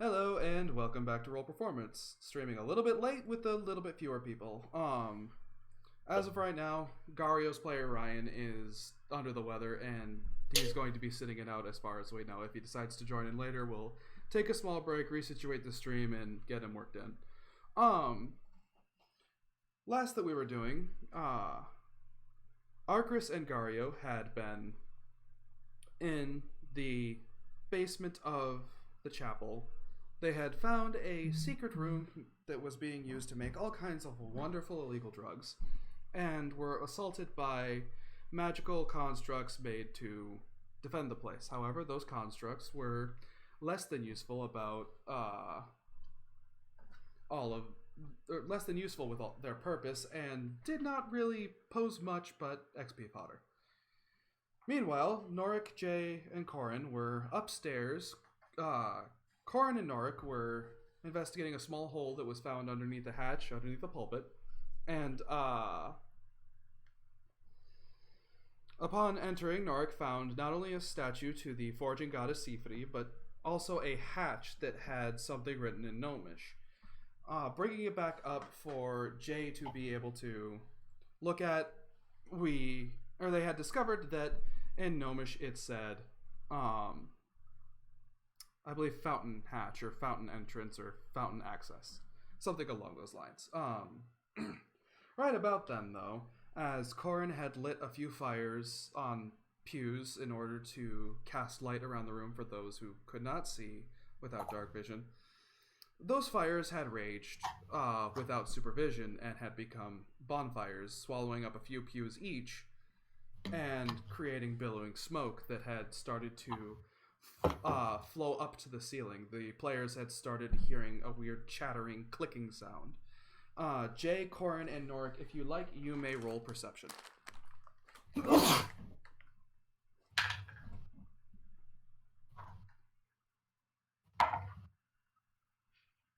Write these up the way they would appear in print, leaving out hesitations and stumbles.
Hello and welcome back to Roll Performance. Streaming a little bit late with a little bit fewer people. As of right now, Gario's player Ryan is under the weather and he's going to be sitting it out as far as we know. If he decides to join in later, we'll take a small break, resituate the stream, and get him worked in. Last that we were doing, Arcris and Gario had been in the basement of the chapel. They had found a secret room that was being used to make all kinds of wonderful illegal drugs, and were assaulted by magical constructs made to defend the place. However, those constructs were less than useful less than useful with their purpose, and did not really pose much but XP fodder. Meanwhile, Norik, Jay, and Corin were upstairs. Corin and Norik were investigating a small hole that was found underneath the hatch, underneath the pulpit. And upon entering, Norik found not only a statue to the forging goddess Sifri, but also a hatch that had something written in Gnomish. Bringing it back up for Jay to be able to look at, they had discovered that in Gnomish it said, I believe fountain hatch or fountain entrance or fountain access. Something along those lines. Right about then, though, as Corin had lit a few fires on pews in order to cast light around the room for those who could not see without dark vision, those fires had raged without supervision and had become bonfires, swallowing up a few pews each and creating billowing smoke that had started to flow up to the ceiling. The players had started hearing a weird chattering, clicking sound. Jay, Corin, and Norik, if you like, you may roll perception.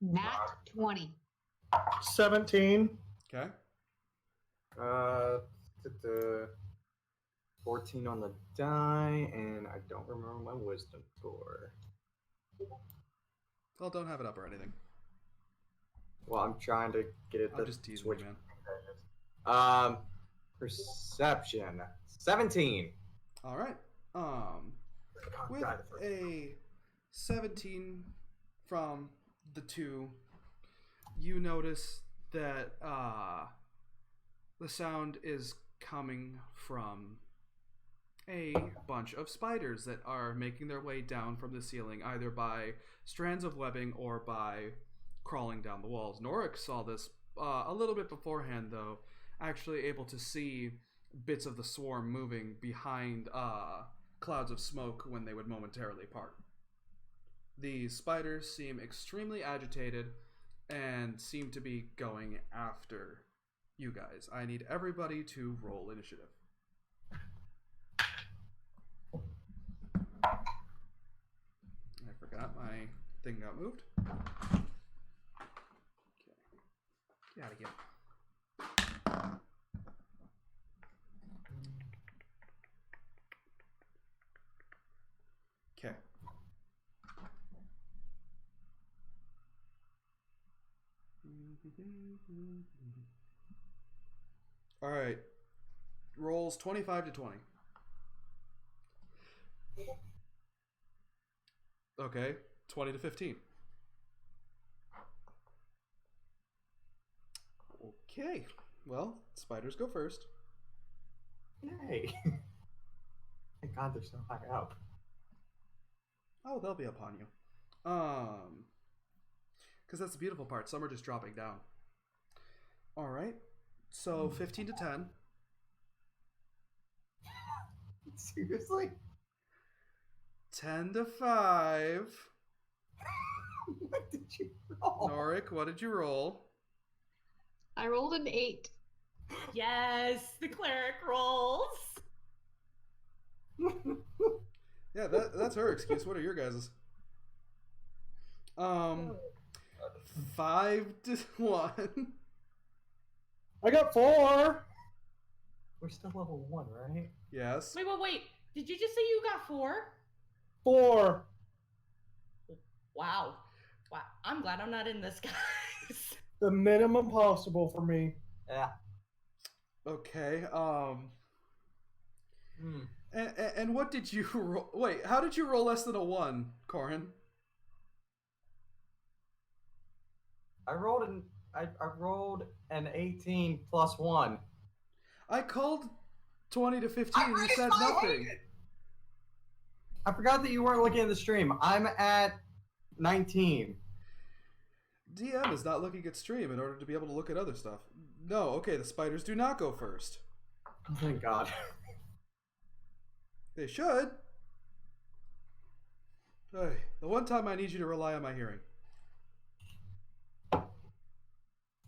Nat 20. 17. Okay. Uh, 14 on the die, and I don't remember my wisdom score. Well, don't have it up or anything. Well, I'm trying to get it I'm to just teasing switch. you, man. Perception 17. All right. With a 17 from the two, you notice that the sound is coming from a bunch of spiders that are making their way down from the ceiling, either by strands of webbing or by crawling down the walls. Norik saw this a little bit beforehand, though, actually able to see bits of the swarm moving behind clouds of smoke when they would momentarily part. The spiders seem extremely agitated and seem to be going after you guys. I need everybody to roll initiative. I forgot my thing got moved. Okay. Get out of here. Okay. All right. Rolls 25 to 20. Okay, 20 to 15. Okay, well, spiders go first. Yay! Thank God they're so high up. Oh, they'll be upon you. Because that's the beautiful part. Some are just dropping down. All right, so 15 to 10. Seriously? 10 to 5. What did you roll? Norik, what did you roll? I rolled an 8. Yes, the cleric rolls. Yeah, that's her excuse. What are your guys's? 5 to 1. I got 4. We're still level 1, right? Yes. Wait. Did you just say you got 4? 4. Wow. Wow, I'm glad I'm not in this, guys. The minimum possible for me. Yeah. Okay. Hmm. And what did you roll? Wait, how did you roll less than a 1, Corin? I rolled an 18 plus 1. I called 20 to 15 I and you raised said my nothing. hand! I forgot that you weren't looking at the stream. I'm at 19. DM is not looking at stream in order to be able to look at other stuff. No, okay, the spiders do not go first. Oh, thank God. They should. Hey, the one time I need you to rely on my hearing.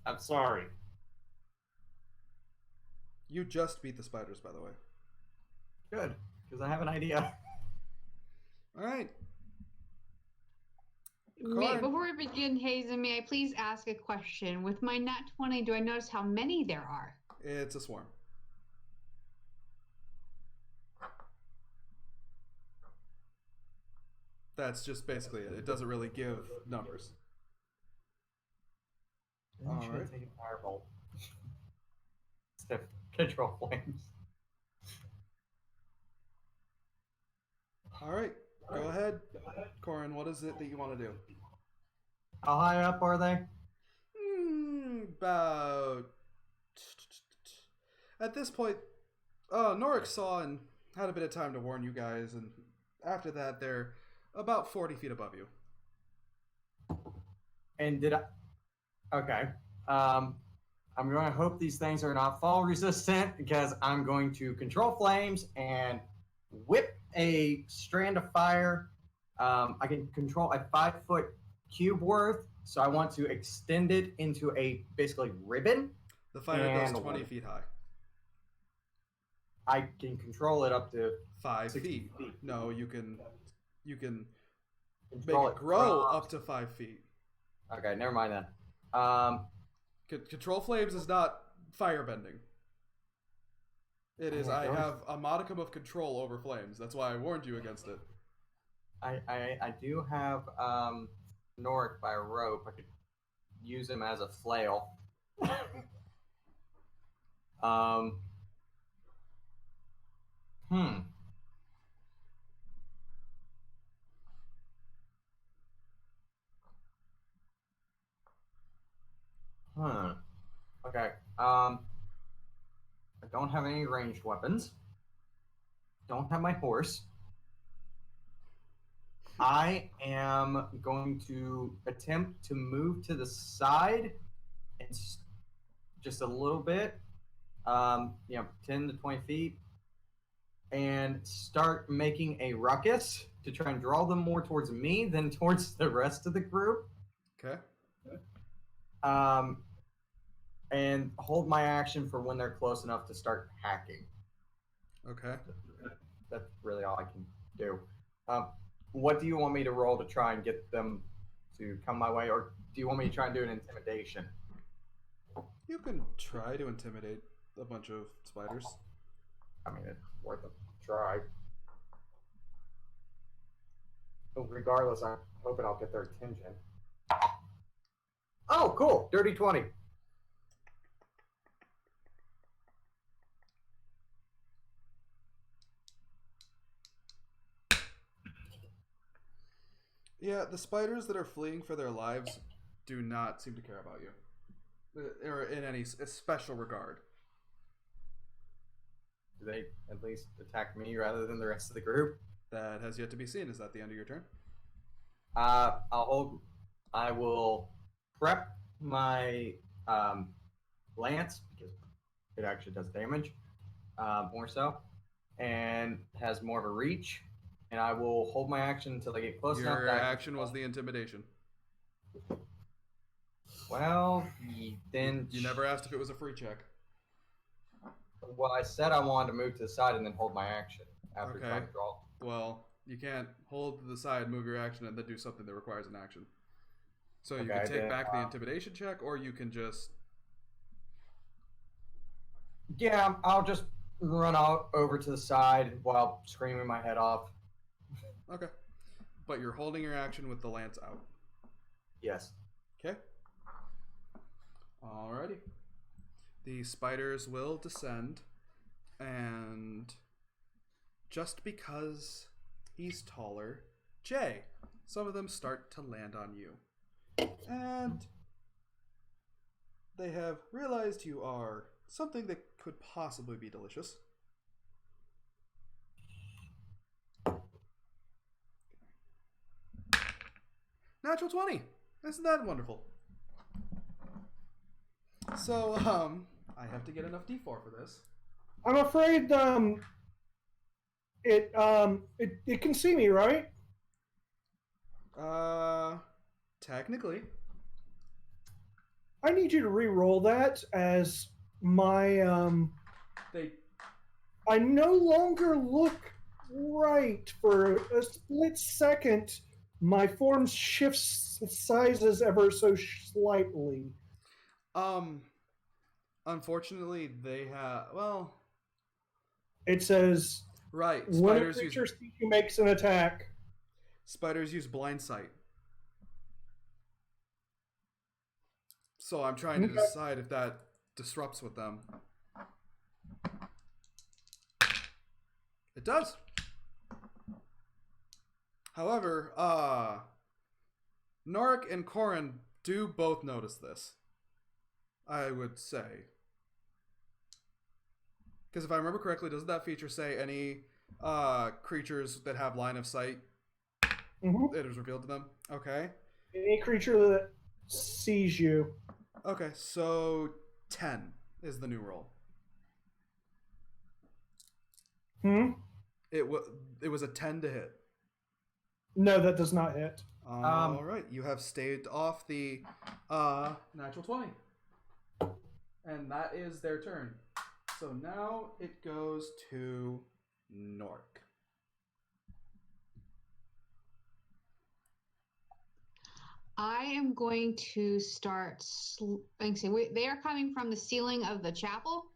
I'm sorry. You just beat the spiders, by the way. Good, because I have an idea. All right. Wait, before we begin, Hazen, may I please ask a question? With my nat 20, do I notice how many there are? It's a swarm. That's just basically it. It doesn't really give numbers. I should have taken Firebolt. Instead of Control Flames. All right, go ahead. Corin, what is it that you want to do? How high up are they? About... At this point, Norik saw and had a bit of time to warn you guys, and after that, they're about 40 feet above you. And did I... Okay. I'm going to hope these things are not fall resistant because I'm going to Control Flames and whip a strand of fire. I can control a 5-foot cube worth, so I want to extend it into a basically ribbon. The fire goes 20 feet high. I can control it up to 5 60 feet. No, you can make control it grow up to 5 feet. Okay, never mind then. Control Flames is not firebending. It is, I have a modicum of control over flames. That's why I warned you against it. I do have Norik by a rope. I could use him as a flail. Hmm. Huh. Okay. I don't have any ranged weapons. Don't have my horse. I am going to attempt to move to the side and just a little bit, 10 to 20 feet, and start making a ruckus to try and draw them more towards me than towards the rest of the group. Okay. And hold my action for when they're close enough to start hacking. Okay. That's really all I can do. What do you want me to roll to try and get them to come my way, or do you want me to try and do an intimidation? You can try to intimidate a bunch of spiders. I mean, it's worth a try. But regardless, I'm hoping I'll get their attention. Oh, cool! Dirty 20. Yeah, the spiders that are fleeing for their lives do not seem to care about you. Or in any special regard. Do they at least attack me rather than the rest of the group? That has yet to be seen. Is that the end of your turn? I will prep my lance because it actually does damage, more so, and has more of a reach. And I will hold my action until I get close enough. Your action was the intimidation. Well, then You never asked if it was a free check. Well, I said I wanted to move to the side and then hold my action after Okay. trying to draw. Well, you can't hold to the side, move your action, and then do something that requires an action. So you Okay, can take then, back the intimidation check, or you can just... Yeah, I'll just run out over to the side while screaming my head off. Okay. But you're holding your action with the lance out. Yes. Okay. Alrighty. The spiders will descend, and just because he's taller, Jay, some of them start to land on you. And they have realized you are something that could possibly be delicious. Natural 20. Isn't that wonderful? So, I have to get enough D4 for this. I'm afraid it can see me, right? Technically. I need you to re-roll that as my They I no longer look right for a split second. My form shifts sizes ever so slightly. Unfortunately they have It says right, when a spiders creature use sees you makes an attack. spiders use blind sight. So I'm trying to Okay. decide if that disrupts with them. It does. However, Norik and Korin do both notice this, I would say. Because if I remember correctly, doesn't that feature say any creatures that have line of sight, Mhm. it is revealed to them? Okay. Any creature that sees you. Okay, so 10 is the new roll. It was a 10 to hit. No, that does not hit. All right, you have staved off the natural 20. And that is their turn. So now it goes to Nork. I am going to start. They are coming from the ceiling of the chapel,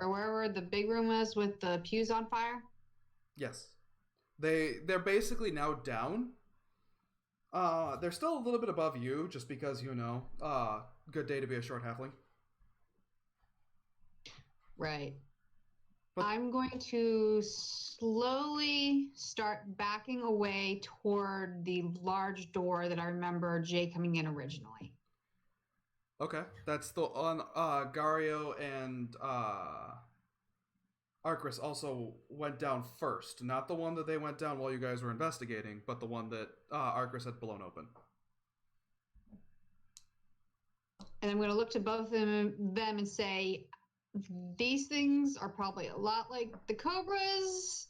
or wherever the big room is with the pews on fire. Yes. They're basically now down. They're still a little bit above you, just because, good day to be a short halfling. Right. But I'm going to slowly start backing away toward the large door that I remember Jay coming in originally. okay, that's the on Gario and Arcris also went down first. Not the one that they went down while you guys were investigating, but the one that Arcris had blown open. And I'm going to look to both of them and say, these things are probably a lot like the cobras.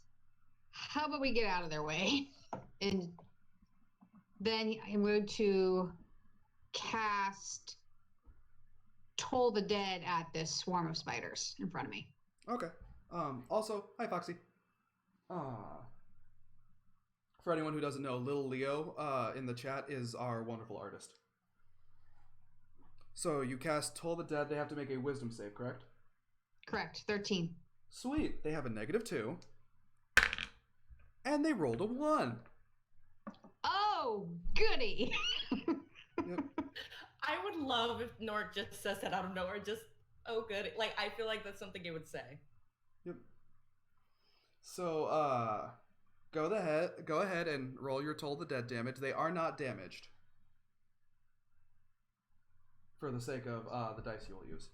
How about we get out of their way? And then I'm going to cast Toll the Dead at this swarm of spiders in front of me. Okay. Also, hi Foxy. For anyone who doesn't know, Little Leo in the chat is our wonderful artist. So you cast Toll the Dead. They have to make a wisdom save, correct? Correct. 13. Sweet. They have a -2. And they rolled a 1. Oh, goody. Yep. I would love if Nord just says that out of nowhere. Just, oh, good. Like, I feel like that's something it would say. Yep. So, go ahead and roll your Toll the Dead damage. They are not damaged. For the sake of the dice you will use.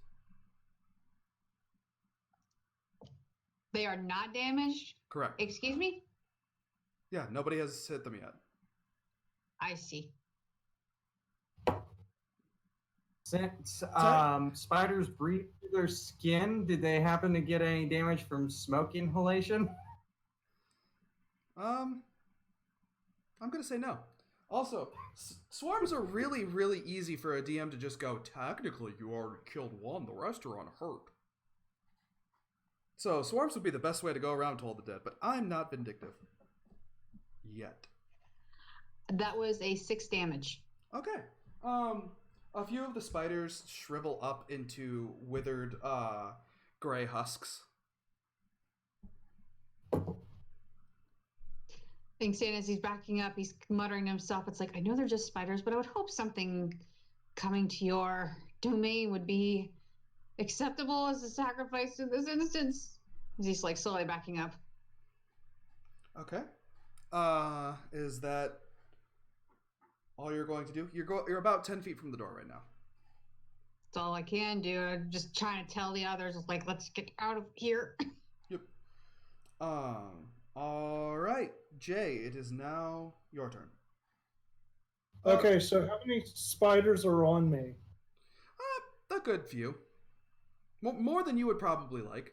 They are not damaged? Correct. Excuse me? Yeah, nobody has hit them yet. I see. Since spiders breathe through their skin, did they happen to get any damage from smoke inhalation? I'm gonna say no. Also, swarms are really, really easy for a DM to just go, technically you already killed one, the rest are unhurt. So swarms would be the best way to go around Toll the Dead, but I'm not vindictive. Yet. That was a 6 damage. Okay. A few of the spiders shrivel up into withered, gray husks. Thinks in as he's backing up, he's muttering to himself, it's like, I know they're just spiders, but I would hope something coming to your domain would be acceptable as a sacrifice in this instance. As he's like slowly backing up. Okay. Is that all you're going to do? You're about 10 feet from the door right now. That's all I can do. I'm just trying to tell the others, like, let's get out of here. Yep. All right, Jay. It is now your turn. Okay, so how many spiders are on me? A good few. More than you would probably like.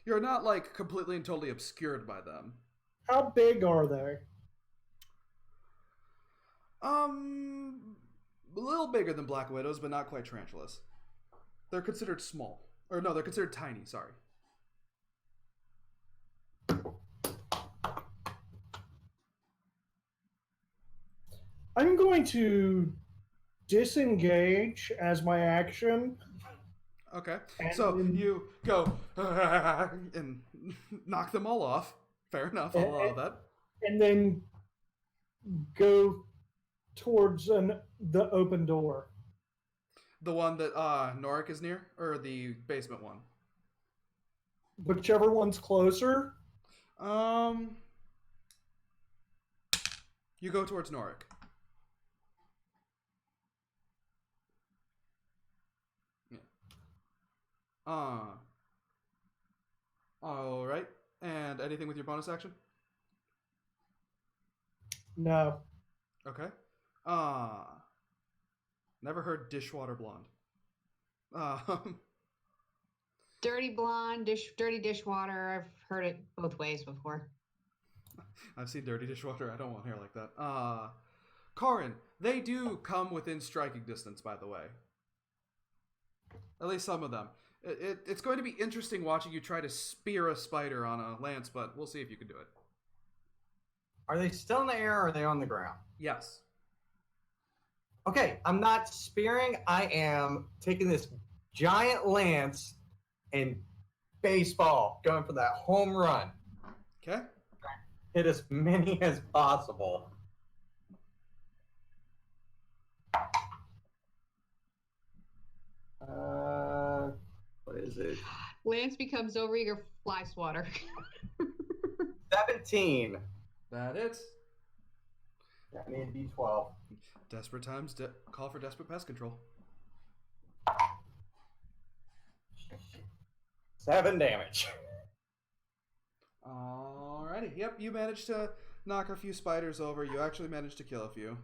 You're not like completely and totally obscured by them. How big are they? A little bigger than black widows, but not quite tarantulas. They're considered small. Or no, they're considered tiny, sorry. I'm going to disengage as my action. Okay. And So then- you go and knock them all off. Fair enough, I'll allow that. And then go towards the open door. The one that Norik is near, or the basement one? Whichever one's closer. You go towards Norik. Yeah. All right. And anything with your bonus action? No. Okay. Never heard dishwater blonde. Dirty blonde, dirty dishwater. I've heard it both ways before. I've seen dirty dishwater. I don't want hair like that. Karin, they do come within striking distance, by the way. At least some of them. It's going to be interesting watching you try to spear a spider on a lance, but we'll see if you can do it. Are they still in the air or are they on the ground? Yes. Okay, I'm not spearing. I am taking this giant lance and baseball, going for that home run. Okay. Hit as many as possible. What is it? Lance becomes overeager fly swatter. 17. That it. I need a D12. Desperate times call for desperate pest control. 7 damage. Alrighty. Yep, you managed to knock a few spiders over. You actually managed to kill a few.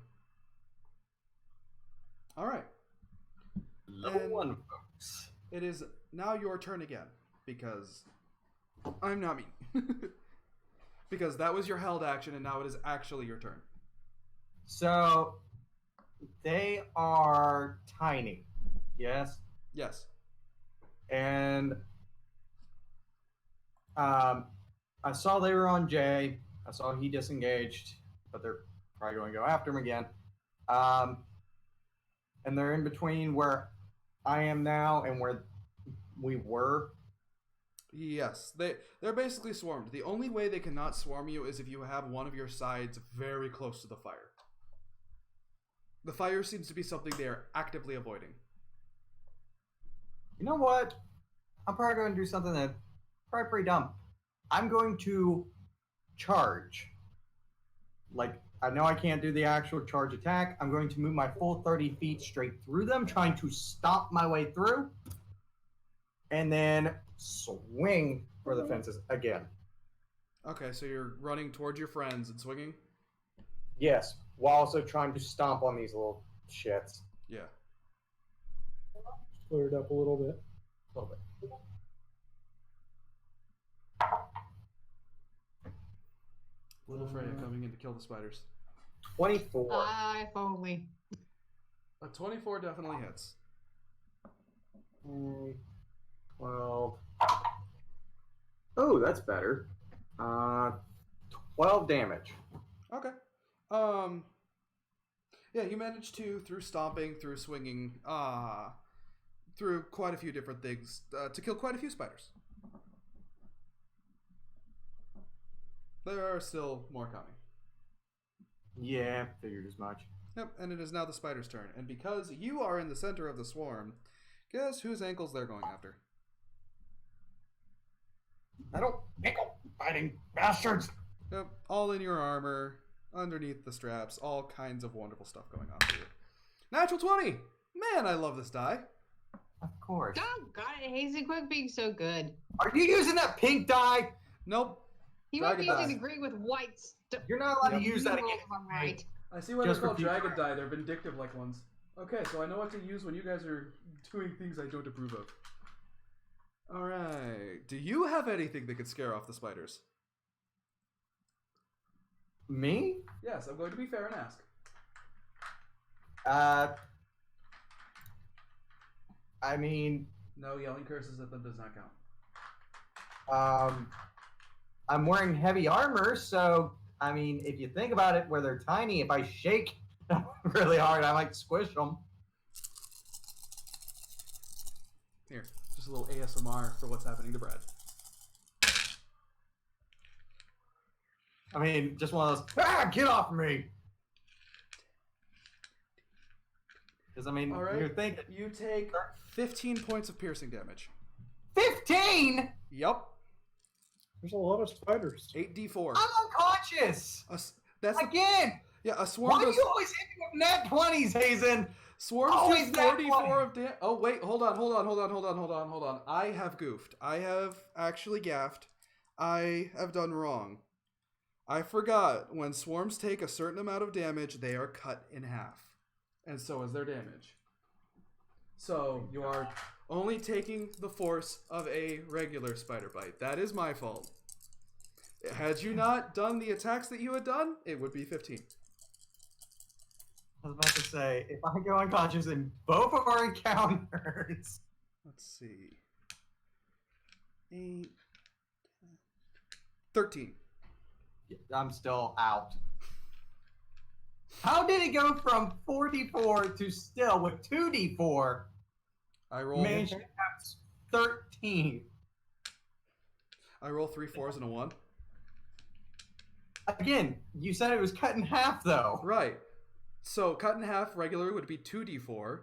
Alright. Level And- 1, folks. It is now your turn again, because I'm not mean. Because that was your held action, and now it is actually your turn. So, they are tiny. Yes? Yes. And I saw they were on Jay. I saw he disengaged, but they're probably going to go after him again. And they're in between where I am now and where we were. Yes. They're basically swarmed. The only way they cannot swarm you is if you have one of your sides very close to the fire. The fire seems to be something they are actively avoiding. You know what? I'm probably going to do something that's probably pretty dumb. I'm going to charge. Like, I know I can't do the actual charge attack. I'm going to move my full 30 feet straight through them, trying to stomp my way through, and then swing for the fences again. Okay, so you're running towards your friends and swinging? Yes, while also trying to stomp on these little shits. Yeah. Clear it up a little bit. A little bit. Little Freya coming in to kill the spiders. 24. If only. A 24 definitely hits. 12. Oh, that's better. 12 damage. Okay. Yeah, you managed to, through stomping, through swinging, through quite a few different things, to kill quite a few spiders. There are still more coming. Yeah, figured as much. Yep, and it is now the spider's turn. And because you are in the center of the swarm, guess whose ankles they're going after? I don't ankle fighting bastards. Yep, all in your armor, underneath the straps, all kinds of wonderful stuff going on for you. Natural 20! Man, I love this die. Of course. Oh, God, Hazen, quit being so good. Are you using that pink dye? Nope. He might be Dragon using die. the green with white stuff. You're not allowed to use that again. If I'm right. I see why Just they're called repeat dragon that. die. They're vindictive like ones. Okay, so I know what to use when you guys are doing things I don't approve of. Alright. Do you have anything that could scare off the spiders? Me? Yes, I'm going to be fair and ask. I mean, No, yelling curses at them does not count. I'm wearing heavy armor, so I mean, if you think about it, where they're tiny, if I shake really hard, I might squish them. Here, just a little ASMR for what's happening to Brad. I mean, just one of those, get off me! Because, I mean, All right. you're thinking, You take 15 points of piercing damage. 15? Yup. There's a lot of spiders. 8d4. I'm unconscious! That's the, Again! yeah, a Why swarm do does, you always hit me with nat 20s, Hazen? swarms always do that 44 one? of damage. Oh, wait, hold on. I have goofed. I have actually gaffed. I have done wrong. I forgot when swarms take a certain amount of damage, they are cut in half. And so is their damage. So you are only taking the force of a regular spider bite. That is my fault. Had you not done the attacks that you had done, it would be 15. I was about to say, if I go unconscious in both of our encounters... Let's see. 8, 13. I'm still out. How did it go from 44 to still with 2d4? I roll. Managed to have 13. I roll 3 4s and a 1. Again, you said it was cut in half though. Right. So cut in half regular would be 2d4,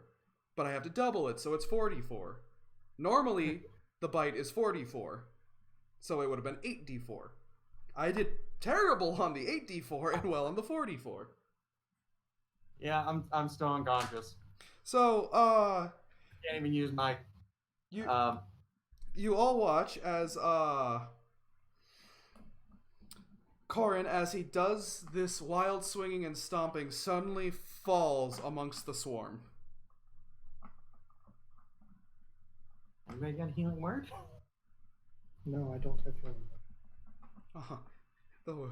but I have to double it, so it's 4d4. Normally, the bite is 4d4, so it would have been 8d4. I did terrible on the 8d4 and well on the 4d4. Yeah, I'm still unconscious. So, Can't even use my you all watch as Corin, as he does this wild swinging and stomping, suddenly falls amongst the swarm. Anybody got a healing word? No, I don't have healing. Though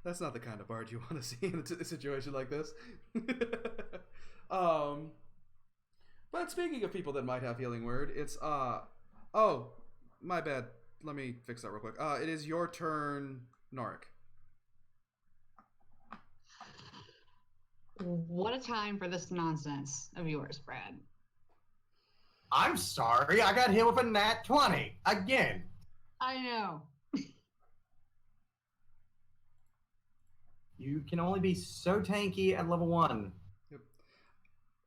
that's not the kind of bard you want to see in a situation like this. But speaking of people that might have healing word, it's oh, my bad. Let me fix that real quick. It is your turn, Norik. What a time for this nonsense of yours, Brad. I'm sorry, I got hit with a nat 20 again. I know. You can only be so tanky at level 1. Yep.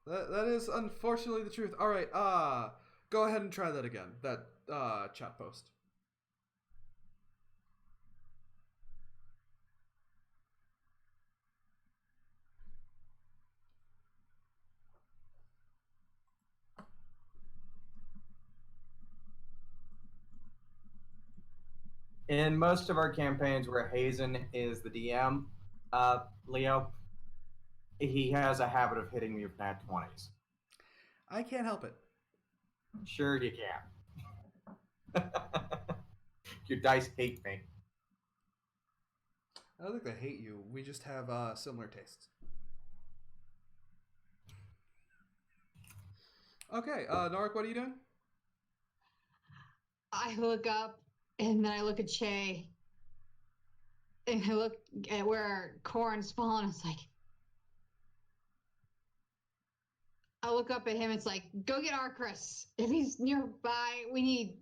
That is unfortunately the truth. All right. Go ahead and try that again. That chat post. In most of our campaigns where Hazen is the DM, Leo, he has a habit of hitting me with nat 20s. I can't help it. Sure you can. Your dice hate me. I don't think they hate you. We just have similar tastes. Okay, Norik, what are you doing? I look up and then I look at Che and I look at where Corin's fallen. It's like, I look up at him. It's like, go get Arcris. If he's nearby, we need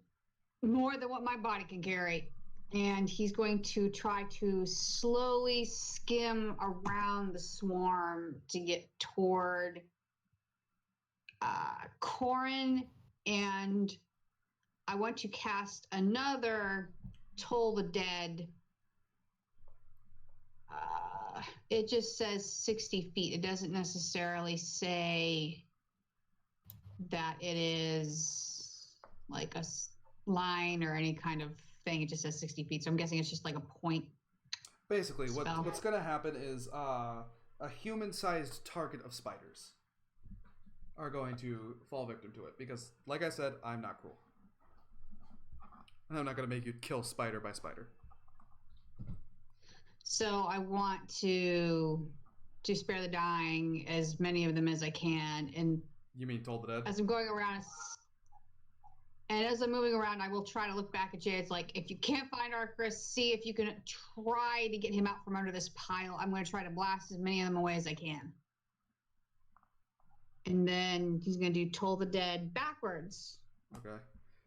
more than what my body can carry. and he's going to try to slowly skim around the swarm to get toward Corin, and I want to cast another Toll the Dead. It just says 60 feet. It doesn't necessarily say that it is like a line or any kind of thing. It just says 60 feet. So I'm guessing it's just like a point. Basically, Spell. what's going to happen is a human-sized target of spiders are going to fall victim to it. Because, like I said, I'm not cruel. And I'm not going to make you kill spider by spider. So I want to spare the dying, as many of them as I can. And You mean Toll the Dead? as I'm going around, and as I'm moving around, I will try to look back at Jay. It's like, if you can't find Arcris, see if you can try to get him out from under this pile. I'm going to try to blast as many of them away as I can. And then he's going to do Toll the Dead backwards Okay.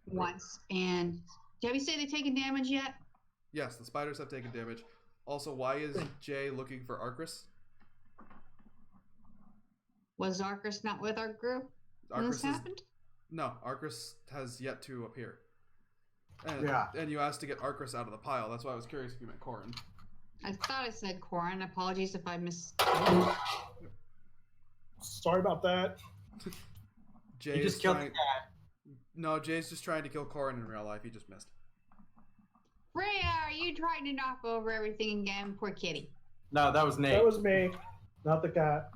once. And have you say they've taken damage yet? Yes, the spiders have taken damage. Also, why is Jay looking for Arcris? Was Arcris not with our group when this happened? No, Arcris has yet to appear. And, Yeah. And you asked to get Arcris out of the pile. That's why I was curious if you meant Corin. I thought I said Corin. Apologies if I missed. Sorry about that. Jay You just is killed the trying... cat. No, Jay's just trying to kill Corin in real life. He just missed. Freya, are you trying to knock over everything again? Poor kitty. No, that was Nate. That was me, not the cat.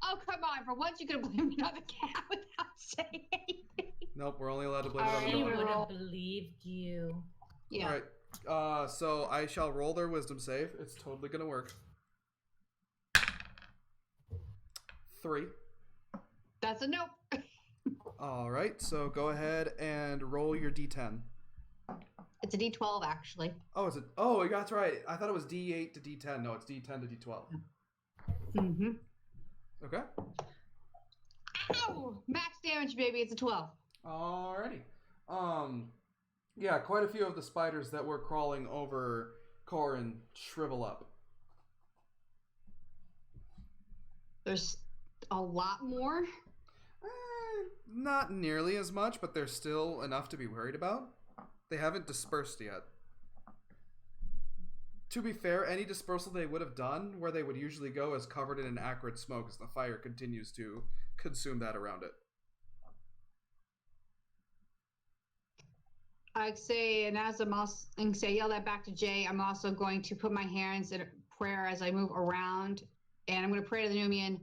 Oh, come on. For once, you could have blamed it on the cat without saying anything. Nope, we're only allowed to blame it on the She Alright. door. would have believed you. Yeah. Alright, so I shall roll their wisdom save. It's totally gonna work. 3. That's a nope. Alright, so go ahead and roll your d10. It's a D12, actually. Oh, is it? Oh, that's right. I thought it was d8 to d10. No, it's d10 to d12. Mm-hmm. Okay. Ow! Max damage, baby. It's a 12. Alrighty. Yeah, quite a few of the spiders that were crawling over Corin shrivel up. There's a lot more. Not nearly as much, but there's still enough to be worried about. They haven't dispersed yet. To be fair, any dispersal they would have done, where they would usually go, is covered in an acrid smoke as the fire continues to consume that around it. I'd say, and as I'm also, and say, yell that back to Jay, I'm also going to put my hands in a prayer as I move around, and I'm going to pray to the Numian.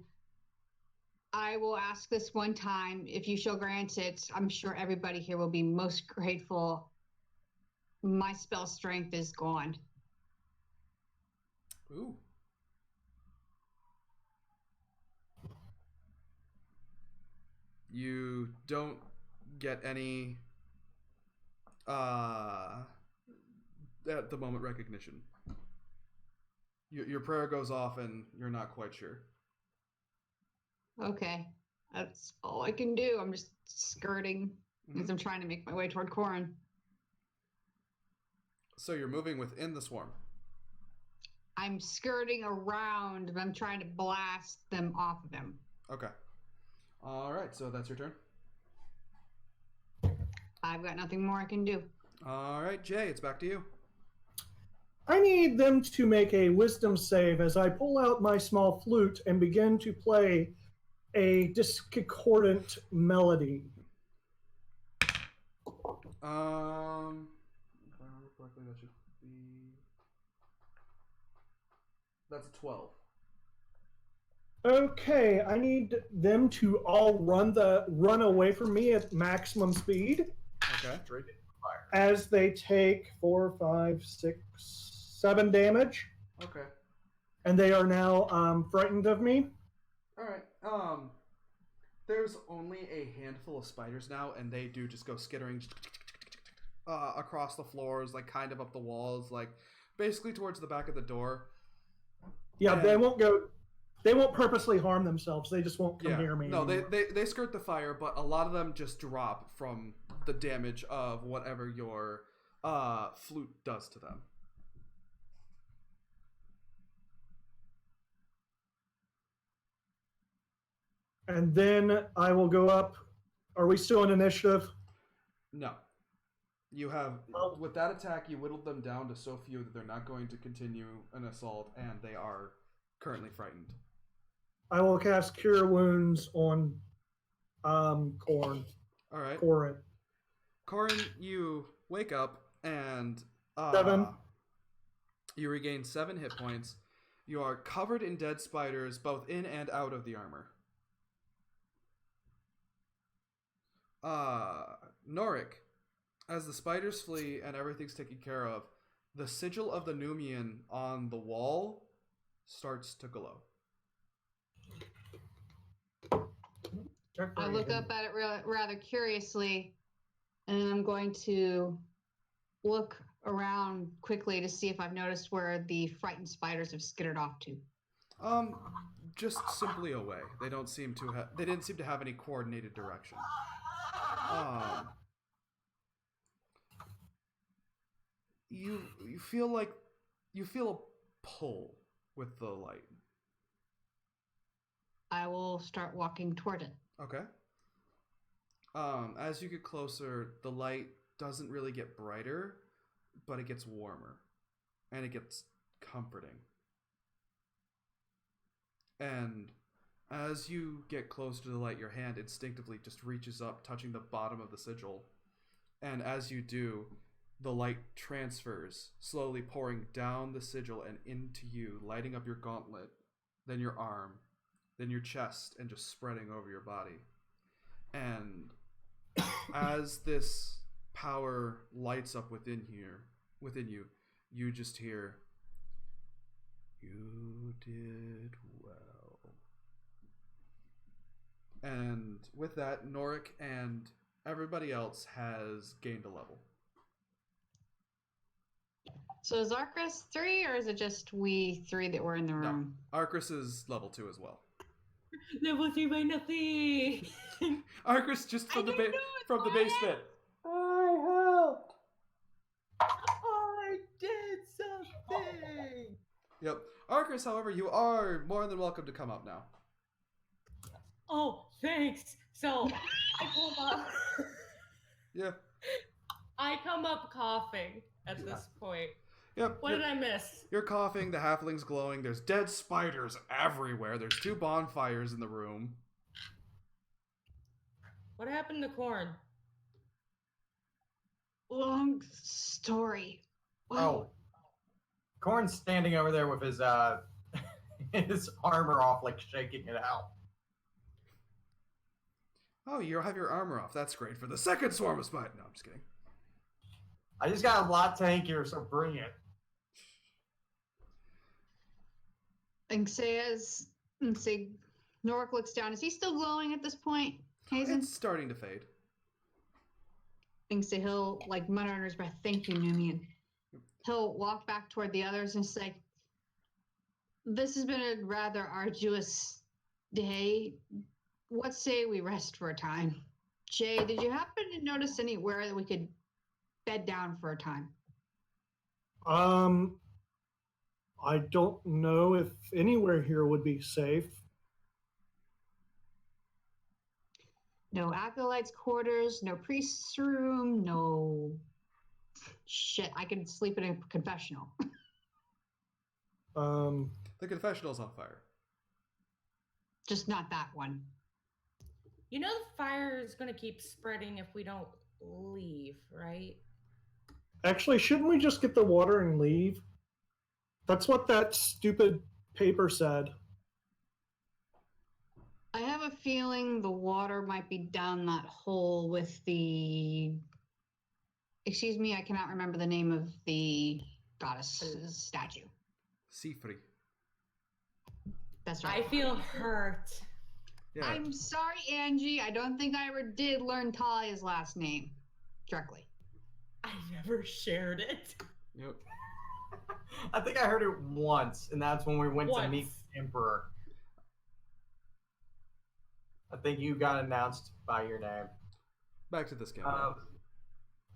I will ask this one time. If you shall grant it, I'm sure everybody here will be most grateful. My spell strength is gone. Ooh. You don't get any at the moment recognition. Your prayer goes off and you're not quite sure. Okay. That's all I can do. I'm just skirting as I'm trying to make my way toward Corin. So you're moving within the swarm. I'm skirting around, but I'm trying to blast them off of him. Okay. All right, so that's your turn. I've got nothing more I can do. All right, Jay, it's back to you. I need them to make a wisdom save as I pull out my small flute and begin to play a discordant melody. If I remember correctly, that should be... That's a 12. Okay, I need them to all run away from me at maximum speed Okay. Straight into fire. as they take 4, 5, 6, 7 damage, Okay. and they are now frightened of me. All right. There's only a handful of spiders now, and they do just go skittering across the floors, like kind of up the walls, like basically towards the back of the door. Yeah, And- they won't go. They won't purposely harm themselves. They just won't come near me. No, anymore. they skirt the fire, but a lot of them just drop from the damage of whatever your flute does to them. And then I will go up. Are we still in initiative? No. You have, Oh. with that attack, you whittled them down to so few that they're not going to continue an assault, and they are currently frightened. I will cast Cure Wounds on Corn. All right. Corin. Corin, you wake up, and 7. You regain 7 hit points. You are covered in dead spiders, both in and out of the armor. Norik, as the spiders flee and everything's taken care of, the sigil of the Numian on the wall starts to glow. I look up at it rather curiously, and I'm going to look around quickly to see if I've noticed where the frightened spiders have skittered off to. Just simply away. They don't seem to have. They didn't seem to have any coordinated direction. You feel like you feel a pull with the light. I will start walking toward it. Okay. As you get closer, the light doesn't really get brighter, but it gets warmer, and it gets comforting. And as you get close to the light, your hand instinctively just reaches up, touching the bottom of the sigil. And as you do, the light transfers, slowly pouring down the sigil and into you, lighting up your gauntlet, then your arm, then your chest, and just spreading over your body. And as this power lights up within you, you just hear, "You did well." And with that, Norik and everybody else has gained a level. So is Arcris 3, or is it just we 3 that were in the room? No, Arcris is level 2 as well. Level 3 by nothing. Arcris just from the basement. I helped. I did something. Yep. Arcris, however, you are more than welcome to come up now. Oh, thanks. So I come up. Yeah. I come up coughing at this point. Yep. What did I miss? You're coughing, the halfling's glowing, there's dead spiders everywhere, there's 2 bonfires in the room. What happened to Corn? Long story. Oh. Corn's standing over there with his his armor off, like shaking it out. Oh, you have your armor off. That's great for the second swarm of spiders. No, I'm just kidding. I just got a lot tankier, so bring it. And say Norik looks down. Is he still glowing at this point, Hazen? It's starting to fade. And say he'll like mutter under his breath, "Thank you, Numian." He'll walk back toward the others and say, "This has been a rather arduous day. What say we rest for a time?" Jay, did you happen to notice anywhere that we could bed down for a time? I don't know if anywhere here would be safe. No acolytes' quarters, no priest's room, no shit. I could sleep in a confessional. The confessional's on fire. Just not that one. You know the fire is going to keep spreading if we don't leave, right? Actually, shouldn't we just get the water and leave? That's what that stupid paper said. I have a feeling the water might be down that hole with the... Excuse me, I cannot remember the name of the goddess's statue. Sifri. That's right. I feel hurt. Yeah. I'm sorry, Angie. I don't think I ever did learn Talia's last name directly. I never shared it. Yep. I think I heard it once, and that's when we went to meet Once. the Emperor. I think you got announced by your name. Back to this campaign.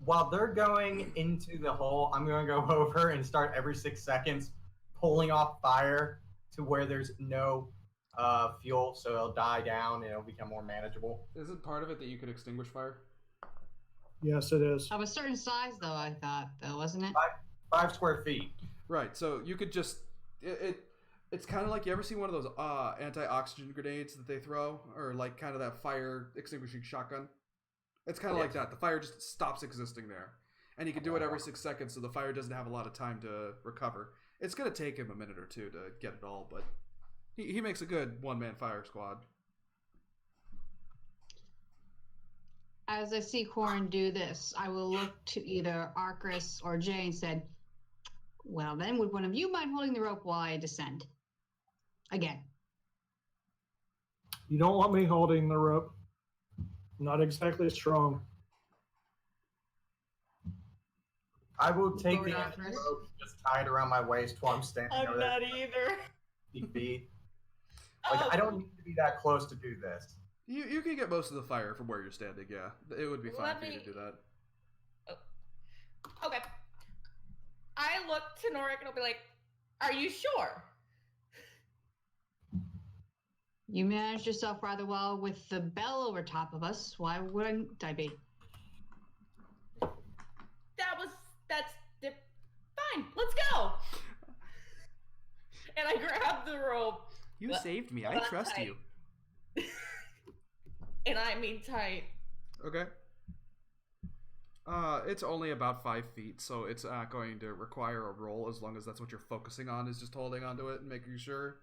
while they're going into the hole, I'm going to go over and start every 6 seconds pulling off fire to where there's no fuel, so it'll die down and it'll become more manageable. Isn't part of it that you could extinguish fire? Yes, it is. Of a certain size, though, I thought, though, wasn't it? 5 square feet. Right. So you could just it's kind of like, you ever see one of those anti-oxygen grenades that they throw, or like kind of that fire extinguishing shotgun? It's kind of like that. The fire just stops existing there, and you can do it every 6 seconds, so the fire doesn't have a lot of time to recover. It's gonna take him a minute or two to get it all, but he makes a good one-man fire squad. As I see Corin do this, I will look to either Arcris or Jay and said, well, then, would one of you mind holding the rope while I descend? Again. You don't want me holding the rope. Not exactly strong. I will take Lord the end of the Arcris. rope, just tie it around my waist while I'm standing I'm over not there. either. 50 feet. Like, Oh, I don't need to be that close to do this. You can get most of the fire from where you're standing. Yeah, it would be fine Let for you me- to do that. okay. I look to Norik and I'll be like, are you sure? You managed yourself rather well with the bell over top of us. Why wouldn't I be? That's fine. Let's go. And I grab the rope, You Well, saved me. well, I that's trust tight. you. and I mean tight. Okay. It's only about 5 feet, so it's not going to require a roll as long as that's what you're focusing on, is just holding onto it and making sure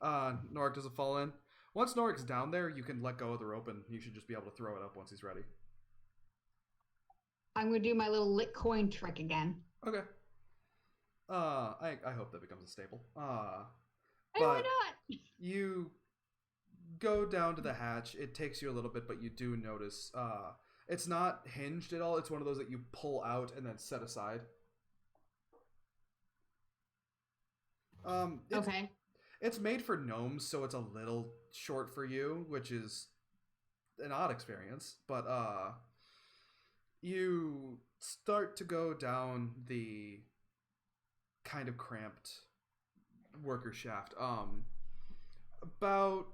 Norik doesn't fall in. Once Norik's down there, you can let go of the rope and you should just be able to throw it up once he's ready. I'm going to do my little lit coin trick again. Okay. I hope that becomes a staple. Hey, why But- not? You go down to the hatch. It takes you a little bit, but you do notice it's not hinged at all. It's one of those that you pull out and then set aside. It's, Okay. it's made for gnomes, so it's a little short for you, which is an odd experience. But you start to go down the kind of cramped worker shaft. About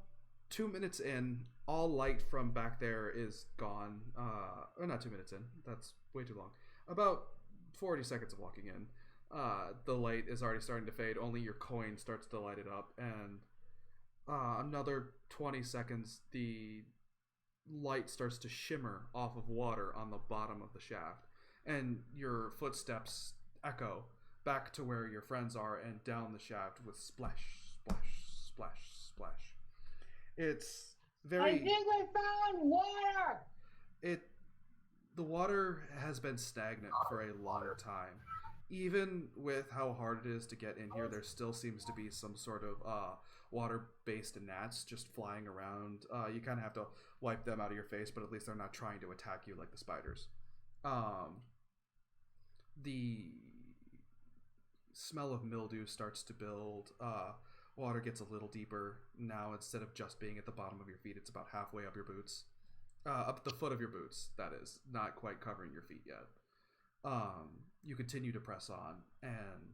2 minutes in, all light from back there is gone. Or not 2 minutes in. That's way too long. About 40 seconds of walking in. The light is already starting to fade. Only your coin starts to light it up. And another 20 seconds, the light starts to shimmer off of water on the bottom of the shaft. And your footsteps echo back to where your friends are and down the shaft with splash, splash, splash, splash. It's very... we found water! The water has been stagnant for a long time. Even with how hard it is to get in here, there still seems to be some sort of water-based gnats just flying around. You kind of have to wipe them out of your face, but at least they're not trying to attack you like the spiders. The smell of mildew starts to build. Water gets a little deeper. Now, instead of just being at the bottom of your feet, it's about halfway up your boots. Up the foot of your boots, that is. Not quite covering your feet yet. You continue to press on, and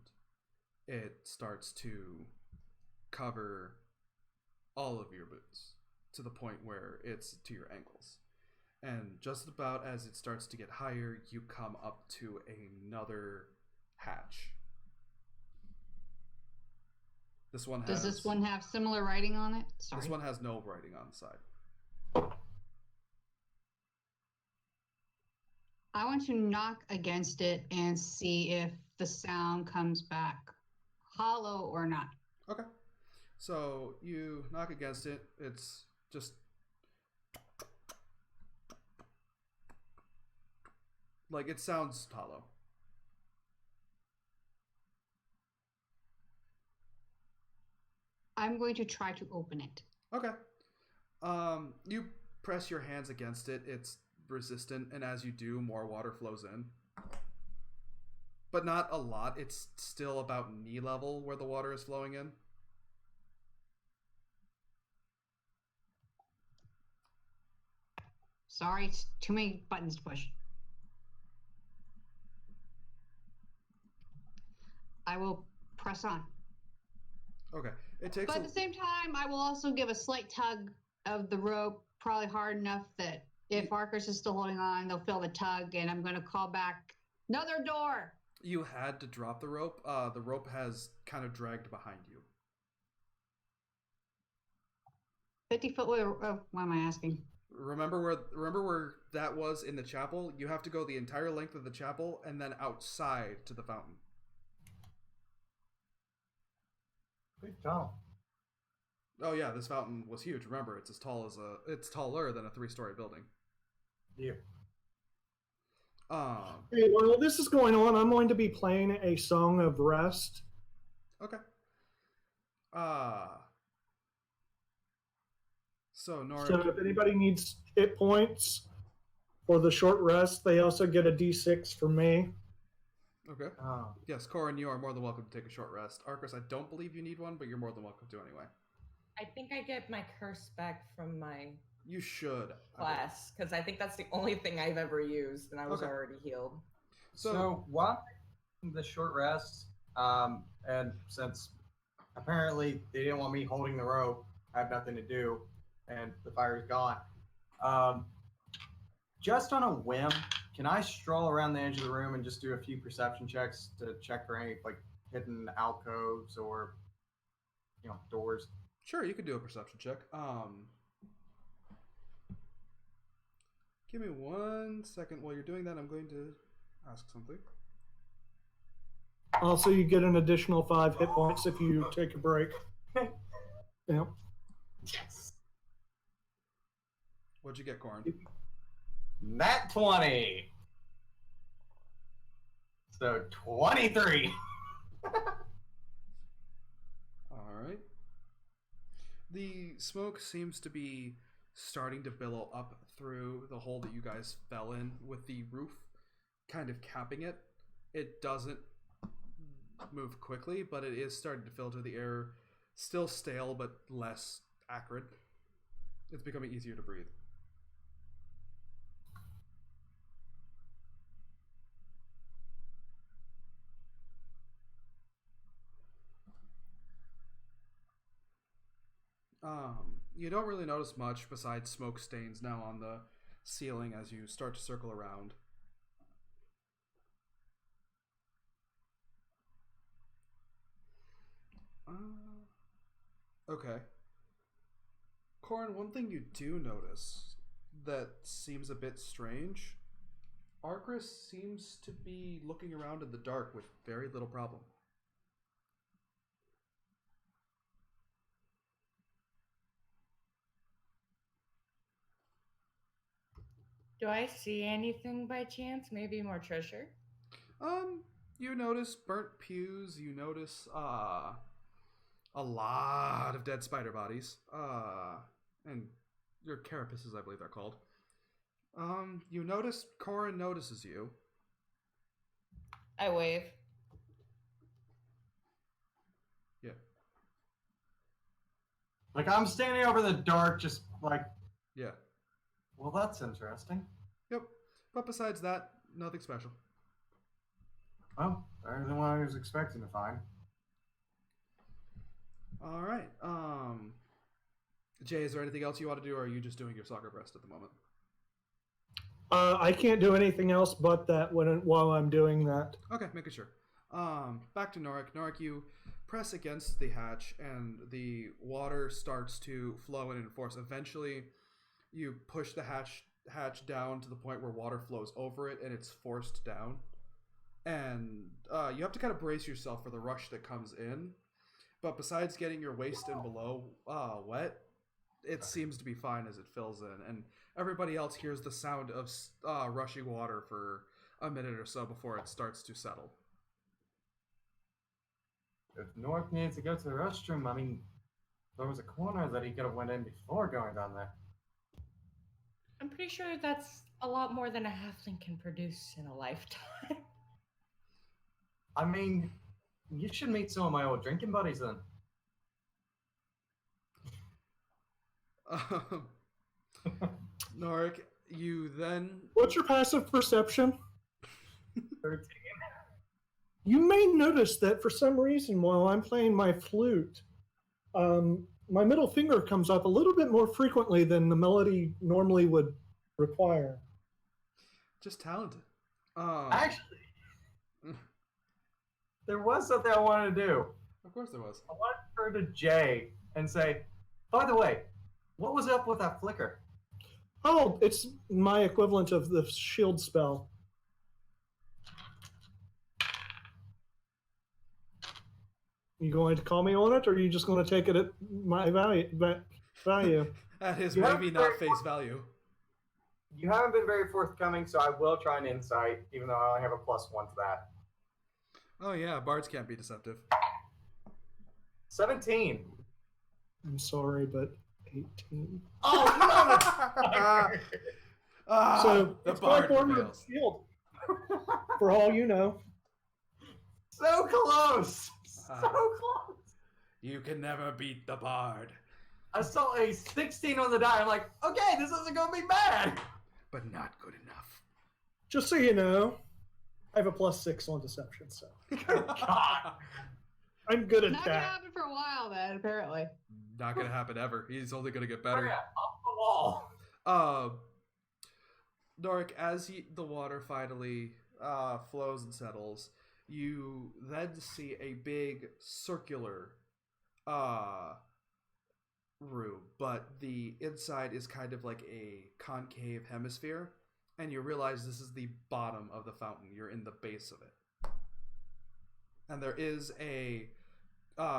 it starts to cover all of your boots to the point where it's to your ankles. And just about as it starts to get higher, you come up to another hatch. This one has... Does this one have similar writing on it? Sorry. This one has no writing on the side. I want to knock against it and see if the sound comes back hollow or not. Okay. So you knock against it. It's just... like, it sounds hollow. I'm going to try to open it. Okay. You press your hands against it. It's resistant, and as you do, more water flows in. But not a lot. It's still about knee level where the water is flowing in. Sorry, it's too many buttons to push. I will press on. Okay. It takes. But at the same time, I will also give a slight tug of the rope, probably hard enough that if Arcus is still holding on, they'll feel the tug, and I'm going to call back another door. You had to drop the rope. The rope has kind of dragged behind you. 50 foot. Why am I asking? Remember where that was in the chapel? You have to go the entire length of the chapel and then outside to the fountain. Big tall. Oh yeah, this fountain was huge. Remember, it's it's taller than a 3-story building. Yeah. Hey, while this is going on, I'm going to be playing a song of rest. Okay. So Nora. So if anybody needs hit points for the short rest, they also get a D6 from me. Okay. Oh. Yes, Corin, you are more than welcome to take a short rest. Arcus, I don't believe you need one, but you're more than welcome to anyway. I think I get my curse back from my You should. class, because I think that's the only thing I've ever used, and I was Okay. already healed. So while the short rest, and since apparently they didn't want me holding the rope, I have nothing to do, and the fire's gone. Just on a whim, can I stroll around the edge of the room and just do a few perception checks to check for any like hidden alcoves or doors? Sure, you could do a perception check. Give me 1 second. While you're doing that, I'm going to ask something. Also, you get an additional 5 hit points if you take a break. Yeah. Yes. What'd you get, Corin? Nat 20. So 23. All right. The smoke seems to be starting to billow up through the hole that you guys fell in, with the roof kind of capping it. It doesn't move quickly, but it is starting to filter the air. Still stale, but less acrid. It's becoming easier to breathe. You don't really notice much besides smoke stains now on the ceiling as you start to circle around. Okay. Corin, one thing you do notice that seems a bit strange. Arcris seems to be looking around in the dark with very little problem. Do I see anything by chance? Maybe more treasure? You notice burnt pews, you notice, a lot of dead spider bodies, and your carapaces, I believe they're called. You notice Corin notices you. I wave. Yeah. Like I'm standing over the dark, just like, Yeah. well, that's interesting. Yep. But besides that, nothing special. Well, better than what I was expecting to find. All right. Jay, is there anything else you want to do, or are you just doing your soccer breast at the moment? I can't do anything else but that while I'm doing that. Okay, making sure. Back to Norik. Norik, you press against the hatch, and the water starts to flow in and force. Eventually, you push the hatch down to the point where water flows over it, and it's forced down. And you have to kind of brace yourself for the rush that comes in. But besides getting your waist and below wet, it seems to be fine as it fills in. And everybody else hears the sound of rushing water for a minute or so before it starts to settle. If North needs to go to the restroom, I mean, there was a corner that he could have went in before going down there. I'm pretty sure that's a lot more than a halfling can produce in a lifetime. I mean, you should meet some of my old drinking buddies then. Norik, you then... What's your passive perception? 13. You may notice that for some reason, while I'm playing my flute, my middle finger comes up a little bit more frequently than the melody normally would require. Just talented. Actually, there was something I wanted to do. Of course there was. I wanted to turn to Jay and say, by the way, what was up with that flicker? Oh, it's my equivalent of the shield spell. You going to call me on it, or are you just going to take it at my value? At his You have maybe to not very- face value. You haven't been very forthcoming, so I will try an insight, even though I only have a +1 to that. Oh yeah, bards can't be deceptive. 17. I'm sorry, but 18. Oh, So the it's my bard form of prevails. shield. For all you know. so close! So Ah. close! You can never beat the bard, I saw a 16 on the die. I'm like, okay, this isn't going to be bad. but not good enough. Just so you know, I have a +6 on deception, so God. I'm good at Not gonna that. happen for a while then, apparently. Not gonna happen ever. He's only gonna get Oh, better. yeah, off the wall. Doric, as the water finally flows and settles, you then see a big circular room, but the inside is kind of like a concave hemisphere, and you realize this is the bottom of the fountain. You're in the base of it, and there is a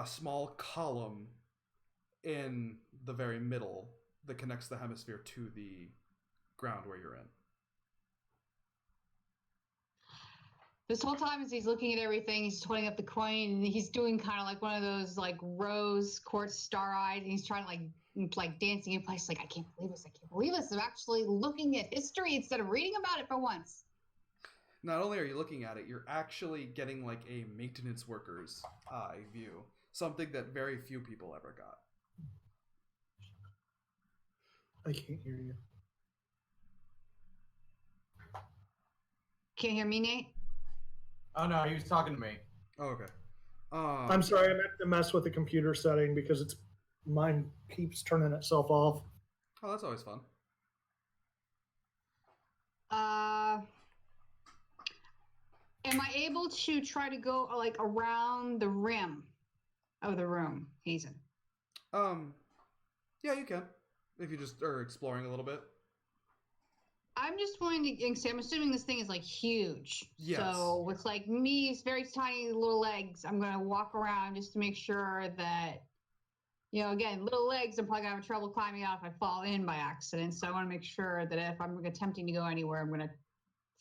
small column in the very middle that connects the hemisphere to the ground where you're in. This whole time as he's looking at everything, he's just holding up the coin and he's doing kind of like one of those like rose quartz star eyes, and he's trying to like dancing in place like, I can't believe this, I can't believe this. I'm actually looking at history instead of reading about it for once. Not only are you looking at it, you're actually getting like a maintenance worker's eye view, something that very few people ever got. I can't hear you. Can't hear me, Nate? Oh, no, he was talking to me. Oh, okay. I'm sorry, I meant to mess with the computer setting because mine keeps turning itself off. Oh, that's always fun. Am I able to try to go like around the rim of the room, Hazen? Yeah, you can. If you just are exploring a little bit. I'm just going to. I'm assuming this thing is like huge. Yes. So with like me, it's very tiny little legs. I'm going to walk around just to make sure that, you know, again, little legs. I'm probably going to have trouble climbing out if I fall in by accident. So I want to make sure that if I'm attempting to go anywhere, I'm going to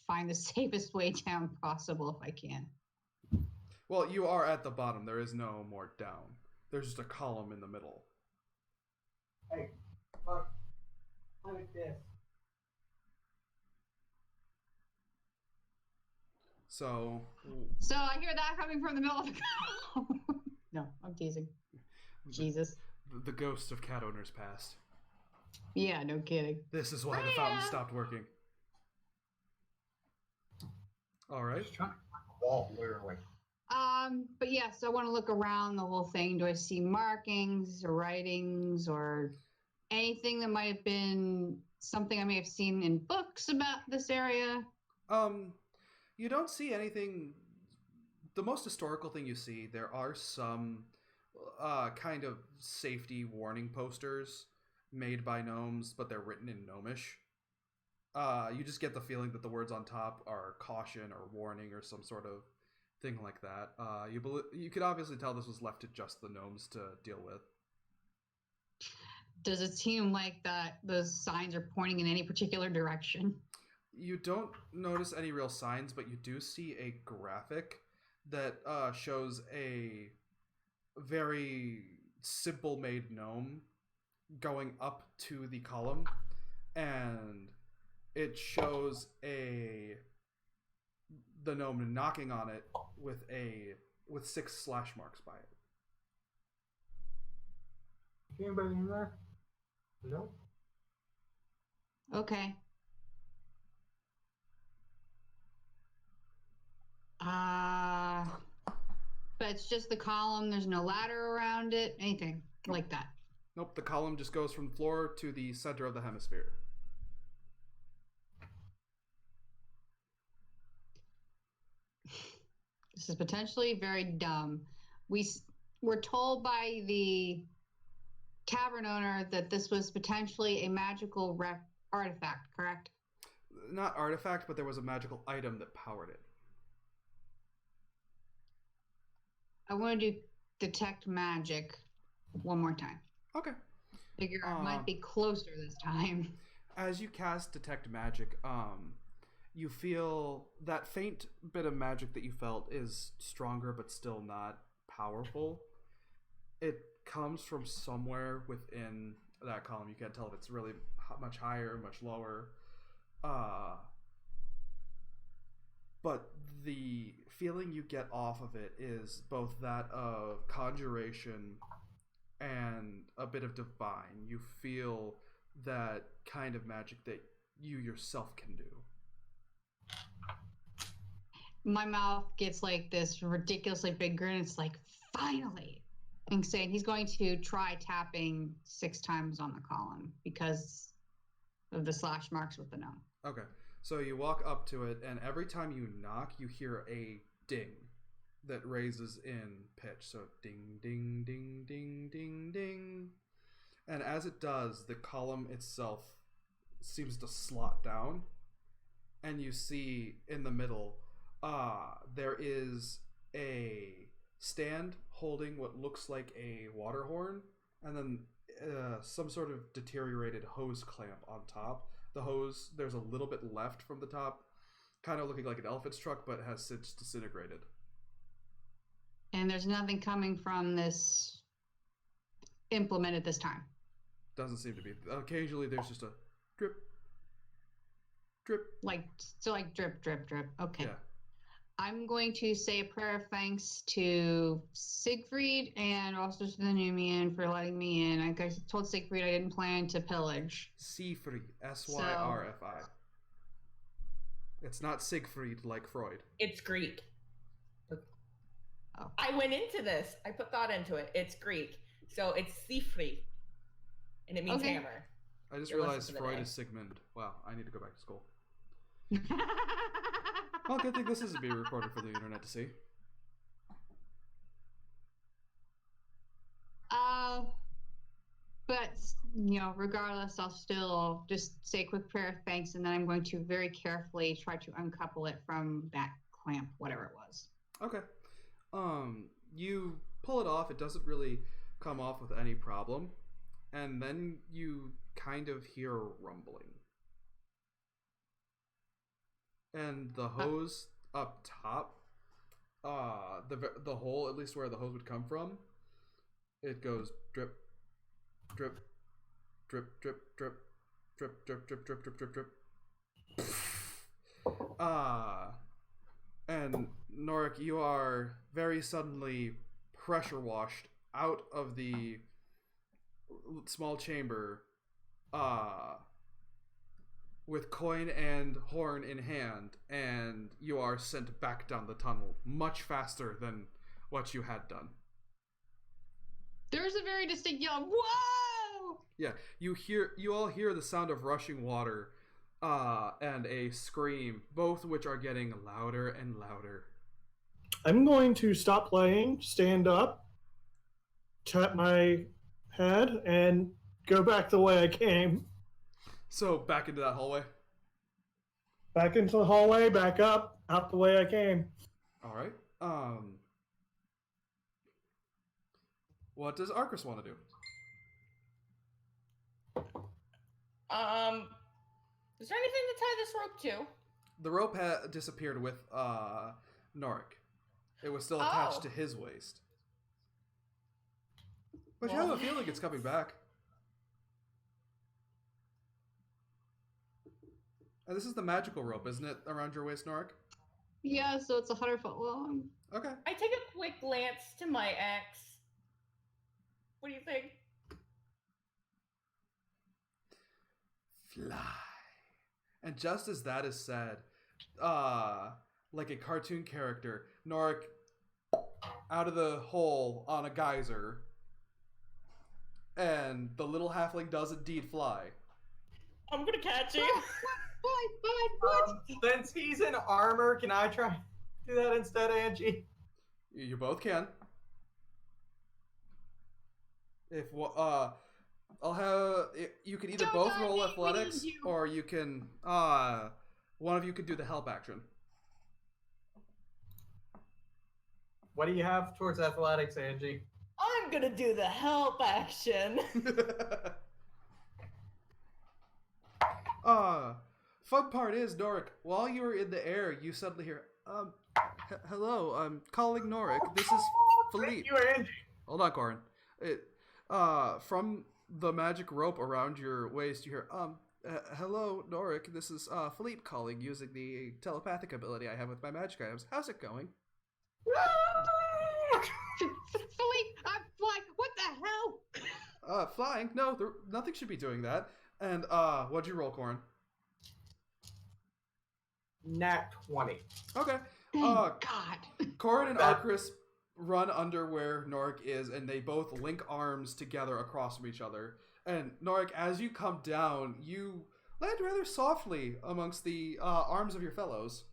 find the safest way down possible if I can. Well, you are at the bottom. There is no more down. There's just a column in the middle. Hey, look. Look at this. So, So I hear that coming from the middle of the. No, I'm teasing. Jesus. the ghosts of cat owners past. Yeah, no kidding. This is why the fountain stopped working. All right. Just trying to find the wall, literally. But yeah, so I want to look around the whole thing. Do I see markings or writings or anything that might have been something I may have seen in books about this area? You don't see anything. The most historical thing you see, there are some kind of safety warning posters made by gnomes, but they're written in gnomish. You just get the feeling that the words on top are caution or warning or some sort of thing like that. You could obviously tell this was left to just the gnomes to deal with. Does it seem like that those signs are pointing in any particular direction? You don't notice any real signs, but you do see a graphic that shows a very simple made gnome going up to the column, and it shows the gnome knocking on it with 6 slash marks by it. Anybody in there? No. Okay. But it's just the column. There's no ladder around it. Anything like that. Nope, the column just goes from the floor to the center of the hemisphere. This is potentially very dumb. We're told by the tavern owner that this was potentially a magical artifact, correct? Not artifact, but there was a magical item that powered it. I want to do detect magic one more time. Okay. Figure I might be closer this time. As you cast detect magic, you feel that faint bit of magic that you felt is stronger but still not powerful. It comes from somewhere within that column. You can't tell if it's really much higher, much lower. But the feeling you get off of it is both that of conjuration and a bit of divine. You feel that kind of magic that you yourself can do. My mouth gets like this ridiculously big grin. It's like, finally. And saying he's going to try tapping 6 times on the column because of the slash marks with the gnome. Okay. So you walk up to it, and every time you knock, you hear a ding that raises in pitch. So ding, ding, ding, ding, ding, ding. And as it does, the column itself seems to slot down. And you see in the middle, there is a stand holding what looks like a water horn, and then some sort of deteriorated hose clamp on top. The hose, there's a little bit left from the top, kind of looking like an elephant's truck, but has since disintegrated. And there's nothing coming from this implement at this time. Doesn't seem to be. Occasionally there's just a drip, drip. Like drip, drip, drip. Okay. Yeah. I'm going to say a prayer of thanks to Siegfried and also to the Numian for letting me in. I told Siegfried I didn't plan to pillage. Seyfried, Syrfi. It's not Siegfried like Freud. It's Greek. Oh. I went into this. I put thought into it. It's Greek. So it's Siegfried. And it means Okay. hammer. I just You're realized listening to Freud the is Sigmund. Wow, I need to go back to school. Well, good thing this isn't being recorded for the internet to see. But, regardless, I'll still just say a quick prayer of thanks, and then I'm going to very carefully try to uncouple it from that clamp, whatever it was. Okay. You pull it off. It doesn't really come off with any problem. And then you kind of hear a rumbling. And the hose up top, the hole, at least where the hose would come from, it goes drip, drip, drip, drip, drip, drip, drip, drip, drip, drip, drip, drip. And Norik, you are very suddenly pressure washed out of the small chamber, with coin and horn in hand, and you are sent back down the tunnel much faster than what you had done. There's a very distinct yell, whoa! Yeah, you all hear the sound of rushing water, and a scream, both which are getting louder and louder. I'm going to stop playing, stand up, tap my head, and go back the way I came. So back into that hallway. Back into the hallway, back up, out the way I came. All right. What does Arcus want to do? Is there anything to tie this rope to? The rope had disappeared with Norik. It was still attached to his waist. But you have a feeling it's coming back. And this is the magical rope, isn't it, around your waist, Norik? Yeah, so it's 100 foot long. Okay. I take a quick glance to my ex. What do you think? Fly. And just as that is said, like a cartoon character, Norik out of the hole on a geyser, and the little halfling does indeed fly. I'm gonna catch him. What? Since he's in armor, can I try to do that instead, Angie? You both can. If I'll have you can either Don't both die, roll we athletics, need you. or you can one of you could do the help action. What do you have towards athletics, Angie? I'm gonna do the help action. Fun part is, Norik, while you were in the air, you suddenly hear, hello, I'm calling Norik. This is Philippe. You, Angie. Hold on, Corin. From the magic rope around your waist, you hear, hello, Norik. This is Philippe calling using the telepathic ability I have with my magic items. How's it going? Philippe, I'm flying. What the hell? Flying? No, nothing should be doing that. And what'd you roll, Corin? Nat 20. Okay. Thank God. Corin and Arcris run under where Norik is, and they both link arms together across from each other. And Norik, as you come down, you land rather softly amongst the arms of your fellows,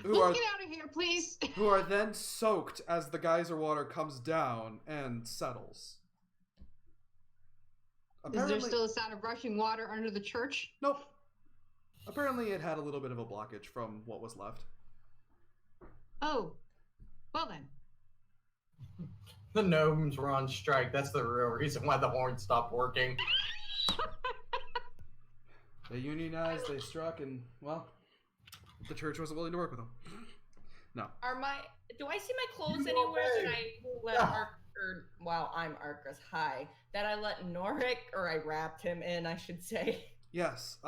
Let's get out of here, please. who are then soaked as the geyser water comes down and settles. Is there still a sound of rushing water under the church? Nope. Apparently it had a little bit of a blockage from what was left. Oh, well then. The gnomes were on strike. That's the real reason why the horn stopped working. They unionized, they struck, and, well, the church wasn't willing to work with them. No. Do I see my clothes anywhere that I let I'm Arcris. Hi. That I let Norik, or I wrapped him in, I should say. Yes,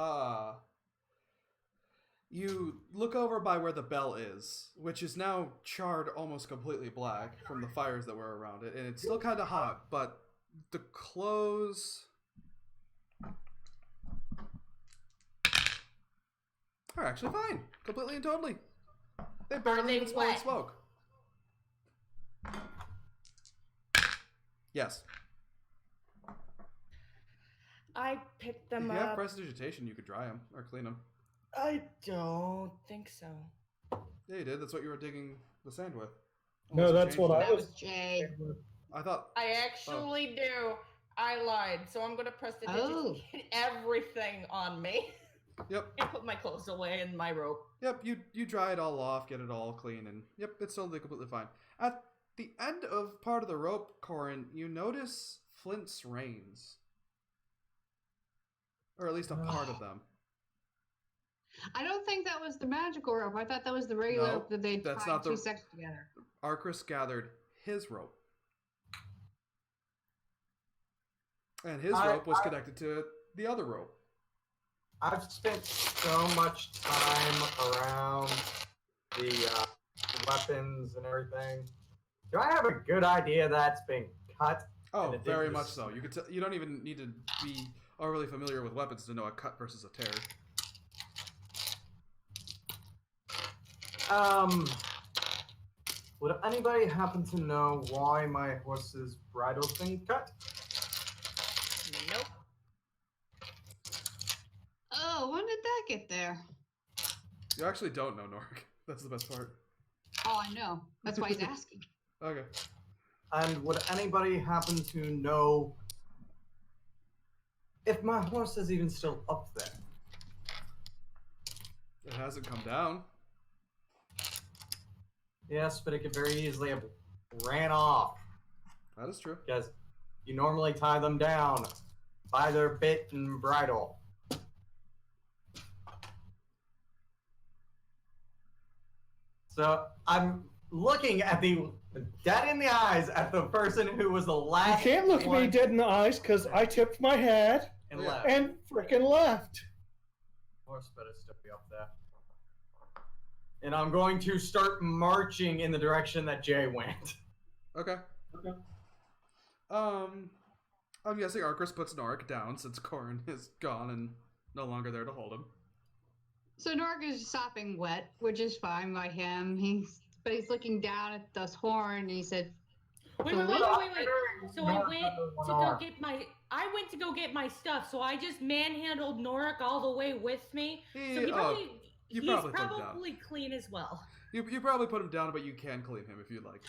you look over by where the bell is, which is now charred almost completely black from the fires that were around it, and it's still kind of hot, but the clothes are actually fine, completely and totally. They barely they even smell like wet? smoke. Yes. I picked If them you have up. prestidigitation, you could dry them or clean them. I don't think so. Yeah, you did. That's what you were digging the sand with. No, Unless you that's changed what it. I That was. was Jay. I thought. I actually do. I lied. So I'm going to press the digits Oh. and get everything on me. Yep. And put my clothes away and my rope. Yep, you dry it all off, get it all clean, and yep, it's totally completely fine. At the end of part of the rope, Corin, you notice Flint's reins. Or at least a part of them. I don't think that was the magical rope. I thought that was the regular No, rope that they that's tied not two the- sections together. Arcris gathered his rope. And his rope was connected to the other rope. I've spent so much time around the weapons and everything. Do I have a good idea that's been cut? Oh, And it very didn't much just- so. You could you don't even need to be overly familiar with weapons to know a cut versus a tear. Would anybody happen to know why my horse's bridle's been cut? Nope. Oh, when did that get there? You actually don't know, Nork. That's the best part. Oh, I know. That's why he's asking. Okay. And would anybody happen to know if my horse is even still up there? It hasn't come down. Yes, but it could very easily have ran off, That is true. because you normally tie them down by their bit and bridle. So I'm looking at the dead in the eyes at the person who was the You last. can't look me one dead in the eyes because I tipped my head and left. and frickin' left. Horse better still be up there. And I'm going to start marching in the direction that Jay went. Okay. Okay. I'm guessing Arcris puts Norik down since Corin is gone and no longer there to hold him. So Nork is sopping wet, which is fine by him. He's but he's looking down at this horn, and he said, Wait. So I went to go get my stuff. So I just manhandled Norik all the way with me. So he's probably clean as well. You probably put him down, but you can clean him if you'd like.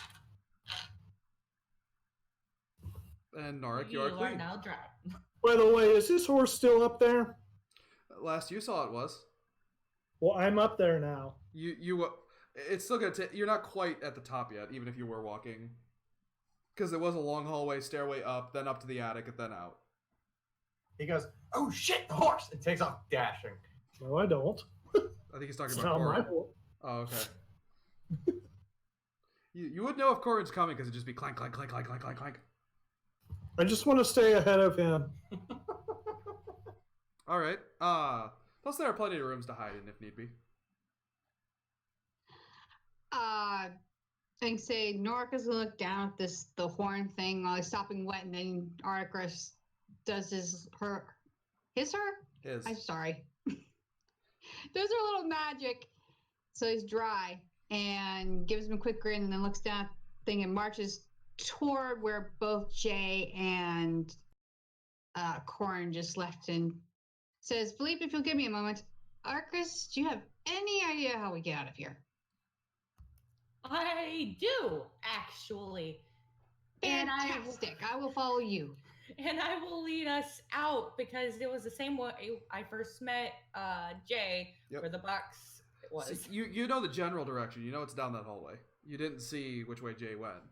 And Norik, you are clean. Now dry. By the way, is this horse still up there? Last you saw it was. Well, I'm up there now. It's still gonna take. You're not quite at the top yet, even if you were walking, because it was a long hallway, stairway up, then up to the attic, and then out. He goes, "Oh shit, the horse!" and takes off dashing. No, I don't. I think he's talking It's about not my Corin. fault. Oh, okay. you would know if Corin's coming because it'd just be clank, clank, clank, clank, clank, clank, clank. I just want to stay ahead of him. All right. Plus there are plenty of rooms to hide in if need be. I think say Norik is gonna look down at the horn thing while he's stopping wet, and then Arcus does his. I'm sorry. Does her little magic, so he's dry, and gives him a quick grin, and then looks down at the thing and marches toward where both Jay and Corin just left, and says, "Philippe, if you'll give me a moment, Arcus, do you have any idea how we get out of here?" I do, actually. Fantastic. I will follow you. And I will lead us out because it was the same way I first met Jay, where the box was. So you know the general direction. You know it's down that hallway. You didn't see which way Jay went.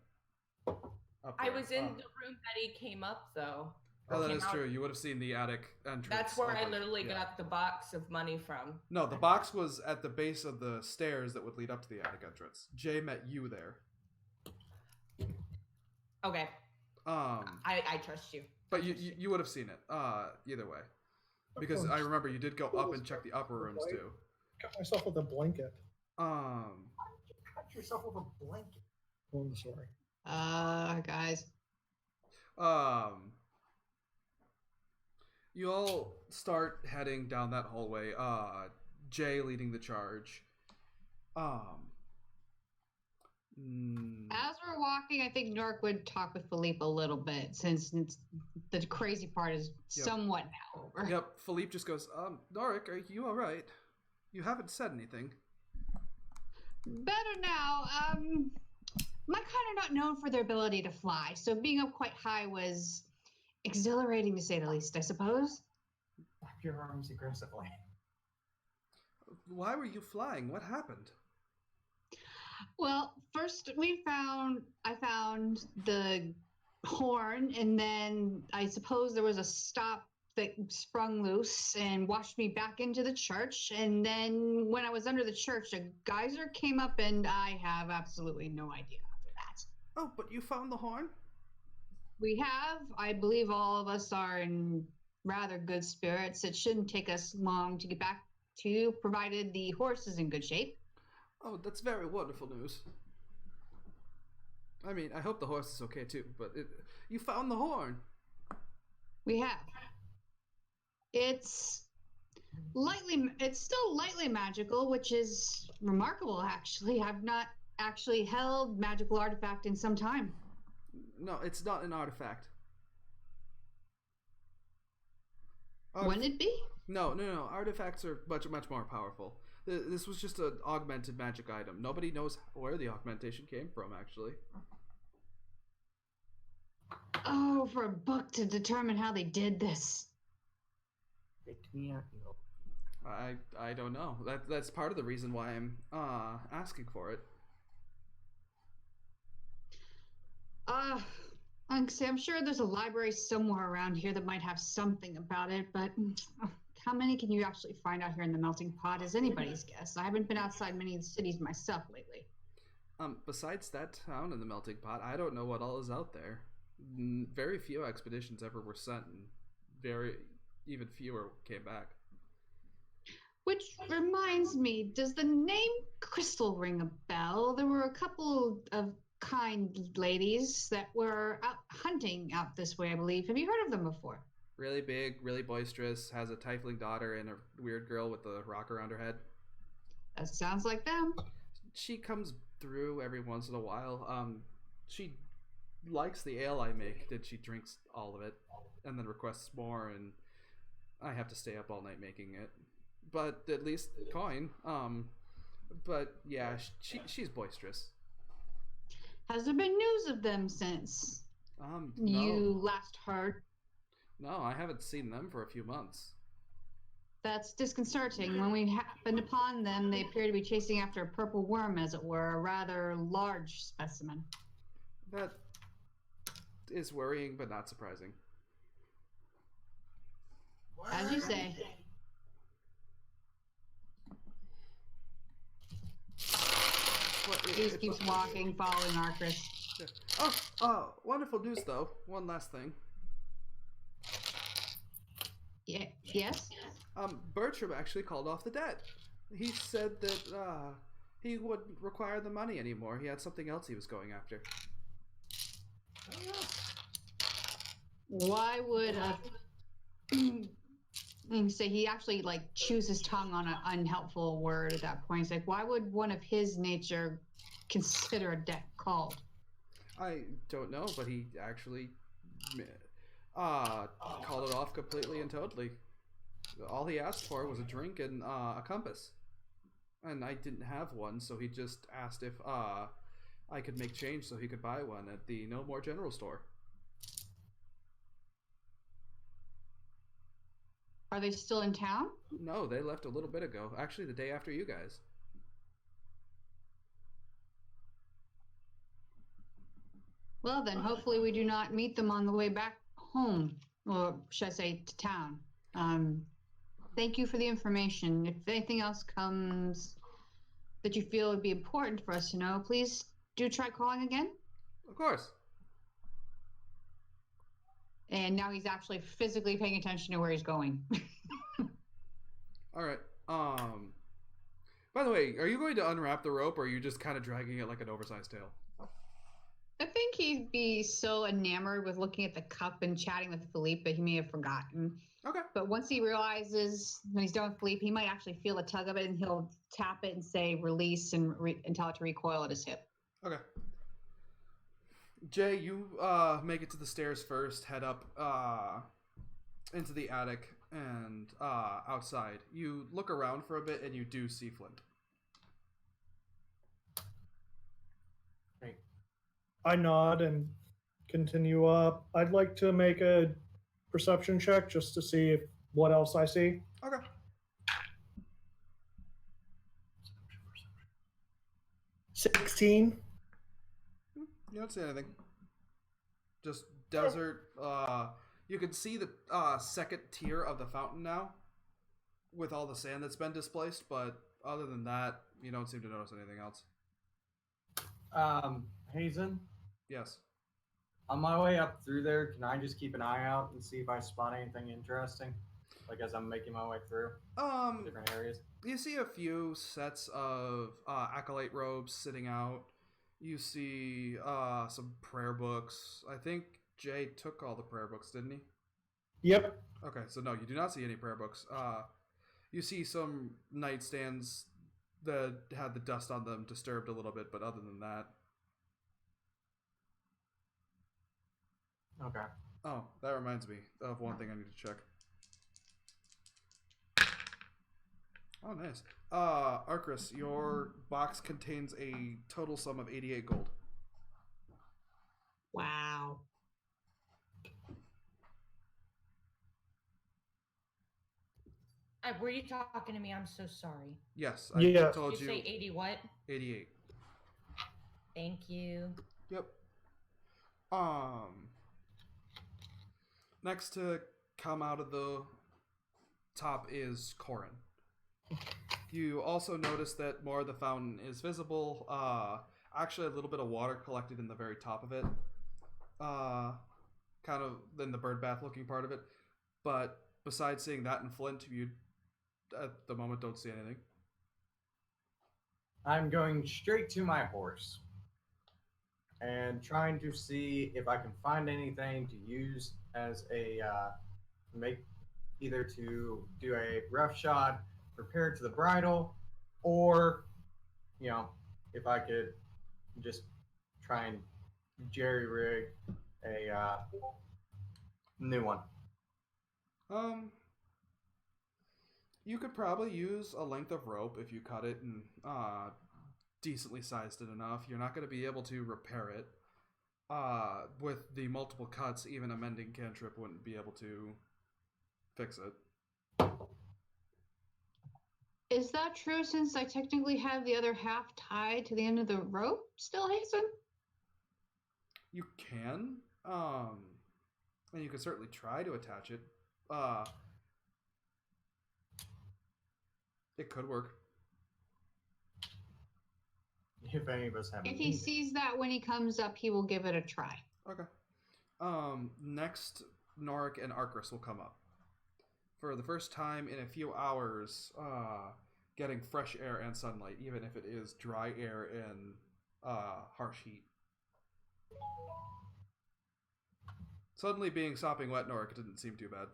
I was in the room that he came up, though. Oh, that is true. You would have seen the attic entrance. That's where I literally got the box of money from. No, the box was at the base of the stairs that would lead up to the attic entrance. Jay met you there. Okay. I trust you. But you would have seen it. Either way. Because I remember you did go up and check the upper rooms too. Cut myself with a blanket. Cut yourself with a blanket. Oh, I'm sorry. Guys. You all start heading down that hallway. Jay leading the charge. As we're walking, I think Norik would talk with Philippe a little bit, since the crazy part is somewhat now over. Yep, Philippe just goes, Norik, are you alright? You haven't said anything. Better now. My kind are not known for their ability to fly, so being up quite high was exhilarating to say the least, I suppose. Flap your arms aggressively. Why were you flying? What happened? Well, first I found the horn, and then I suppose there was a stop that sprung loose and washed me back into the church. And then when I was under the church, a geyser came up, and I have absolutely no idea after that. Oh, but you found the horn? We have. I believe all of us are in rather good spirits. It shouldn't take us long to get back to you, provided the horse is in good shape. Oh, that's very wonderful news. I mean, I hope the horse is okay too, but you found the horn. We have. It's still lightly magical, which is remarkable, actually. I've not actually held magical artifact in some time. No, it's not an artifact. Wouldn't it be? No. Artifacts are much more powerful. This was just an augmented magic item. Nobody knows where the augmentation came from, actually. Oh, for a book to determine how they did this. I don't know. That's part of the reason why I'm asking for it. I'm sure there's a library somewhere around here that might have something about it, but how many can you actually find out here in the Melting Pot is anybody's guess. I haven't been outside many of the cities myself lately. Besides that town in the Melting Pot, I don't know what all is out there. Very few expeditions ever were sent, and even fewer came back. Which reminds me, does the name Crystal ring a bell? There were a couple of kind ladies that were out hunting out this way, I believe. Have you heard of them before? Really big, really boisterous, has a tiefling daughter and a weird girl with a rock around her head. That sounds like them. She comes through every once in a while. She likes the ale I make, that she drinks all of it, and then requests more, and I have to stay up all night making it. But at least coin. But yeah, she's boisterous. Has there been news of them since No. you last heard? No, I haven't seen them for a few months. That's disconcerting. When we happened upon them, they appear to be chasing after a purple worm, as it were, a rather large specimen. That is worrying, but not surprising. As you say. He just keeps walking, following Arcris. Oh, wonderful news, though. One last thing. Yeah. Yes? Bertram actually called off the debt. He said that he wouldn't require the money anymore. He had something else he was going after. Why would say he actually like chews his tongue on an unhelpful word at that point? He's like, why would one of his nature consider a debt called? I don't know, but he actually called it off completely and totally. All he asked for was a drink and a compass, and I didn't have one, so he just asked if I could make change so he could buy one at the No More General Store. Are they still in town? No, they left a little bit ago. Actually, the day after you guys. Well, then, hopefully we do not meet them on the way back home, or should I say to town. Thank you for the information. If anything else comes that you feel would be important for us to know, please do try calling again. Of course. And now he's actually physically paying attention to where he's going. All right. By the way, are you going to unwrap the rope, or are you just kind of dragging it like an oversized tail? I think he'd be so enamored with looking at the cup and chatting with Philippe that he may have forgotten. Okay. But once he realizes when he's done with Philippe, he might actually feel a tug of it, and he'll tap it and say release and tell it to recoil at his hip. Okay. Jay, you make it to the stairs first, head up into the attic, and outside. You look around for a bit, and you do see Flint. Great. I nod and continue up. I'd like to make a perception check just to see what else I see. Okay. $16. You don't see anything. Just desert. You can see the second tier of the fountain now, with all the sand that's been displaced. But other than that, you don't seem to notice anything else. Hazen, Yes. on my way up through there, can I just keep an eye out and see if I spot anything interesting? Like as I'm making my way through different areas. You see a few sets of acolyte robes sitting out. You see some prayer books. I think Jay took all the prayer books, didn't he? Yep. Okay, so no, you do not see any prayer books. You see some nightstands that had the dust on them disturbed a little bit, but other than that. Okay. Oh, that reminds me of one thing I need to check. Oh, nice. Arcris, your box contains a total sum of 88 gold. Wow. Were you talking to me? I'm so sorry. Yes, I Yeah. told Did you say 80 what? 88. Thank you. Yep. Next to come out of the top is Corin. You also notice that more of the fountain is visible. Actually, a little bit of water collected in the very top of it. Kind of in the bird bath looking part of it. But besides seeing that in Flint, you at the moment don't see anything. I'm going straight to my horse and trying to see if I can find anything to use as a either to do a roughshod prepared to the bridle, or if I could just try and jerry rig a new one. You could probably use a length of rope if you cut it and decently sized it enough. You're not going to be able to repair it. With the multiple cuts, even a mending cantrip wouldn't be able to fix it. Is that true since I technically have the other half tied to the end of the rope still, Hasten? You can. And you can certainly try to attach it. It could work. If any of us have. If he sees that when he comes up, he will give it a try. Okay. Next, Norik and Arcris will come up. For the first time in a few hours, getting fresh air and sunlight, even if it is dry air and harsh heat. Suddenly being sopping wet, Norik didn't seem too bad.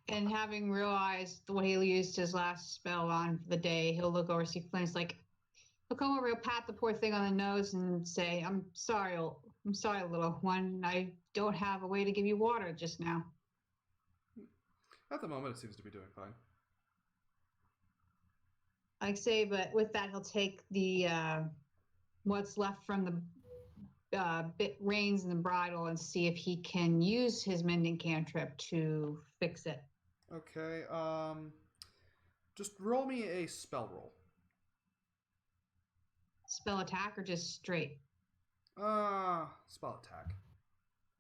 And having realized what he used his last spell on for the day, he'll look over, see Flint's like, he'll come over, he'll pat the poor thing on the nose and say, I'm sorry, little one. I don't have a way to give you water just now. At the moment, it seems to be doing fine. I'd say, but with that, he'll take the what's left from the reins and the bridle and see if he can use his mending cantrip to fix it. Okay, just roll me a spell roll. Spell attack or just straight? Spell attack,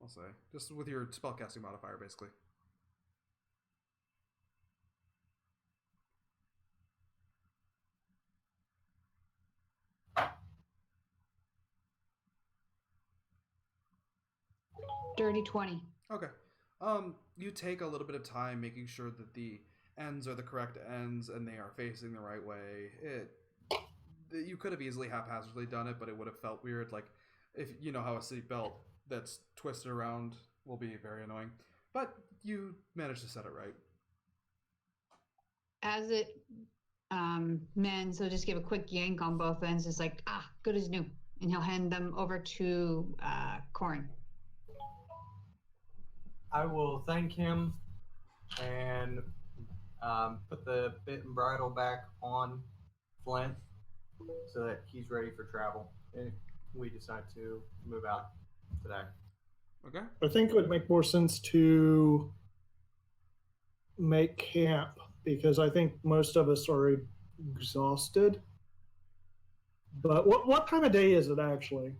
I'll say. Just with your spellcasting modifier, basically. Dirty 20. Okay. You take a little bit of time making sure that the ends are the correct ends and they are facing the right way. You could have easily haphazardly done it, but it would have felt weird. Like, if you know how a seatbelt that's twisted around will be very annoying. But you managed to set it right. As it mends, he'll just give a quick yank on both ends. It's like, good as new. And he'll hand them over to Corin. I will thank him and put the bit and bridle back on Flint so that he's ready for travel if we decide to move out today. Okay. I think it would make more sense to make camp because I think most of us are exhausted. But what time of day is it actually?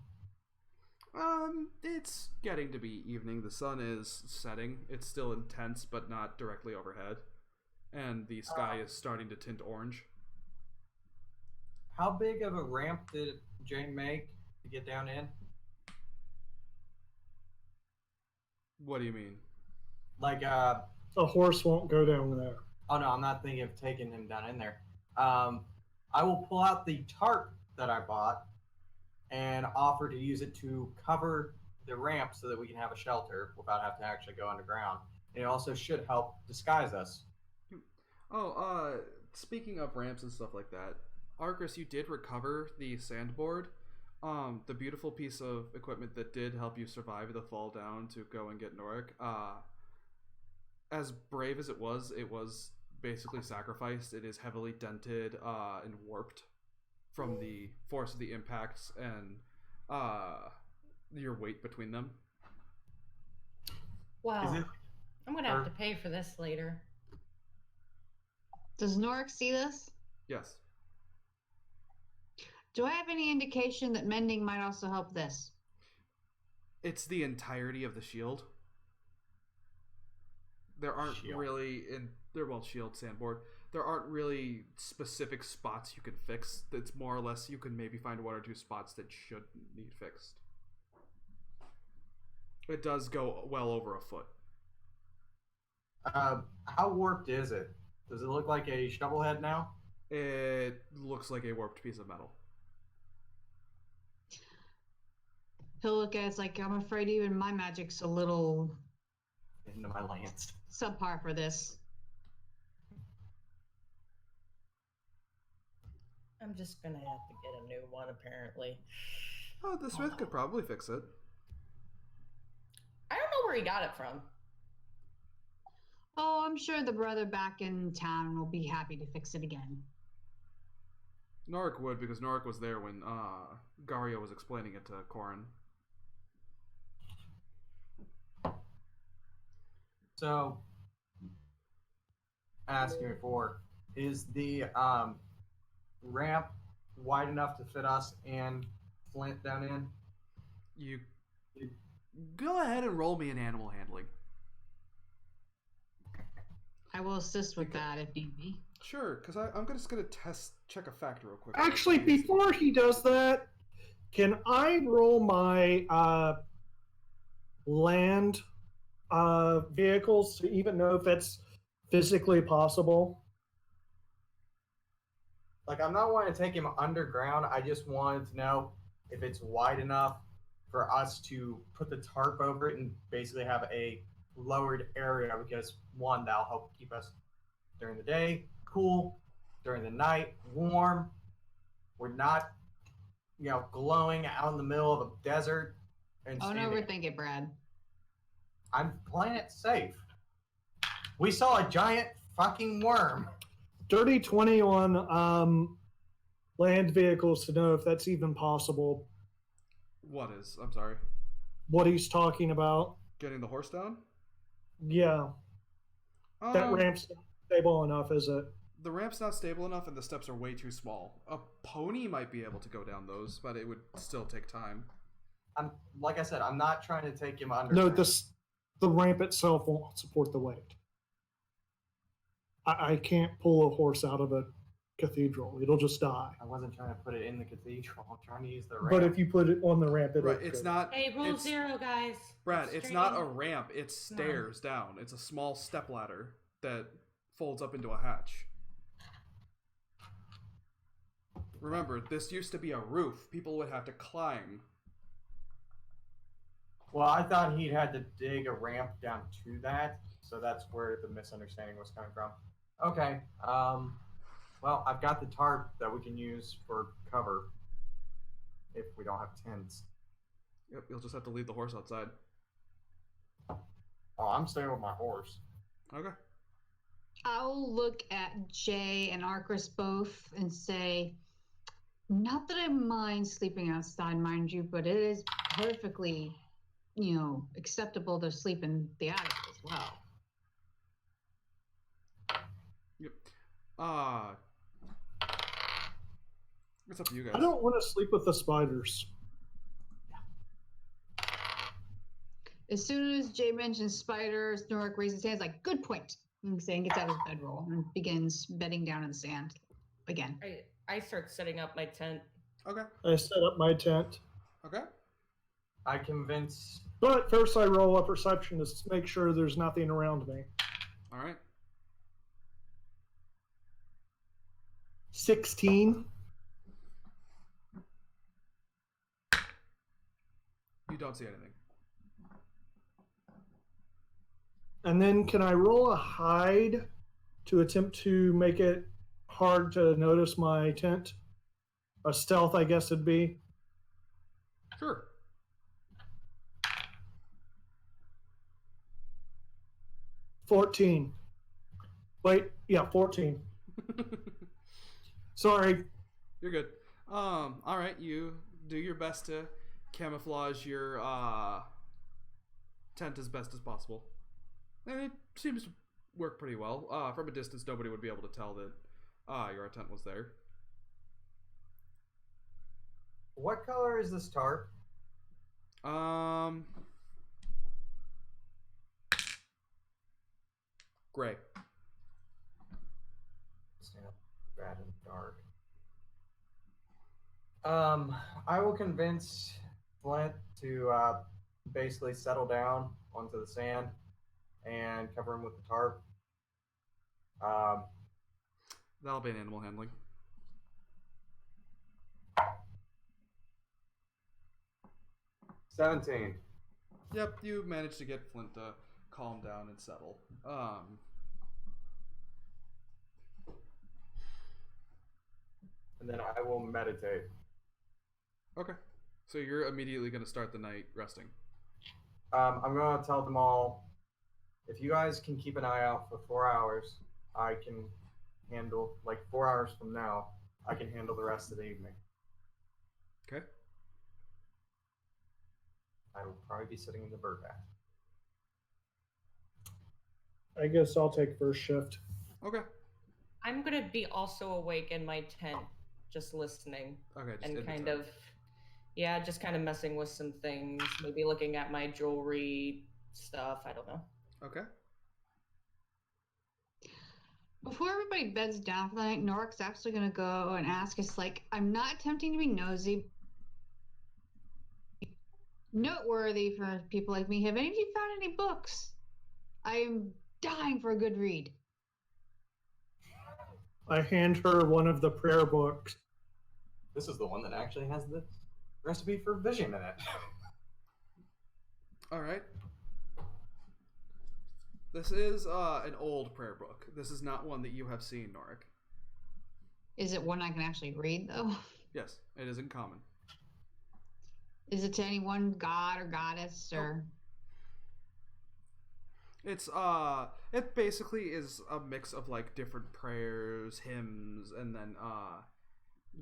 It's getting to be evening. The sun is setting. It's still intense, but not directly overhead. And the sky is starting to tint orange. How big of a ramp did Jane make to get down in? What do you mean? Like, a horse won't go down there. Oh no, I'm not thinking of taking him down in there. I will pull out the tarp that I bought and offer to use it to cover the ramp so that we can have a shelter without having to actually go underground. And it also should help disguise us. Oh, speaking of ramps and stuff like that, Arcris, you did recover the sandboard. The beautiful piece of equipment that did help you survive the fall down to go and get Norik. As brave as it was basically sacrificed. It is heavily dented and warped from the force of the impacts and your weight between them. Wow. I'm going to have to pay for this later. Does Norik see this? Yes. Do I have any indication that mending might also help this? It's the entirety of the shield. There aren't really shield, sandboard. There aren't really specific spots you can fix. It's more or less you can maybe find one or two spots that should need fixed. It does go well over a foot. How warped is it? Does it look like a shovel head now? It looks like a warped piece of metal. He'll look at it, it's like, I'm afraid even my magic's a little... into my lance. Subpar for this. I'm just gonna have to get a new one, apparently. Oh, the smith could probably fix it. I don't know where he got it from. Oh, I'm sure the brother back in town will be happy to fix it again. Norik would, because Norik was there when Gario was explaining it to Corin. So, asking before, is the ramp wide enough to fit us and Flint down in? You go ahead and roll me an animal handling. I will assist with that if need be. Sure, because I'm just going to check a fact real quick. Actually, before he does that, can I roll my land vehicles to even know if that's physically possible? Like, I'm not wanting to take him underground. I just wanted to know if it's wide enough for us to put the tarp over it and basically have a lowered area, because one, that'll help keep us during the day cool, during the night warm. We're not, glowing out in the middle of a desert. And Don't overthink it, Brad. I'm playing it safe. We saw a giant fucking worm. Dirty 20 on land vehicles to know if that's even possible. What is? I'm sorry. What he's talking about. Getting the horse down? Yeah. That ramp's not stable enough, is it? The ramp's not stable enough and the steps are way too small. A pony might be able to go down those, but it would still take time. Like I said, I'm not trying to take him under. No, the ramp itself won't support the weight. I can't pull a horse out of a cathedral. It'll just die. I wasn't trying to put it in the cathedral. I'm trying to use the ramp. But if you put it on the ramp, it'll Right, it's not... Hey, rule 0, guys. Brad, it's not a ramp. It's stairs down. It's a small step ladder that folds up into a hatch. Remember, this used to be a roof. People would have to climb. Well, I thought he'd had to dig a ramp down to that, so that's where the misunderstanding was coming from. Okay, well, I've got the tarp that we can use for cover if we don't have tents. Yep, you'll just have to leave the horse outside. Oh, I'm staying with my horse. Okay. I'll look at Jay and Arcris both and say, not that I mind sleeping outside, mind you, but it is perfectly, acceptable to sleep in the attic as well. Yep. It's up to you guys. I don't want to sleep with the spiders. As soon as Jay mentions spiders, Norik raises his hands like, good point. And gets out of his bedroll and begins bedding down in the sand again. I start setting up my tent. Okay. I set up my tent. Okay. I convince... But first I roll a perception to make sure there's nothing around me. All right. 16. You don't see anything. And then can I roll a hide to attempt to make it hard to notice my tent? A stealth, I guess it'd be. Sure. $14. Wait, yeah, 14. Sorry. You're good. All right, you do your best to camouflage your tent as best as possible. And it seems to work pretty well. From a distance, nobody would be able to tell that your tent was there. What color is this tarp? Gray. Stand up bad in the dark. I will convince Flint to basically settle down onto the sand and cover him with the tarp. That'll be an animal handling. $17. Yep, you managed to get Flint to calm down and settle. and then I will meditate. Okay. So you're immediately going to start the night resting. I'm going to tell them all, if you guys can keep an eye out for 4 hours, I can handle, like 4 hours from now, I can handle the rest of the evening. Okay. I will probably be sitting in the bird bath. I guess I'll take first shift. Okay. I'm gonna be also awake in my tent, just listening. Okay. Just And in the kind tent. of, yeah, just kind of messing with some things. Maybe looking at my jewelry stuff. I don't know. Okay. Before everybody beds down for the night, Norik's actually going to go and ask us, like, I'm not attempting to be nosy. Noteworthy for people like me, have any of you found any books? I am dying for a good read. I hand her one of the prayer books. This is the one that actually has the recipe for vision in it. All right. This is an old prayer book. This is not one that you have seen, Norik. Is it one I can actually read, though? Yes, it is in common. Is it to any one god or goddess or? It's it basically is a mix of like different prayers, hymns, and then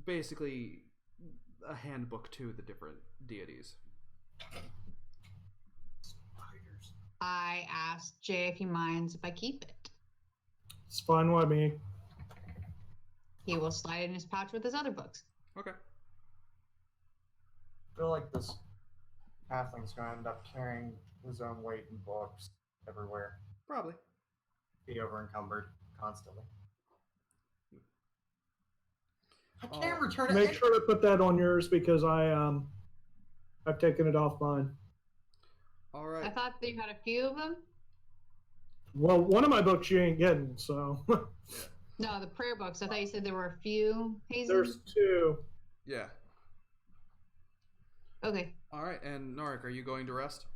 basically a handbook to the different deities. I asked Jay if he minds if I keep it. It's fine with me. He will slide it in his pouch with his other books. Okay. I feel like this halfling's going to end up carrying his own weight in books everywhere. Probably. Be over encumbered constantly. I can't return it. Make sure to put that on yours because I've taken it off mine. All right. I thought that you had a few of them. Well, one of my books you ain't getting, so. No, the prayer books. I thought you said there were a few. Hazen? There's 2. Yeah. Okay. All right. And Norik, are you going to rest?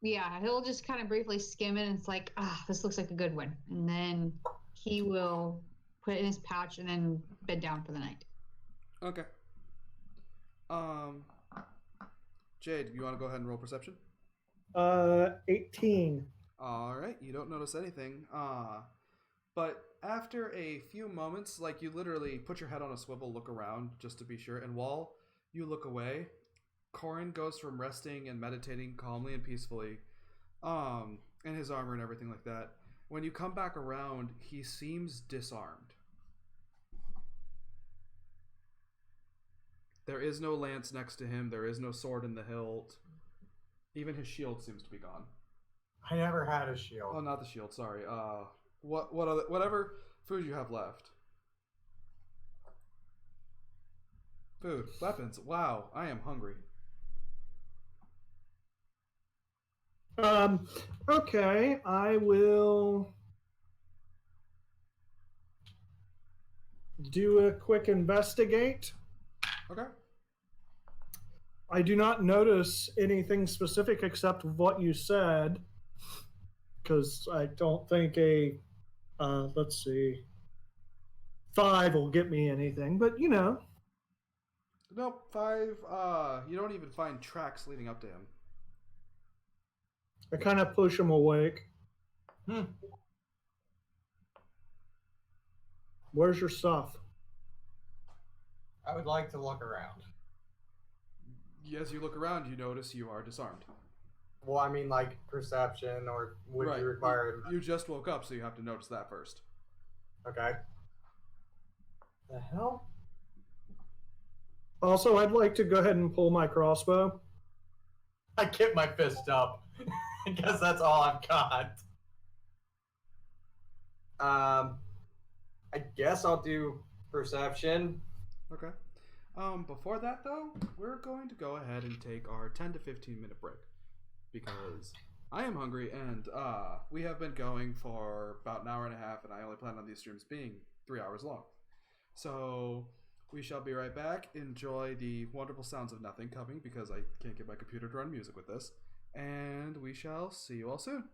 Yeah, he'll just kind of briefly skim it, and it's like, this looks like a good one. And then he will put it in his pouch and then bed down for the night. Okay. Jade, you want to go ahead and roll perception? 18. All right. You don't notice anything. But after a few moments, like you literally put your head on a swivel, look around just to be sure, and while you look away, Corin goes from resting and meditating calmly and peacefully, in his armor and everything like that. When you come back around, he seems disarmed. There is no lance next to him. There is no sword in the hilt. Even his shield seems to be gone. I never had a shield. Oh, not the shield. Sorry. Whatever food you have left. Food, weapons. Wow, I am hungry. Okay, I will do a quick investigate. Okay. I do not notice anything specific except what you said, because I don't think let's see, 5 will get me anything, but you know. Nope, 5, you don't even find tracks leading up to him. I kind of push him awake. Where's your stuff? I would like to look around. As you look around, you notice you are disarmed. Well, I mean, like perception, or would Right. you require? You just woke up, so you have to notice that first. Okay. The hell? Also, I'd like to go ahead and pull my crossbow. I kept my fist up because that's all I've got. I guess I'll do perception. Okay. Before that, though, we're going to go ahead and take our 10 to 15 minute break. Because I am hungry, and we have been going for about an hour and a half, and I only plan on these streams being 3 hours long. So we shall be right back. Enjoy the wonderful sounds of nothing coming, because I can't get my computer to run music with this. And we shall see you all soon.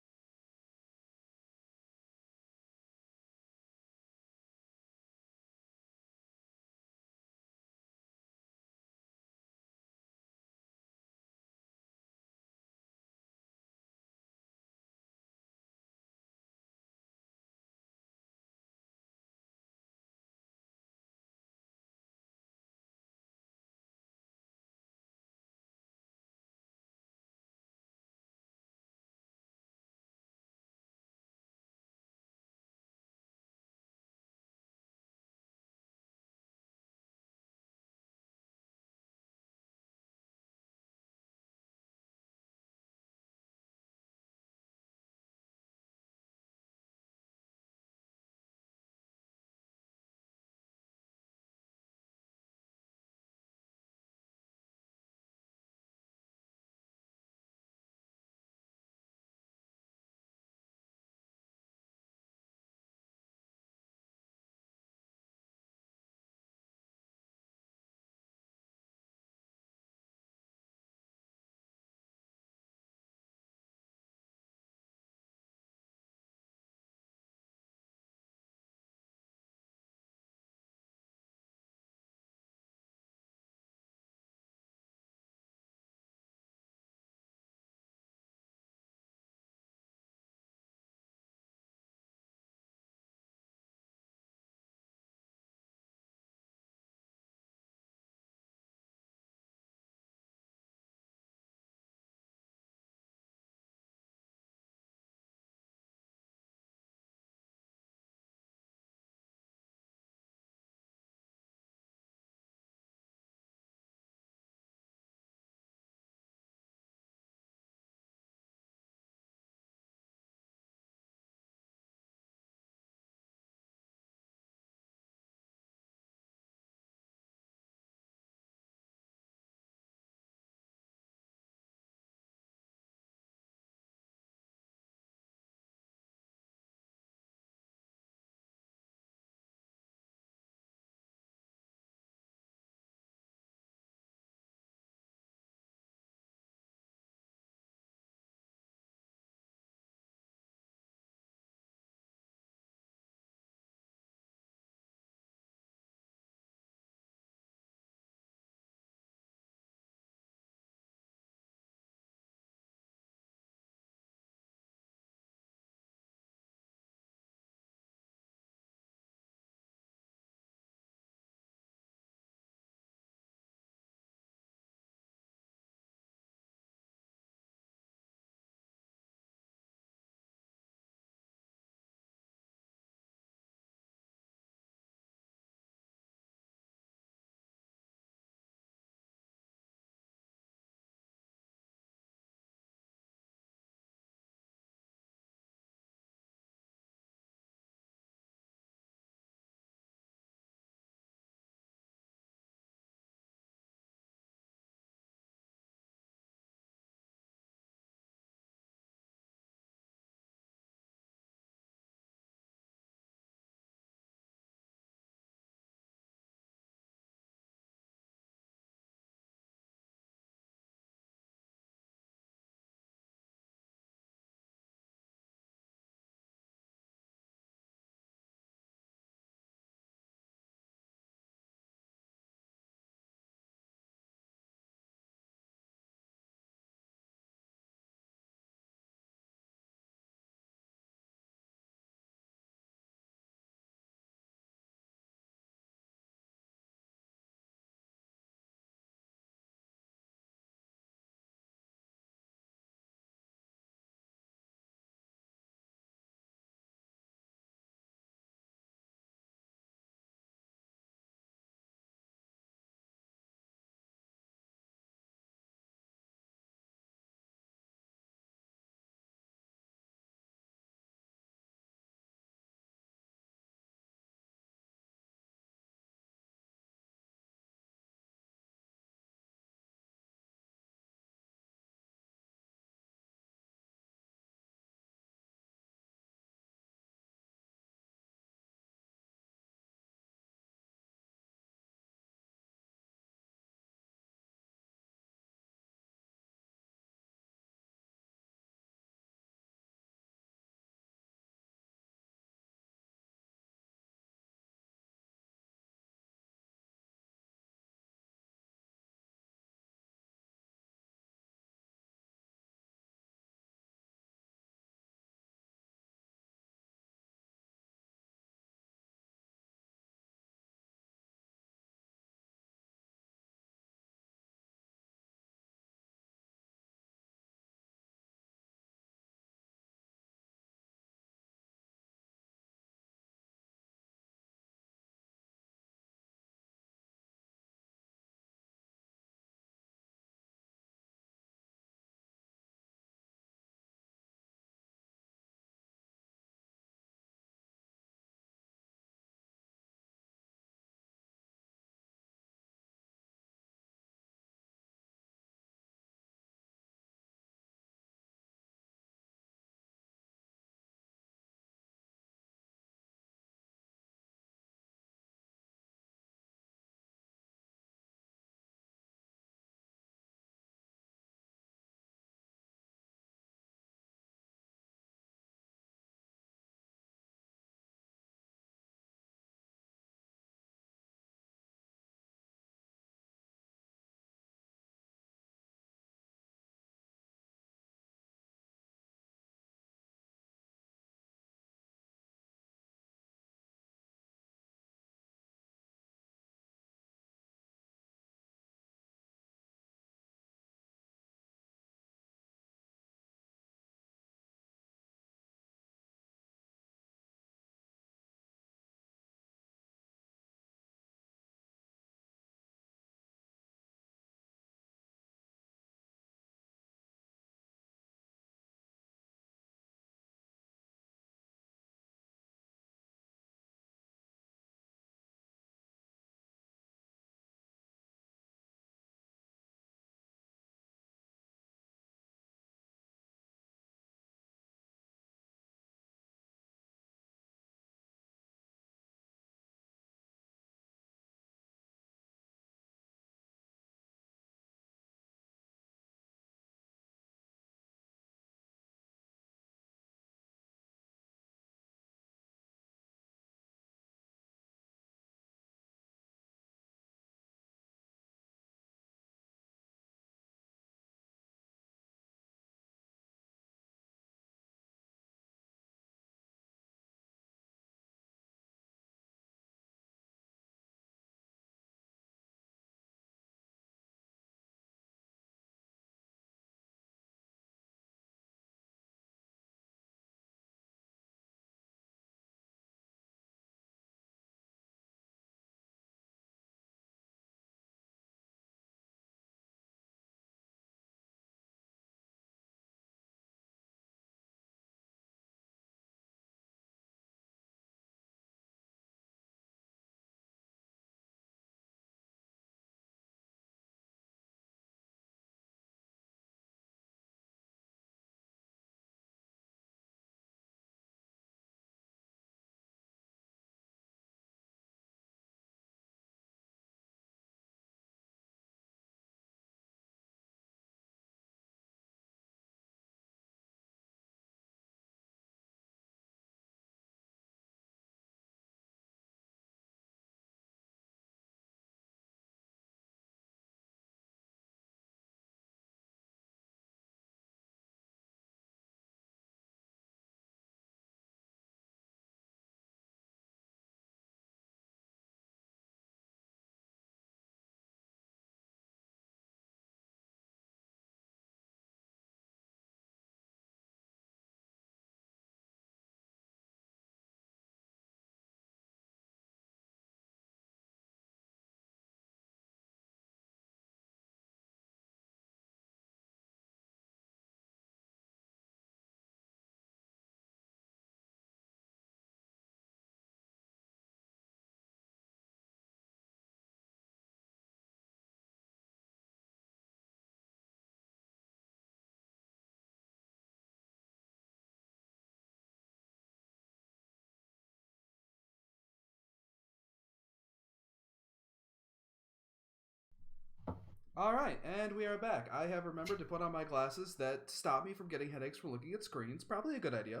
All right, and we are back. I have remembered to put on my glasses that stop me from getting headaches from looking at screens. Probably a good idea.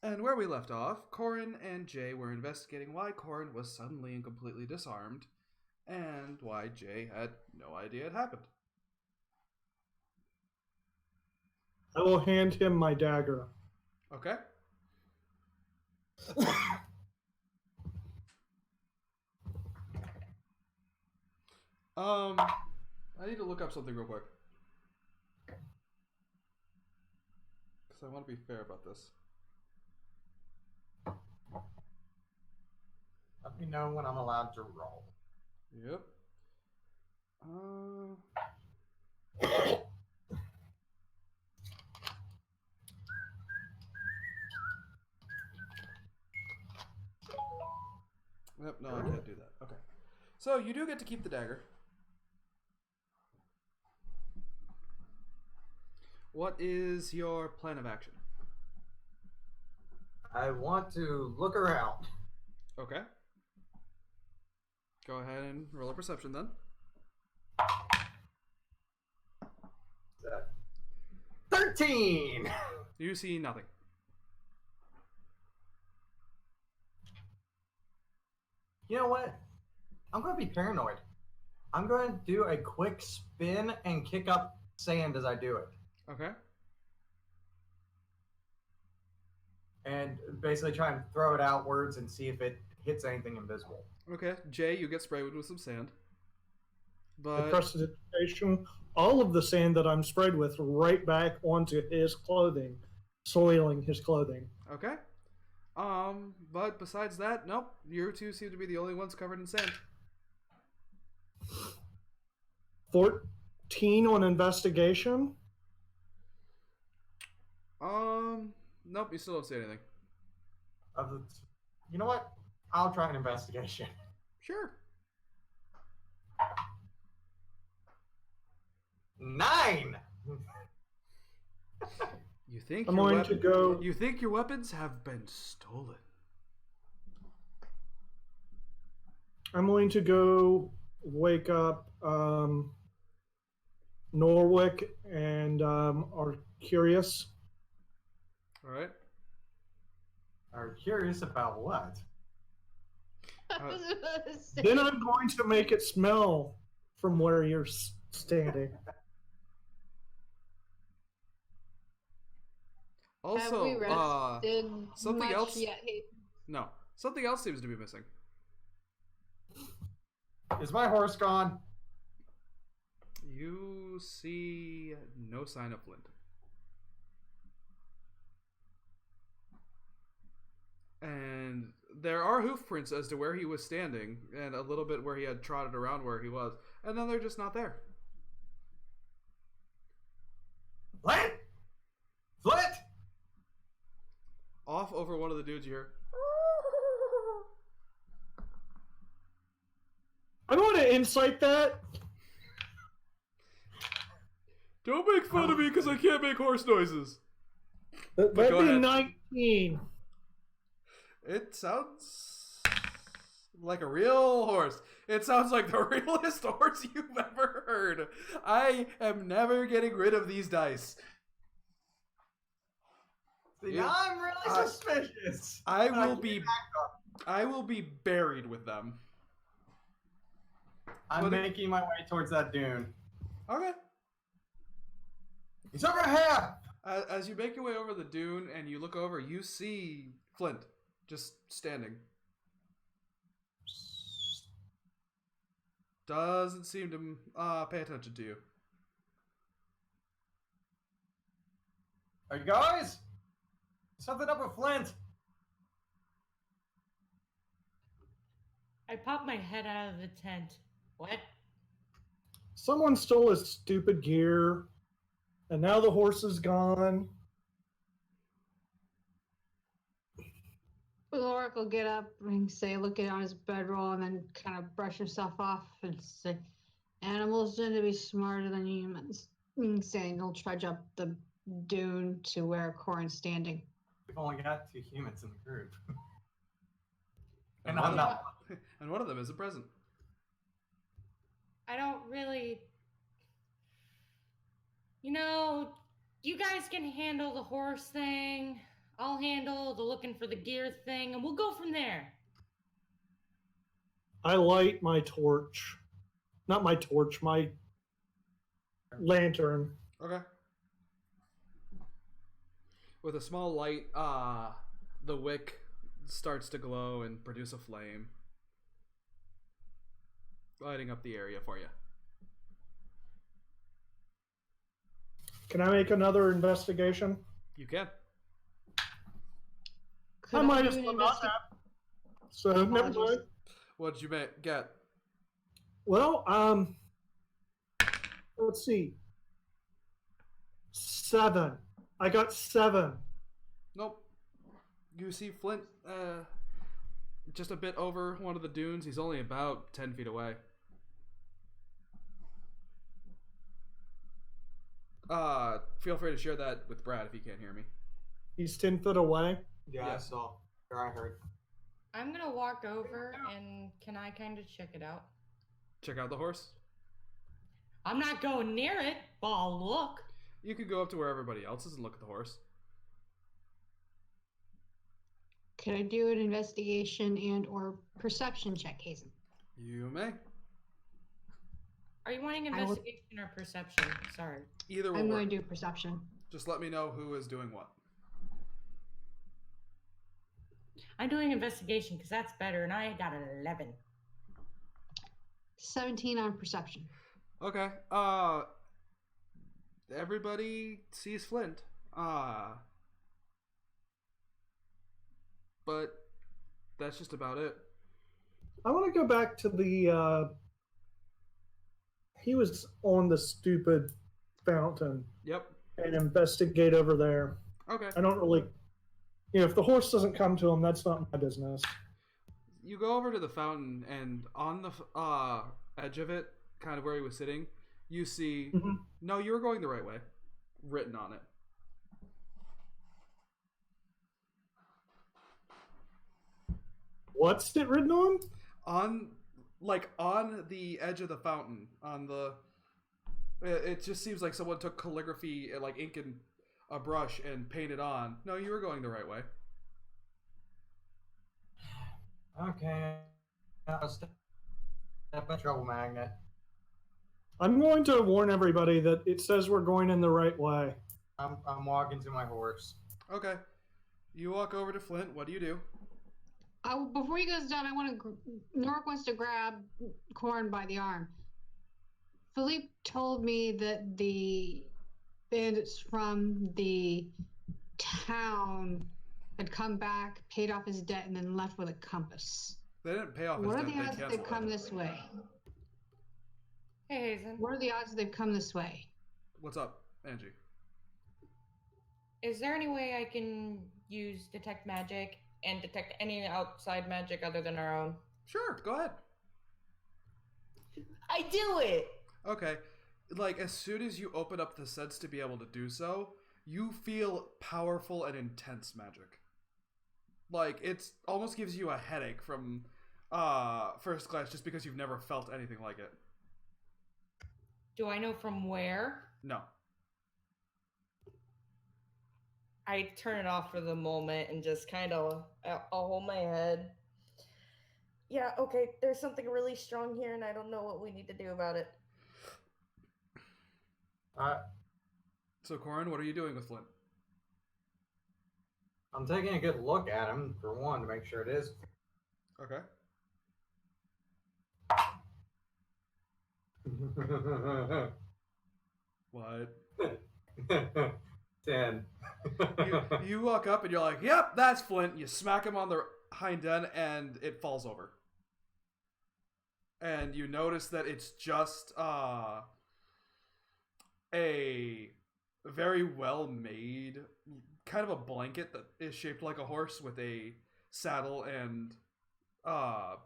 And where we left off, Corin and Jay were investigating why Corin was suddenly and completely disarmed, and why Jay had no idea it happened. I will hand him my dagger. Okay. I need to look up something real quick. Because I want to be fair about this. Let me know when I'm allowed to roll. Yep. Yep, no, I can't do that. Okay. So, you do get to keep the dagger. What is your plan of action? I want to look around. Okay. Go ahead and roll a perception then. 13! You see nothing. You know what? I'm going to be paranoid. I'm going to do a quick spin and kick up sand as I do it. Okay. And basically try and throw it outwards and see if it hits anything invisible. Okay. Jay, you get sprayed with some sand. I But prestidigitation all of the sand that I'm sprayed with right back onto his clothing, soiling his clothing. okay. But besides that, nope. You two seem to be the only ones covered in sand. 14 on investigation. Nope, you still don't see anything. You know what? I'll try an investigation. Sure. 9! You think I'm your going to go. You think your weapons have been stolen? I'm going to go wake up Norwick and are curious. All right. Are curious about what? Then I'm going to make it smell from where you're standing. Have we Also, rested something much else. yet? No, something else seems to be missing. Is my horse gone? You see no sign of Flint. And there are hoof prints as to where he was standing, and a little bit where he had trotted around where he was, and then they're just not there. Flint! Flint! Off over one of the dudes you hear. I want to insight that. Don't make fun of me because I can't make horse noises. That'd go be ahead. 19. It sounds like a real horse. It sounds like the realest horse you've ever heard. I am never getting rid of these dice. See, Yeah. now I'm really suspicious. I But will be buried with them. I'm But making my way towards that dune. Okay. He's over here! As you make your way over the dune and you look over, you see Flint just standing. Doesn't seem to pay attention to you. Are you guys? Something up with Flint. I popped my head out of the tent. What? Someone stole his stupid gear, and now the horse is gone. Ulrich will get up and say, look at it on his bedroll, and then kind of brush himself off and say, animals tend to be smarter than humans. Saying he'll trudge up the dune to where Corin's standing. We've only got 2 humans in the group. And I'm not. And one of them is a present. I don't really. You know, you guys can handle the horse thing. I'll handle the looking for the gear thing, and we'll go from there. I light my torch. Not my torch, my lantern. Okay. With a small light, the wick starts to glow and produce a flame, lighting up the area for you. Can I make another investigation? You can. Could I might as do an well not investi- have. So never Apologies. mind. What did you get? Well, let's see. 7. I got 7. Nope. You see Flint just a bit over one of the dunes. He's only about 10 feet away. Feel free to share that with Brad if you can't hear me. He's 10 foot away. Yeah, I saw. Or I heard. I'm gonna walk over and can I kind of check it out? Check out the horse. I'm not going near it, but I'll look. You could go up to where everybody else is and look at the horse. Could I do an investigation and or perception check, Hazen? You may. Are you wanting I will- investigation or perception? Sorry. Either will I'm work. going to do perception. Just let me know who is doing what. I'm doing investigation because that's better, and I got an 11. 17 on perception. Okay. Everybody sees Flint. But that's just about it. I want to go back to the. He was on the stupid fountain Yep. and investigate over there. Okay. I don't really. If the horse doesn't come to him, that's not my business. You go over to the fountain, and on the edge of it, kind of where he was sitting, you see. Mhm. No, you were going the right way. Written on it. What's it written on? On the edge of the fountain, on the. It just seems like someone took calligraphy, like ink and a brush, and painted on. No, you were going the right way. Okay. Step by trouble magnet. I'm going to warn everybody that it says we're going in the right way. I'm walking to my horse. Okay. You walk over to Flint. What do you do? Before he goes down, I want to. Nork wants to grab Corn by the arm. Philippe told me that the bandits from the town had come back, paid off his debt, and then left with a compass. They didn't pay off his What are debt. the They odds that canceled they've come it. this way? Hey, Hazen. What are the odds that they've come this way? What's up, Angie? Is there any way I can use detect magic and detect any outside magic other than our own? Sure, go ahead. I do it! Okay. Like, as soon as you open up the sense to be able to do so, you feel powerful and intense magic. Like, it's almost gives you a headache from first glance just because you've never felt anything like it. Do I know from where? No. I turn it off for the moment and just kind of I'll hold my head. Yeah, okay, there's something really strong here and I don't know what we need to do about it. So, Corin, what are you doing with Flint? I'm taking a good look at him, for one, to make sure it is. Okay. What? 10. You walk up and you're like, yep, that's Flint. You smack him on the hind end and it falls over. And you notice that it's just a very well made kind of a blanket that is shaped like a horse with a saddle and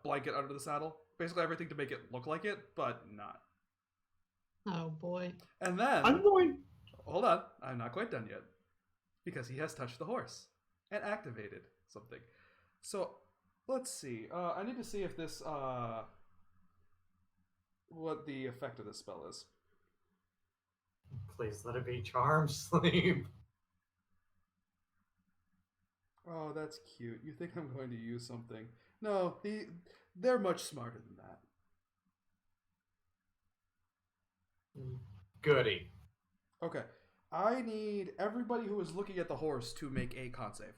blanket under the saddle. Basically everything to make it look like it, but not. Oh boy. And then I'm going. hold on, I'm not quite done yet. Because he has touched the horse and activated something. So let's see. I need to see if this what the effect of this spell is. Please let it be charm sleep. Oh, that's cute. You think I'm going to use something? No, they're much smarter than that. Goody. Okay. I need everybody who is looking at the horse to make a con save.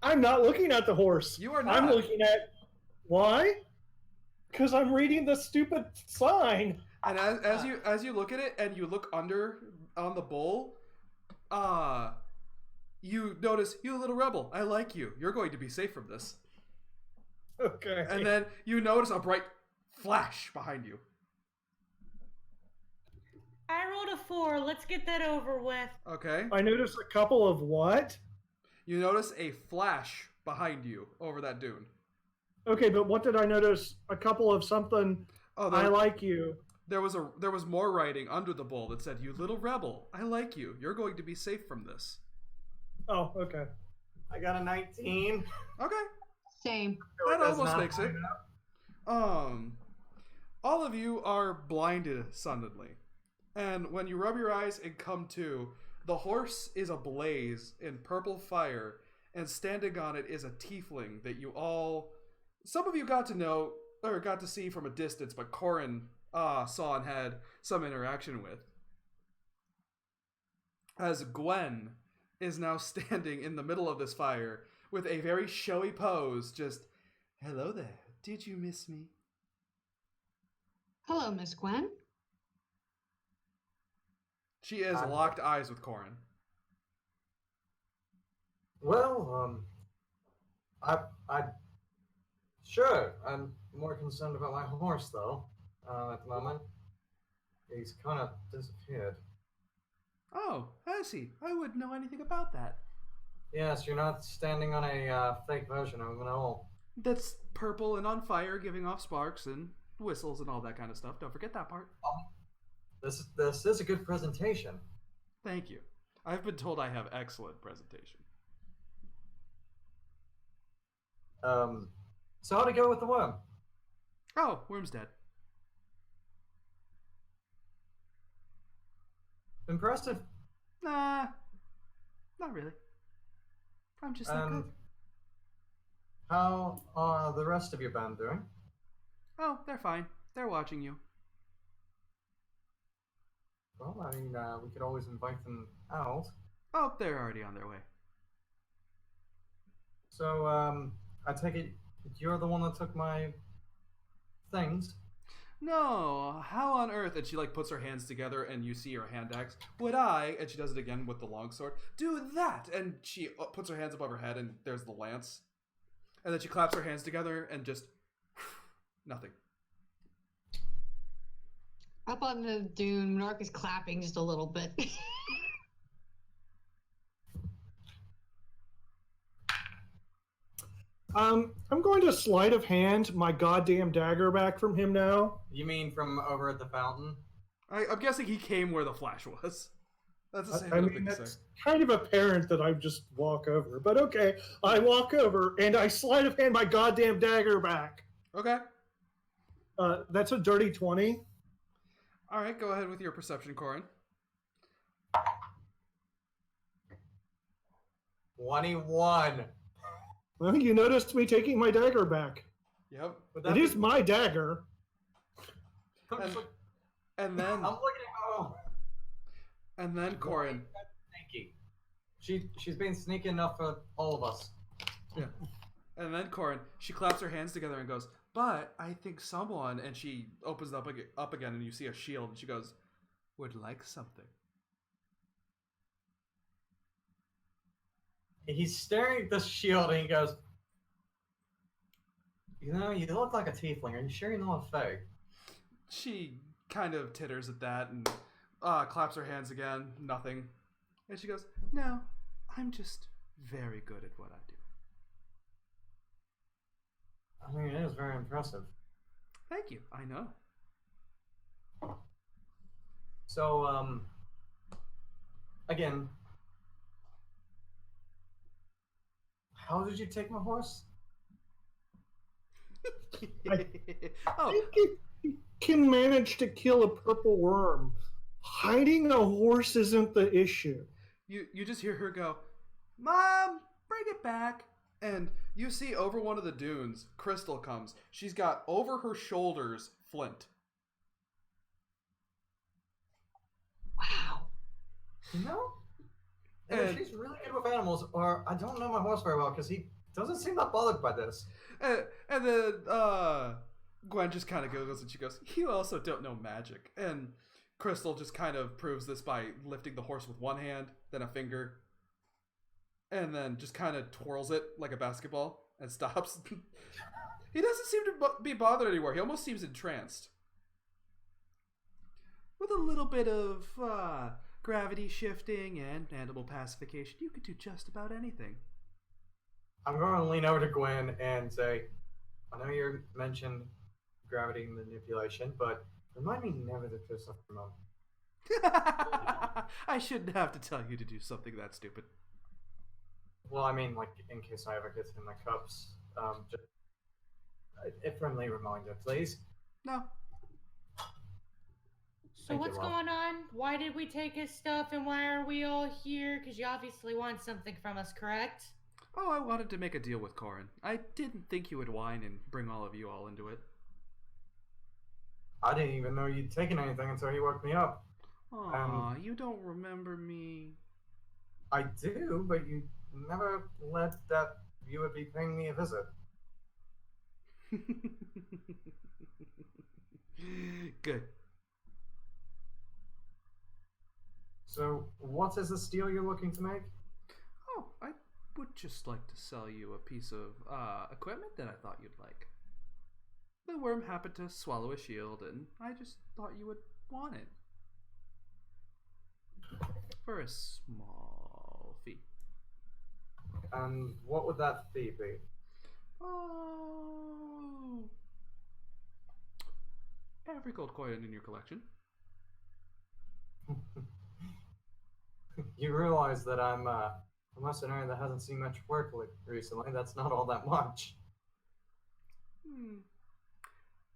I'm not looking at the horse. You are not. I'm looking at... Why? Because I'm reading the stupid sign. And as you look at it and you look under on the bull, you notice, you little rebel, I like you. You're going to be safe from this. Okay. And then you notice a bright flash behind you. I rolled a 4. Let's get that over with. Okay. I noticed a couple of what? You notice a flash behind you over that dune. Okay, but what did I notice? A couple of something. Oh, I like you. There was more writing under the bull that said, "You little rebel, I like you. You're going to be safe from this." Oh, okay. I got a 19. Okay. Same. That almost makes it. All of you are blinded suddenly. And when you rub your eyes and come to, the horse is ablaze in purple fire, and standing on it is a tiefling that some of you got to know, or got to see from a distance, but Corin saw and had some interaction with. As Gwen is now standing in the middle of this fire with a very showy pose, just, "Hello there, did you miss me?" Hello, Miss Gwen. She has locked eyes with Corin. Well, sure. I'm more concerned about my horse, though, at the moment. He's kind of disappeared. Oh, has he? I wouldn't know anything about that. Yes, you're not standing on a fake version of him at all. That's purple and on fire, giving off sparks and whistles and all that kind of stuff. Don't forget that part. This is a good presentation. Thank you. I've been told I have excellent presentation. So how'd it go with the worm? Oh, worm's dead. Impressive. Nah, not really. I'm just that good. How are the rest of your band doing? Oh, they're fine. They're watching you. Well, I mean, we could always invite them out. Oh, they're already on their way. So, I take it you're the one that took my things? No, how on earth? And she puts her hands together and you see her hand axe. Would I, and she does it again with the longsword, do that? And she puts her hands above her head and there's the lance. And then she claps her hands together and just nothing. Up on the dune, Nark is clapping just a little bit. I'm going to sleight of hand my goddamn dagger back from him now. You mean from over at the fountain? I'm guessing he came where the flash was. That's the same I thing mean, to that's say. kind of apparent that I just walk over. But okay, I walk over and I sleight of hand my goddamn dagger back. Okay. That's a dirty 20. All right, go ahead with your perception, Corin. 21. Well, you noticed me taking my dagger back. Yep. It is my dagger. And then I'm looking at and then Corin. Sneaky. She's been sneaky enough for all of us. Yeah. And then Corin, she claps her hands together and goes, "But I think someone," and she opens it up again and you see a shield and she goes, "Would like something." He's staring at this shield and he goes, "You know, you look like a tiefling. Are you sure you're not fake?" She kind of titters at that and claps her hands again. Nothing. And she goes, "No, I'm just very good at what I do." I mean, it is very impressive. Thank you. I know. So, again, how did you take my horse? Oh, can manage to kill a purple worm. Hiding a horse isn't the issue. You just hear her go, "Mom, bring it back." And you see over one of the dunes, Crystal comes. She's got over her shoulders Flint. Wow. Yeah, she's really good with animals, or I don't know my horse very well because he doesn't seem that bothered by this. And then Gwen just kind of giggles and she goes, "You also don't know magic." And Crystal just kind of proves this by lifting the horse with one hand, then a finger, and then just kind of twirls it like a basketball and stops. He doesn't seem to be bothered anymore. He almost seems entranced. With a little bit of gravity shifting and animal pacification, you could do just about anything. I'm going to lean over to Gwen and say, I know you mentioned gravity manipulation, but remind me never to piss off your mom. I shouldn't have to tell you to do something that stupid. Well, I mean, like, in case I ever get in my cups, just a friendly reminder, please. No. So Thank you, what's Mom. going on? Why did we take his stuff and why are we all here? Because you obviously want something from us, correct? Oh, I wanted to make a deal with Corin. I didn't think you would whine and bring all of you all into it. I didn't even know you'd taken anything until he woke me up. Aw, you don't remember me. I do, but you never let that you would be paying me a visit. Good. So, what is the deal you're looking to make? Oh, I would just like to sell you a piece of equipment that I thought you'd like. The worm happened to swallow a shield, and I just thought you would want it. For a small fee. And what would that fee be? Oh, every gold coin in your collection. You realize that I'm a mercenary that hasn't seen much work recently. That's not all that much.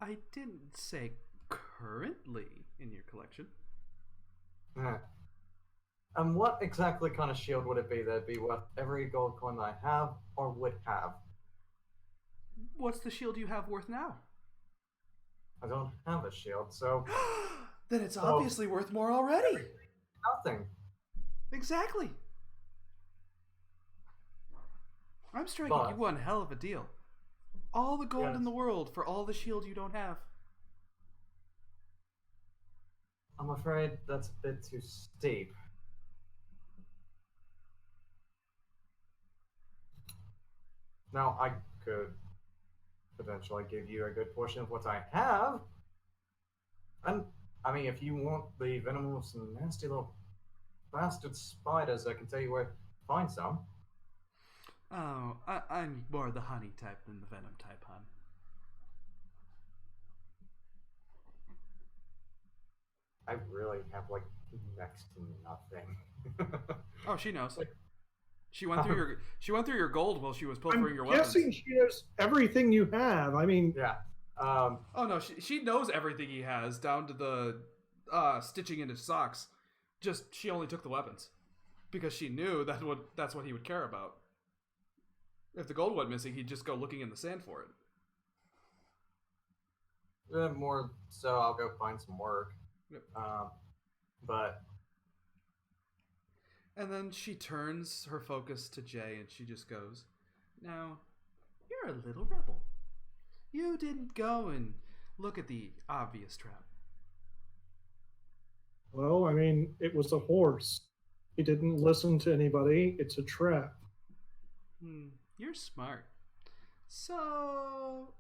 I didn't say currently in your collection. Yeah. And what exactly kind of shield would it be that'd be worth every gold coin that I have or would have? What's the shield you have worth now? I don't have a shield, so Then it's obviously worth more already. nothing. Exactly. I'm striking you one hell of a deal. All the gold in the world for all the shield you don't have. I'm afraid that's a bit too steep. Now, I could potentially give you a good portion of what I have. And, I mean, if you want the venom of some nasty little bastard spiders, I can tell you where to find some. Oh, I'm more the honey type than the venom type, hon. I really have, like, next to nothing. Oh, she knows. She went through your gold while she was pilfering your weapons. I'm guessing she knows everything you have. I mean, yeah. Oh no, she knows everything he has down to the stitching into socks. Just she only took the weapons because she knew that's what he would care about. If the gold went missing, he'd just go looking in the sand for it. More so, I'll go find some work. Yep. But and then she turns her focus to Jay and she just goes, "Now, you're a little rebel. You didn't go and look at the obvious trap." well, I mean, it was a horse. He didn't listen to anybody. It's a trap. You're smart. So,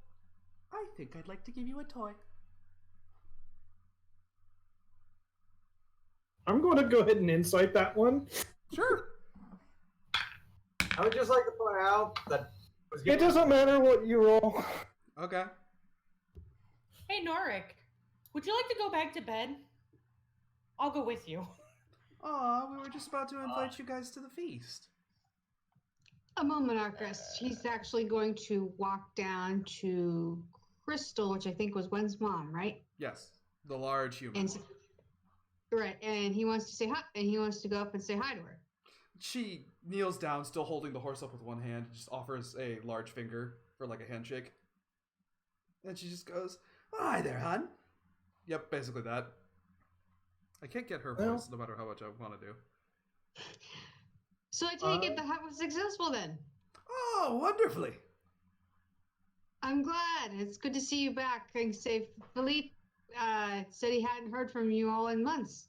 I think I'd like to give you a toy. I'm going to go ahead and insight that one. Sure. I would just like to point out that It doesn't matter what you roll. Okay. Hey, Norik, would you like to go back to bed? I'll go with you. Aw, we were just about to invite you guys to the feast. A moment, Arcus. He's actually going to walk down to Crystal, which I think was Gwen's mom, right? Yes, the large human. And right, and he wants to say hi, and he wants to go up and say hi to her. She kneels down, still holding the horse up with one hand, just offers a large finger for like a handshake. And she just goes, "Hi there, hon." Yep, basically that. I can't get her voice no matter how much I want to do. So I take it the hunt was successful then. Oh, wonderfully. I'm glad. It's good to see you back. I say Philippe said he hadn't heard from you all in months.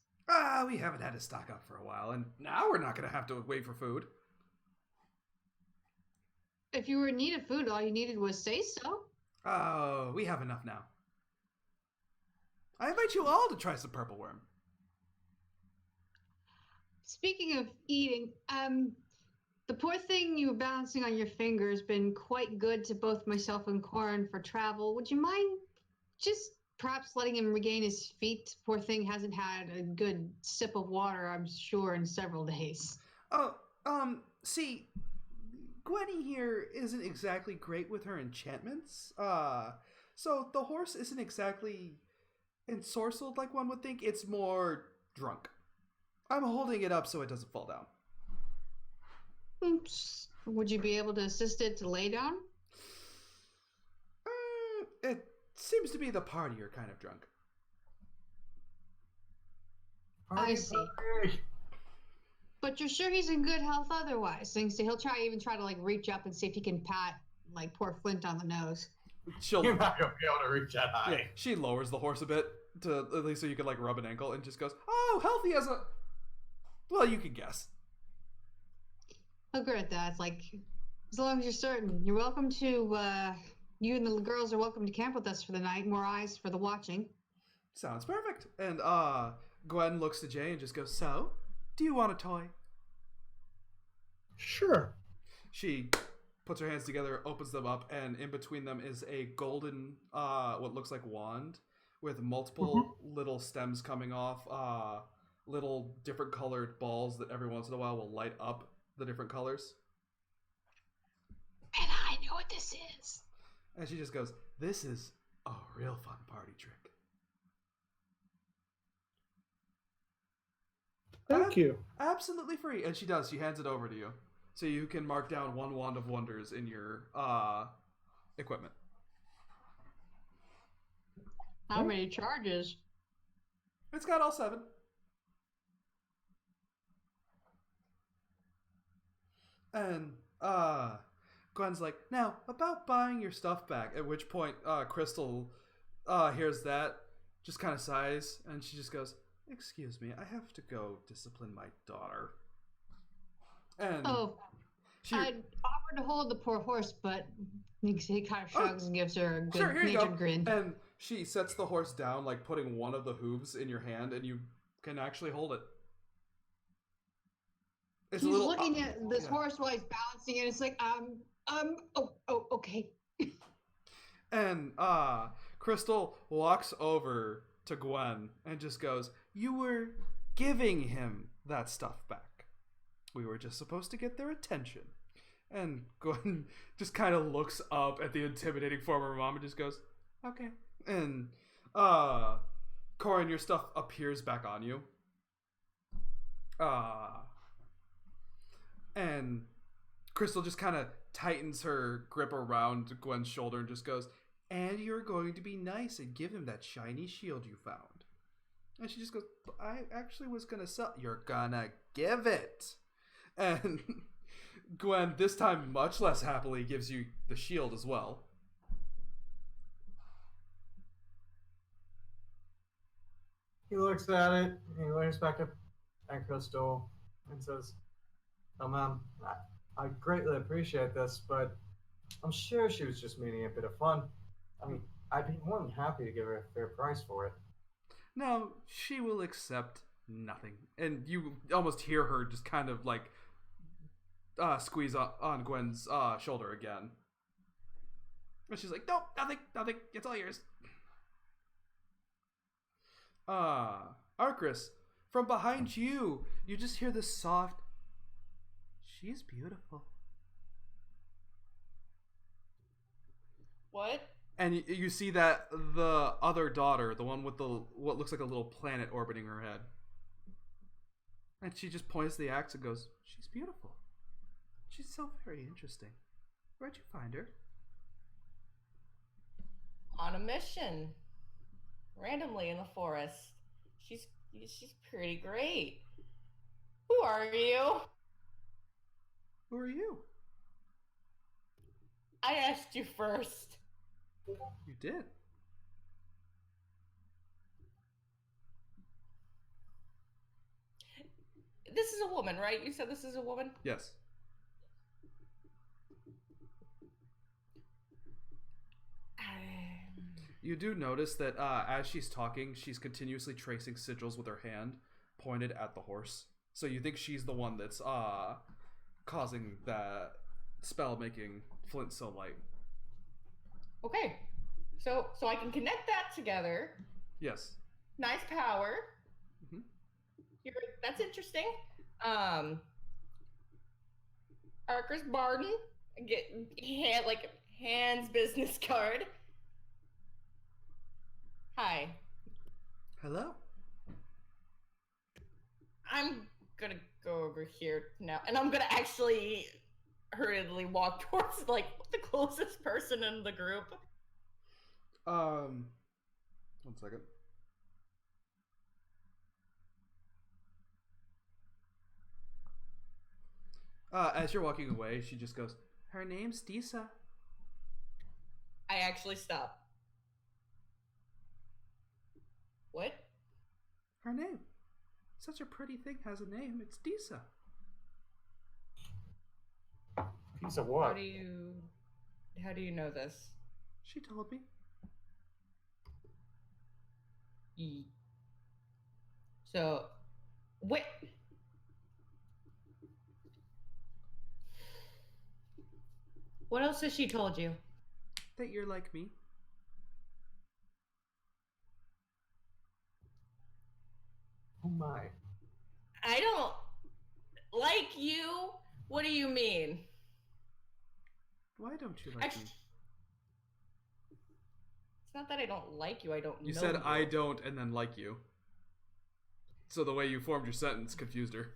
We haven't had to stock up for a while, and now we're not going to have to wait for food. If you were in need of food, all you needed was say so. Oh, we have enough now. I invite you all to try some purple worm. Speaking of eating, the poor thing you were balancing on your finger has been quite good to both myself and Corin for travel. Would you mind just perhaps letting him regain his feet? Poor thing hasn't had a good sip of water, I'm sure, in several days. Oh, see, Gwenny here isn't exactly great with her enchantments. So the horse isn't exactly ensorcelled like one would think. It's more drunk. I'm holding it up so it doesn't fall down. Oops. Would you be able to assist it to lay down? It seems to be the partier kind of drunk. I see. But you're sure he's in good health otherwise? He'll try to like reach up and see if he can pat like poor Flint on the nose. You're not gonna be able to reach that high. Yeah, she lowers the horse a bit to at least so you can like rub an ankle and just goes, "Oh, healthy as a." Well, you can guess. I'll agree with that. It's like, as long as you're certain, you're welcome to. You and the girls are welcome to camp with us for the night. More eyes for the watching. Sounds perfect. And Gwen looks to Jay and just goes, "So, do you want a toy?" Sure. She puts her hands together, opens them up, and in between them is a golden, what looks like wand with multiple little stems coming off, little different colored balls that every once in a while will light up the different colors. And I know what this is. And she just goes, "This is a real fun party trick." Thank you. Absolutely free. And she does. She hands it over to you. So you can mark down one wand of wonders in your equipment. How many charges? It's got all 7. And Gwen's like, "Now, about buying your stuff back." At which point Crystal hears that, just kind of sighs, and she just goes, "Excuse me, I have to go discipline my daughter." And I'd offered to hold the poor horse, but he kind of shrugs and gives her a good-natured grin. And she sets the horse down, like putting one of the hooves in your hand, and you can actually hold it. He's looking at this horse while he's balancing it. It's like, okay. And Crystal walks over to Gwen and just goes, "You were giving him that stuff back. We were just supposed to get their attention." And Gwen just kind of looks up at the intimidating form of her mom and just goes, "Okay." And Corin, your stuff appears back on you. And Crystal just kind of tightens her grip around Gwen's shoulder and just goes, "And you're going to be nice and give him that shiny shield you found." And she just goes, "I actually was going to sell." "You're gonna give it." And Gwen, this time much less happily, gives you the shield as well. He looks at it, he looks back at Crystal and says, "Oh, Mom, I greatly appreciate this, but I'm sure she was just meaning a bit of fun. I mean, I'd be more than happy to give her a fair price for it." No, she will accept nothing. And you almost hear her just kind of like squeeze on Gwen's shoulder again. And she's like, "Nope, nothing, it's all yours." Arcris, from behind you, you just hear this soft, "She's beautiful." What? And you see that the other daughter, the one with the what looks like a little planet orbiting her head, and she just points the axe and goes, "She's beautiful. She's so very interesting. Where'd you find her?" On a mission, randomly in the forest. She's pretty great. Who are you? Who are you? I asked you first. You did. This is a woman, right? You said this is a woman? Yes. You do notice that as she's talking, she's continuously tracing sigils with her hand pointed at the horse. So you think she's the one that's causing that spell, making Flint so light. Okay. So I can connect that together. Yes. Nice power. Mm-hmm. That's interesting. Arcus Barden, Hand's business card. Hi. Hello. I'm gonna go over here now, and I'm gonna actually hurriedly walk towards the closest person in the group. 1 second. As you're walking away, she just goes, "Her name's Disa." I actually stop. What? Her name. Such a pretty thing has a name. It's Disa. Piece of what? How do you know this? She told me. So, what? What else has she told you? That you're like me. Oh my. I don't like you. What do you mean? Why don't you like me? It's not that I don't like you. I don't You know said you. I don't and then like you. So the way you formed your sentence confused her.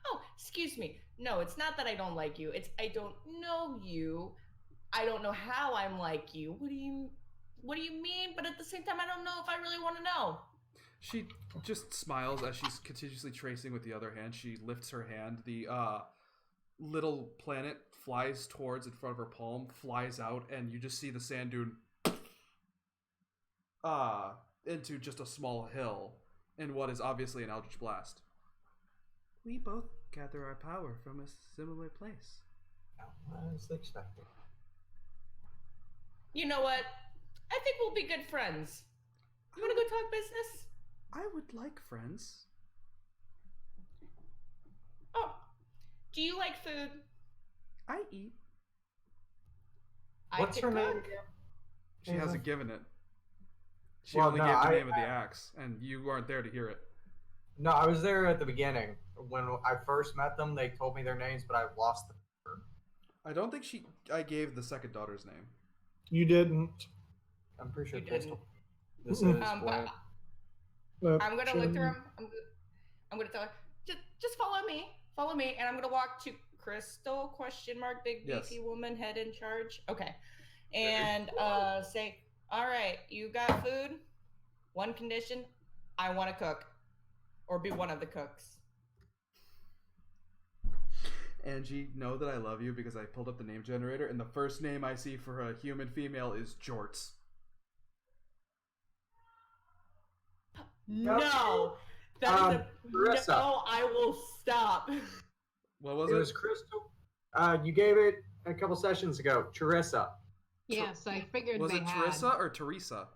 Oh, excuse me. No, it's not that I don't like you. It's I don't know you. I don't know how I'm like you. What do you mean? But at the same time, I don't know if I really want to know. She just smiles as she's continuously tracing with the other hand. She lifts her hand. The little planet flies towards in front of her palm, flies out, and you just see the sand dune into just a small hill in what is obviously an Eldritch Blast. We both gather our power from a similar place. I was expecting. You know what? I think we'll be good friends. You want to go talk business? I would like friends. Oh, do you like food? I eat. What's her name again? She hasn't given it. She Well, only no, gave the name of the axe, and you weren't there to hear it. No, I was there at the beginning. When I first met them, they told me their names, but I lost them. I don't think I gave the second daughter's name. You didn't. I'm pretty sure You Crystal. didn't. This is but I'm gonna look through them. I'm gonna tell her, just follow me, and I'm gonna walk to Crystal ? Big Yes. beefy woman, head in charge. Okay, and say, all right, you got food. One condition: I want to cook, or be one of the cooks. Angie, know that I love you because I pulled up the name generator, and the first name I see for a human female is Jorts. No, Marissa. no. I will stop. What was It it? was Crystal. You gave it a couple sessions ago. Charissa. Yes, I figured Was they it had. Teresa or Teresa?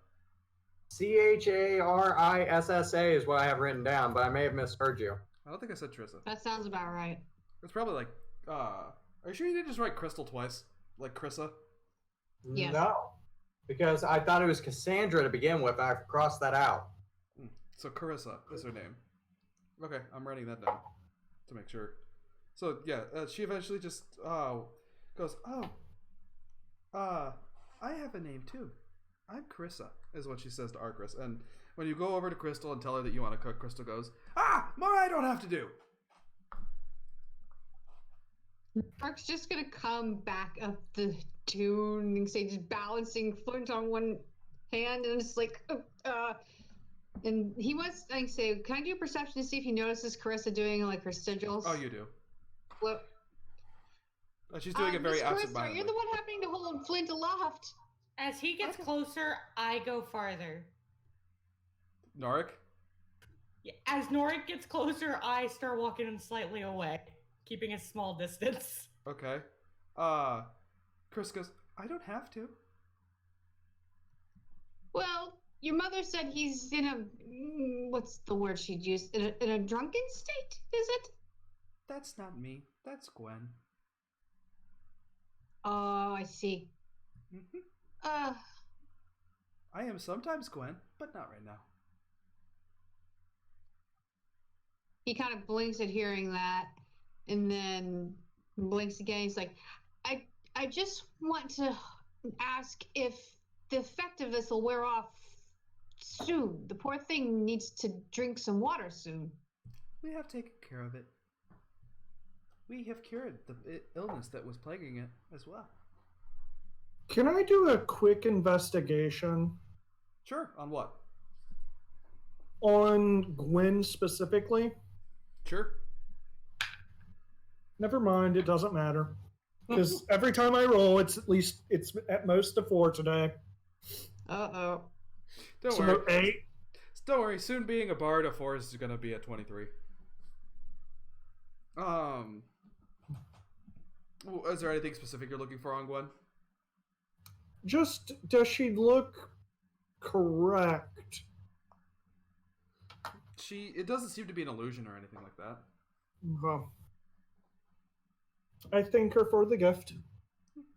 CHARISSA is what I have written down, but I may have misheard you. I don't think I said Teresa. That sounds about right. It's probably like, are you sure you didn't just write Crystal twice? Like Chrissa? Yes. No, because I thought it was Cassandra to begin with. I've crossed that out. So Carissa is her name. Okay, I'm writing that down to make sure. So yeah, she eventually just goes, I have a name too. I'm Carissa, is what she says to Arcris. And when you go over to Crystal and tell her that you want to cook, Crystal goes, more I don't have to do. Mark's just gonna come back up the tuning stage, balancing Flint on one hand, and it's like, and he wants, I say, can I do a perception to see if he notices Carissa doing like her sigils? Oh, you do. Well, she's doing it very absent-mindedly. You're the one having to hold Flint aloft. As he gets closer, I go farther. Norik? Yeah, as Norik gets closer, I start walking him slightly away, keeping a small distance. Okay. Chris goes, I don't have to. Well, your mother said he's in a, what's the word she'd use? In a drunken state, is it? That's not me. That's Gwen. Oh, I see. Mm-hmm. I am sometimes Gwen, but not right now. He kind of blinks at hearing that, and then blinks again. He's like, I just want to ask if the effect of this will wear off soon. The poor thing needs to drink some water soon. We have taken care of it. We have cured the illness that was plaguing it as well. Can I do a quick investigation? Sure. On what? On Gwen specifically? Sure. Never mind, it doesn't matter. Because every time I roll, it's at most a 4 today. Uh-oh. Don't worry. 8. Don't worry, soon being a bard, a 4 is going to be a 23. Is there anything specific you're looking for on Gwen? Just, does she look correct? It doesn't seem to be an illusion or anything like that. Well, I thank her for the gift.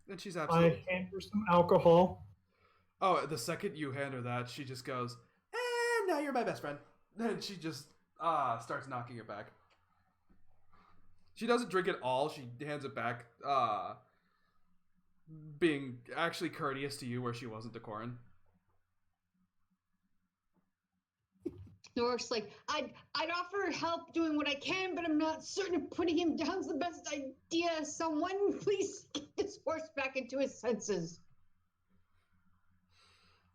And she's absolutely... I hand her some alcohol. Oh, the second you hand her that, she just goes, now you're my best friend. And she just starts knocking it back. She doesn't drink it all. She hands it back, being actually courteous to you where she wasn't to Corin. Norik's like, I'd offer help doing what I can, but I'm not certain if putting him down's the best idea. Someone please get this horse back into his senses.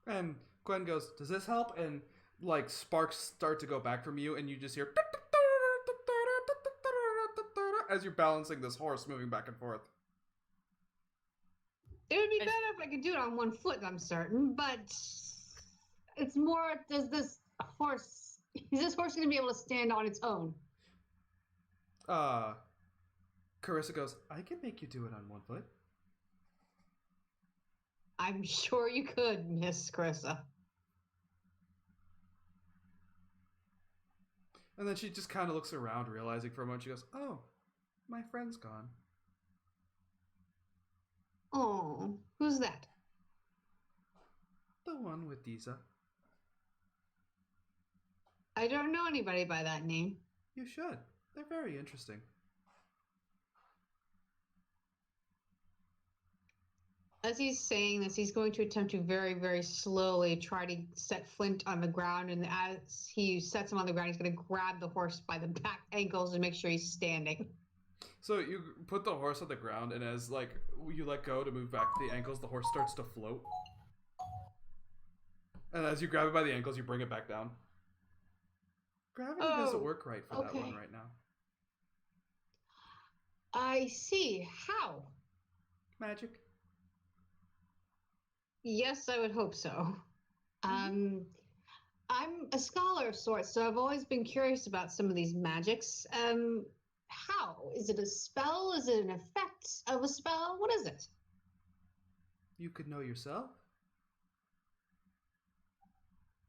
And Gwen goes, does this help? And like sparks start to go back from you, and you just hear as you're balancing this horse moving back and forth. It would be better if I could do it on one foot, I'm certain, but it's more, is this horse going to be able to stand on its own? Carissa goes, I can make you do it on one foot. I'm sure you could, Miss Carissa. And then she just kind of looks around, realizing for a moment, she goes, oh, my friend's gone. Oh, who's that? The one with Diza. I don't know anybody by that name. You should. They're very interesting. As he's saying this, he's going to attempt to very, very slowly try to set Flint on the ground, and as he sets him on the ground, he's going to grab the horse by the back ankles and make sure he's standing. So you put the horse on the ground, and as like you let go to move back the ankles, the horse starts to float. And as you grab it by the ankles, you bring it back down. Gravity doesn't work right for that one right now. I see. How? Magic. Yes, I would hope so. I'm a scholar of sorts, so I've always been curious about some of these magics. How? Is it a spell? Is it an effect of a spell? What is it? You could know yourself.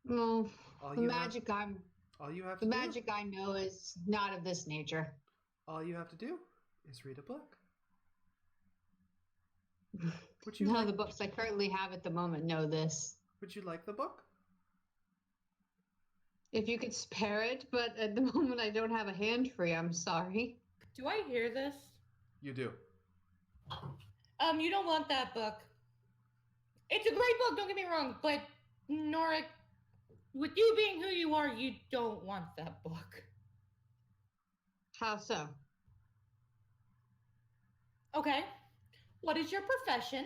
No, the magic I know is not of this nature. All you have to do is read a book. None of the books I currently have at the moment know this. Would you like the book? If you could spare it, but at the moment I don't have a hand free, I'm sorry. Do I hear this? You do. You don't want that book. It's a great book, don't get me wrong, but Nora, with you being who you are, you don't want that book. How so? Okay. What is your profession?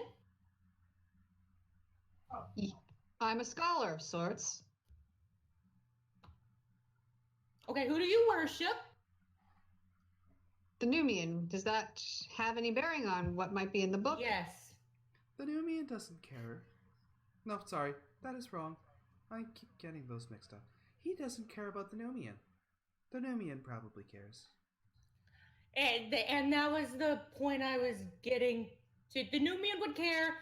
I'm a scholar of sorts. Okay, who do you worship? The Numian. Does that have any bearing on what might be in the book? Yes. The Numian doesn't care. No, sorry, that is wrong. I keep getting those mixed up. He doesn't care about the Numian. The Numian probably cares. And that was the point I was getting to. The Numian would care.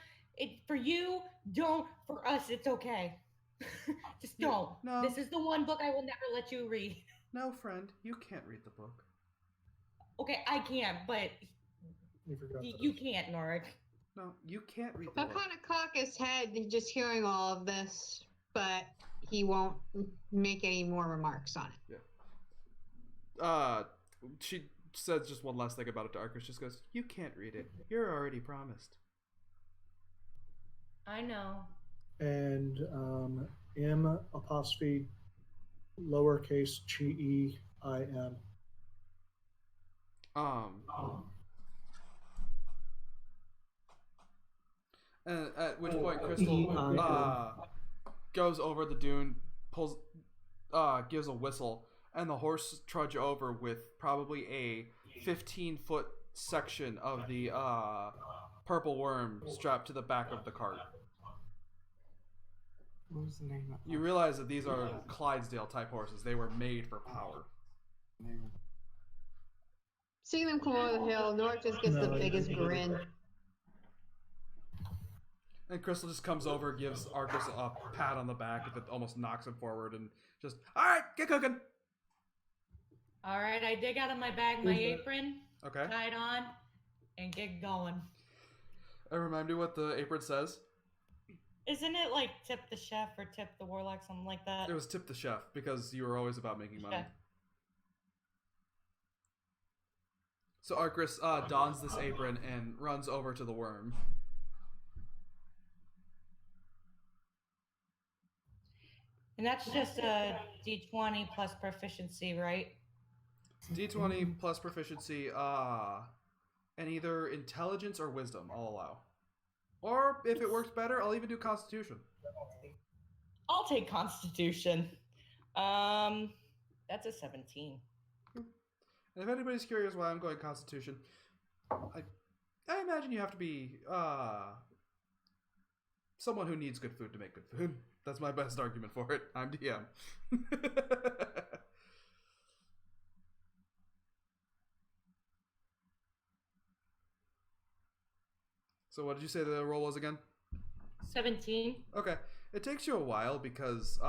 For you, don't. For us, it's okay. Just don't. No. This is the one book I will never let you read. No, friend, you can't read the book. Okay, I can, but you can't, Norik. No, you can't read the book. He'll kind of cock his head just hearing all of this, but he won't make any more remarks on it. Yeah. She says just one last thing about it to Arcus. Just goes, you can't read it. You're already promised. I know. And M apostrophe lowercase GEIN. And at which point Crystal goes over the dune, gives a whistle, and the horse trudge over with probably a 15-foot section of the purple worm strapped to the back of the cart. What was the name of You realize that these are Clydesdale type horses. They were made for power. Seeing them come over the hill, Nort just gets the biggest grin. And Crystal just comes over, gives Arcus a pat on the back that almost knocks him forward, and just, alright, get cooking! Alright, I dig out of my bag my apron, Okay. tie it on, and get going. And remind me what the apron says? Isn't it like tip the chef or tip the warlock, something like that? It was tip the chef, because you were always about making money. Chef. So Arcus dons this apron and runs over to the worm. And that's just a D20 plus proficiency, right? D20 plus proficiency, and either intelligence or wisdom, I'll allow. Or, if it works better, I'll even do Constitution. I'll take Constitution. That's a 17. And if anybody's curious why I'm going Constitution, I imagine you have to be, someone who needs good food to make good food. That's my best argument for it. I'm DM. So what did you say the roll was again? 17. Okay. It takes you a while because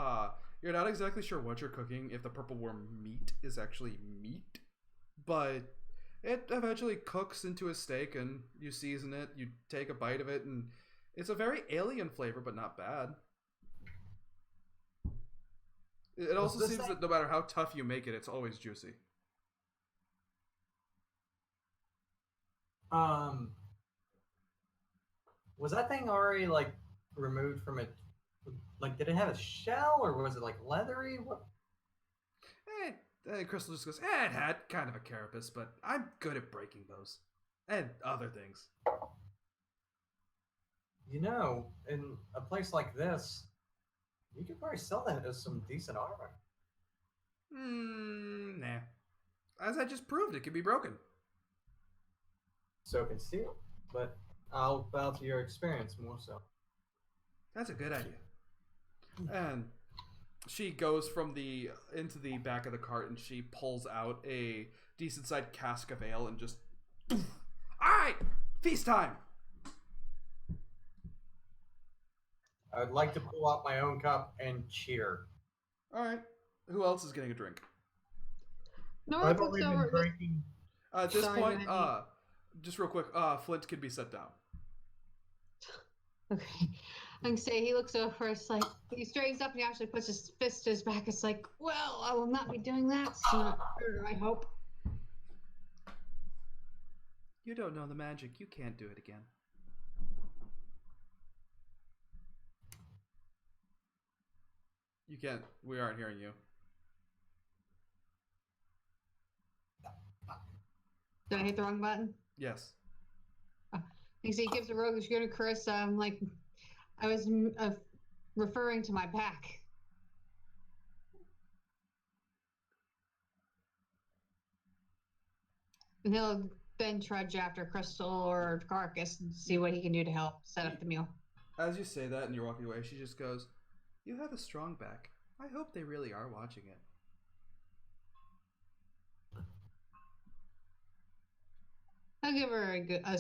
you're not exactly sure what you're cooking, if the purple worm meat is actually meat. But it eventually cooks into a steak and you season it, you take a bite of it, and it's a very alien flavor, but not bad. It also seems that no matter how tough you make it, it's always juicy. Was that thing already like removed from it? Like, did it have a shell or was it like leathery? What? Crystal just goes, it had kind of a carapace, but I'm good at breaking those. And other things. You know, in a place like this, you could probably sell that as some decent armor. Nah. As I just proved, it can be broken. So can steel. But I'll bow to your experience more so. That's a good idea. And she goes into the back of the cart and she pulls out a decent sized cask of ale and just, alright, feast time. I'd like to pull out my own cup and cheer. Alright, who else is getting a drink? Nora looks over at drinking. At this Sorry, point, Randy. just real quick, Flint can be set down. Okay. I can say he looks over, it's like, he straightens up and he actually puts his fist to his back. It's like, well, I will not be doing that soon, I hope. You don't know the magic. You can't do it again. You can't. We aren't hearing you. Did I hit the wrong button? Yes. You see, he gives a rogue schooner Carissa. I'm like, I was referring to my back. And he'll then trudge after Crystal or Carcass and see what he can do to help set up the meal. As you say that and you're walking away, she just goes, "You have a strong back. I hope they really are watching it." I'll give her a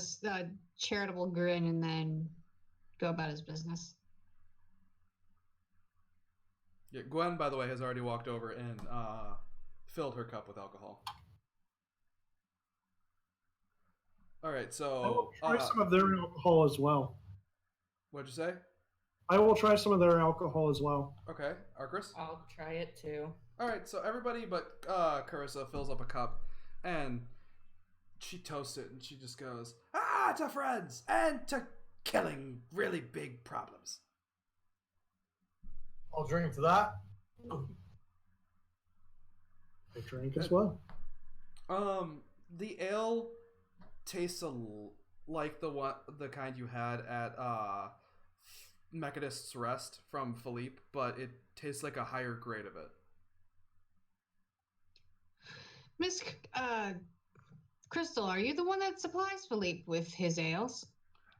charitable grin and then go about his business. Yeah, Gwen, by the way, has already walked over and filled her cup with alcohol. All right, so I will try some of their alcohol as well. What'd you say? I will try some of their alcohol as well. Okay, Arcris? I'll try it too. All right, so everybody but Carissa fills up a cup, and she toasts it, and she just goes, to friends, and to killing really big problems. I'll drink to that. I drink as well. The ale tastes like the kind you had at Mechanist's Rest from Philippe, but it tastes like a higher grade of it. Miss Crystal, are you the one that supplies Philippe with his ales?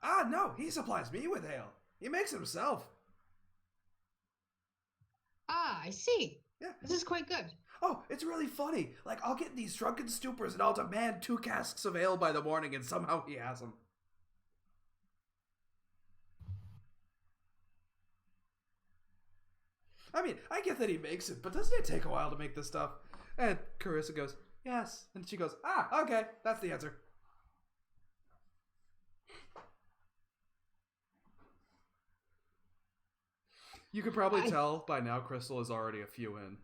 No, he supplies me with ale. He makes it himself. I see. Yeah. This is quite good. Oh, it's really funny. Like, I'll get these drunken stupors and I'll demand 2 casks of ale by the morning, and somehow he has them. I mean, I get that he makes it, but doesn't it take a while to make this stuff? And Carissa goes, yes. And she goes, okay, that's the answer. You could probably tell by now Crystal is already a few in.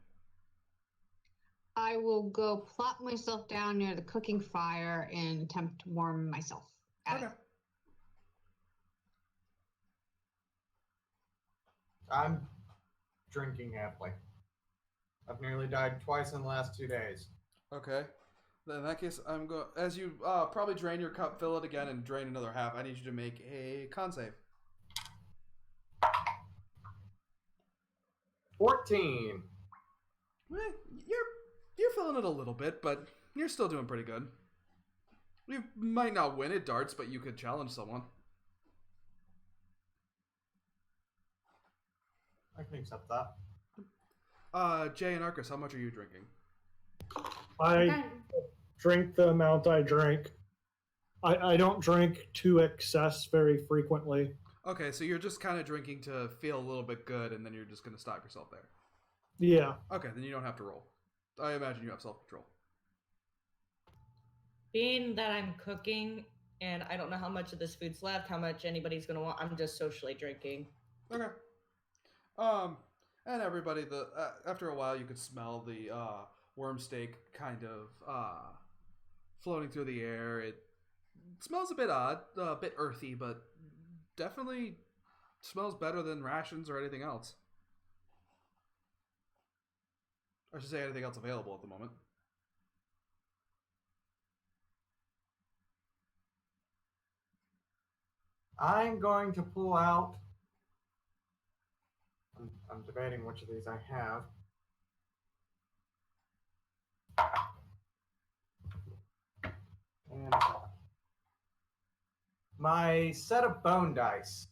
I will go plop myself down near the cooking fire and attempt to warm myself. Okay. I'm drinking happily. I've nearly died twice in the last 2 days. Okay. Then in that case, I'm going. As you probably drain your cup, fill it again, and drain another half. I need you to make a con save. 14. You're filling it a little bit, but you're still doing pretty good. You might not win at darts, but you could challenge someone. I can accept that. Jay and Arcus, how much are you drinking? I drink the amount I drink. I don't drink to excess very frequently. Okay, so you're just kind of drinking to feel a little bit good, and then you're just going to stop yourself there. Yeah. Okay, then you don't have to roll. I imagine you have self-control. Being that I'm cooking and I don't know how much of this food's left, how much anybody's gonna want, I'm just socially drinking. Okay. And everybody, after a while, you could smell the worm steak kind of floating through the air. It smells a bit odd, a bit earthy, but definitely smells better than rations or anything else. I should say anything else available at the moment. I'm going to pull out. I'm debating which of these I have. And my set of bone dice.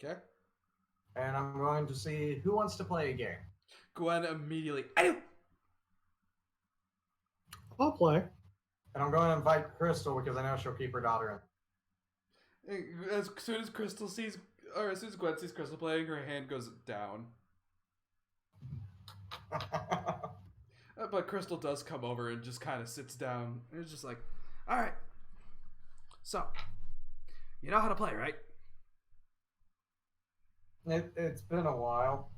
Okay. And I'm going to see who wants to play a game. Gwen immediately. I do. I'll play. And I'm going to invite Crystal because I know she'll keep her daughter in. As soon as Crystal sees, or as soon as Gwen sees Crystal playing, her hand goes down. But Crystal does come over and just kind of sits down. And it's just like, all right. So, you know how to play, right? It's been a while.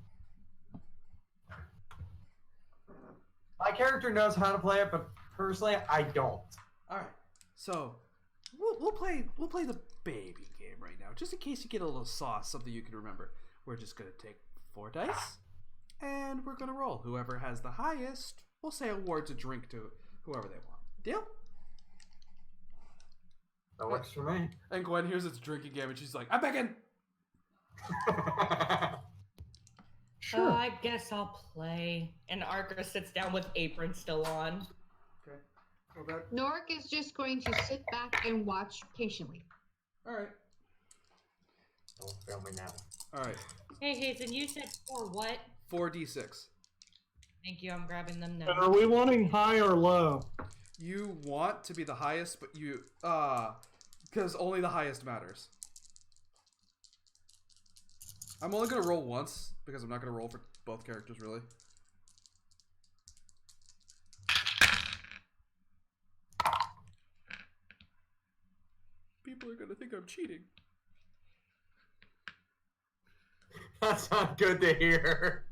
My character knows how to play it, but personally, I don't. All right. So, we'll play the baby game right now, just in case you get a little sauce, something you can remember. We're just gonna take 4 dice, and we're gonna roll. Whoever has the highest, we'll say awards a drink to whoever they want. Deal? That works for me. And Gwen hears it's drinking game, and she's like, "I'm back in." Sure. I guess I'll play. And Arca sits down with apron still on. Okay. Okay. Norik is just going to sit back and watch patiently. All right. Don't fail me now. All right. Hey, Hazen, you said 4 what? 4d6. Thank you, I'm grabbing them And now. are we wanting high or low? You want to be the highest, but you because only the highest matters. I'm only gonna roll once because I'm not gonna roll for both characters really. People are gonna think I'm cheating. That's not good to hear.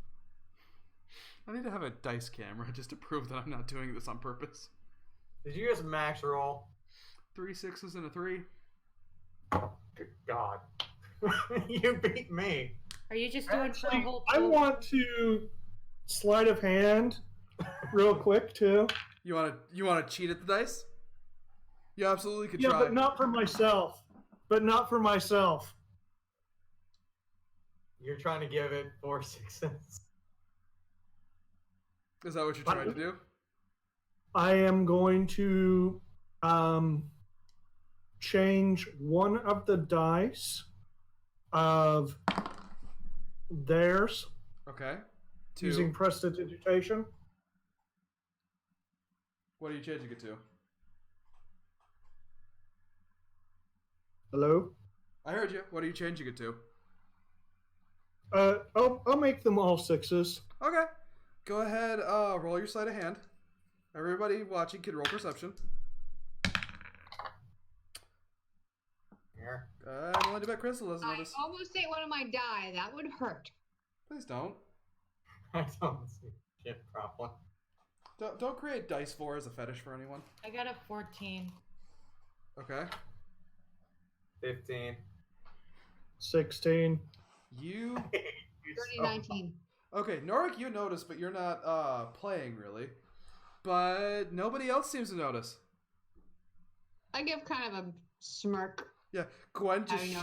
I need to have a dice camera just to prove that I'm not doing this on purpose. Did you just max roll? 3 6s and a 3. Good God. You beat me. Are you just doing for a Actually, whole I want to sleight of hand real quick too. You wanna cheat at the dice? You absolutely could Yeah, try. but not for myself. But not for myself. You're trying to give it 4 6s. Is that what you're trying to do? I am going to change one of the dice of theirs Okay. using prestidigitation. What are you changing it to? Hello? I heard you. What are you changing it to? I'll make them all 6s. Okay. Go ahead, roll your sleight of hand. Everybody watching can roll perception. Here. I'm willing to bet Crystal doesn't I notice. almost ate one of my die. That would hurt. Please don't. I don't see shit problem. Don't create dice 4 as a fetish for anyone. I got a 14. Okay. 15. 16. You... 3019. Okay, Norik, you notice, but you're not playing really. But nobody else seems to notice. I give kind of a smirk. Yeah, Gwen Having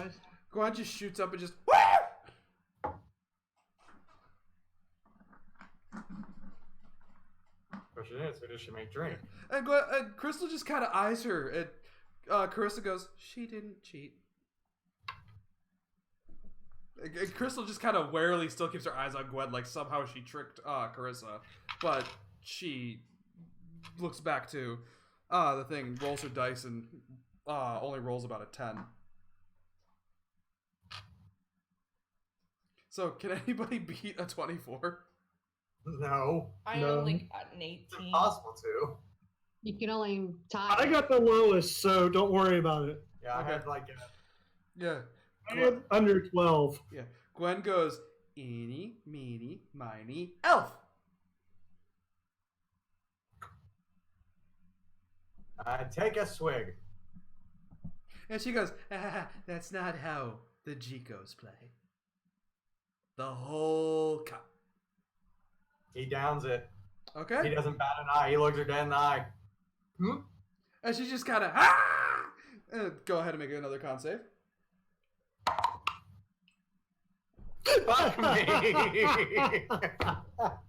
noticed. shoots up and just... Question is, who does she make drink? And Crystal just kind of eyes her, and Carissa goes, "She didn't cheat." And Crystal just kind of warily still keeps her eyes on Gwen, like somehow she tricked Carissa, but she looks back to the thing, rolls her dice, and only rolls about a 10. So, can anybody beat a 24? No. I No. only got an It's 18. impossible to. You can only tie. I got the lowest, so don't worry about it. Yeah, Okay. I had like a... Yeah. I had under 12. Yeah. Gwen goes, "Eeny, meeny, miny, elf." Take a swig. And she goes, "That's not how the Jicos play. The whole cup." He downs it. He Okay? doesn't bat an eye. He looks her dead in the eye. Hmm? And she just kind of, go ahead and make another con save. Fuck me.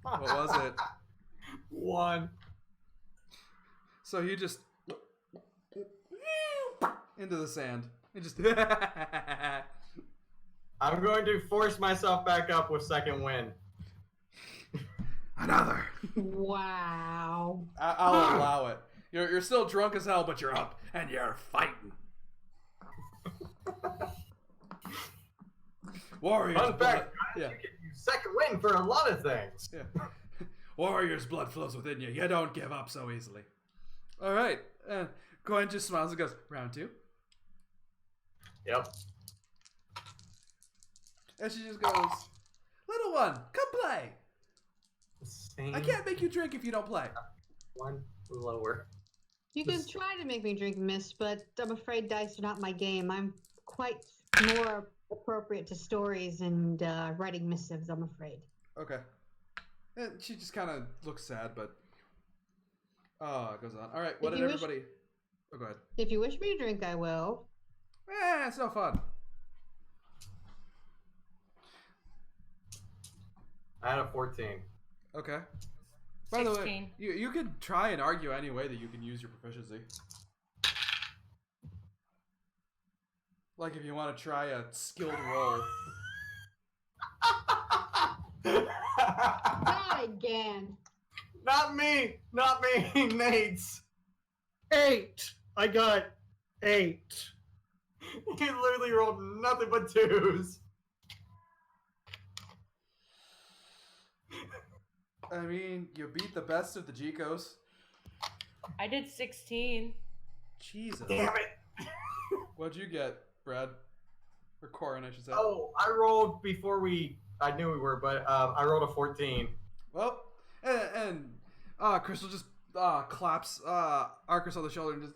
What was it? 1. So you just into the sand and just I'm going to force myself back up with second wind. another. Wow. I'll allow it. You're still drunk as hell, but you're up and you're fighting. Warriors. Fun fact, Yeah. you can use second wind for a lot of things. Yeah. Warrior's blood flows within you. You don't give up so easily. All right. Gwen just smiles and goes, "Round 2." Yep. And she just goes, "Little one, come play. Same I can't make you drink if you don't play." one lower. You can try to make me drink mist, but I'm afraid dice are not my game. I'm quite more appropriate to stories and writing missives, I'm afraid. Okay. And she just kind of looks sad, but it goes on. All right, what If did you wish- everybody? Oh, go ahead. If you wish me to drink, I will. It's no fun. I had a 14. Okay. By the way, 16. you could try and argue any way that you can use your proficiency. Like if you want to try a skilled roll. Not again. Not me, Nate's. 8. I got 8. He literally rolled nothing but 2s. I mean, you beat the best of the Jicos. I did 16. Jesus. Damn it. What'd you get, Brad? Or Corin, I should say. Oh, I rolled before I knew we were, but I rolled a 14. Well, and Crystal just claps Arcus on the shoulder and just,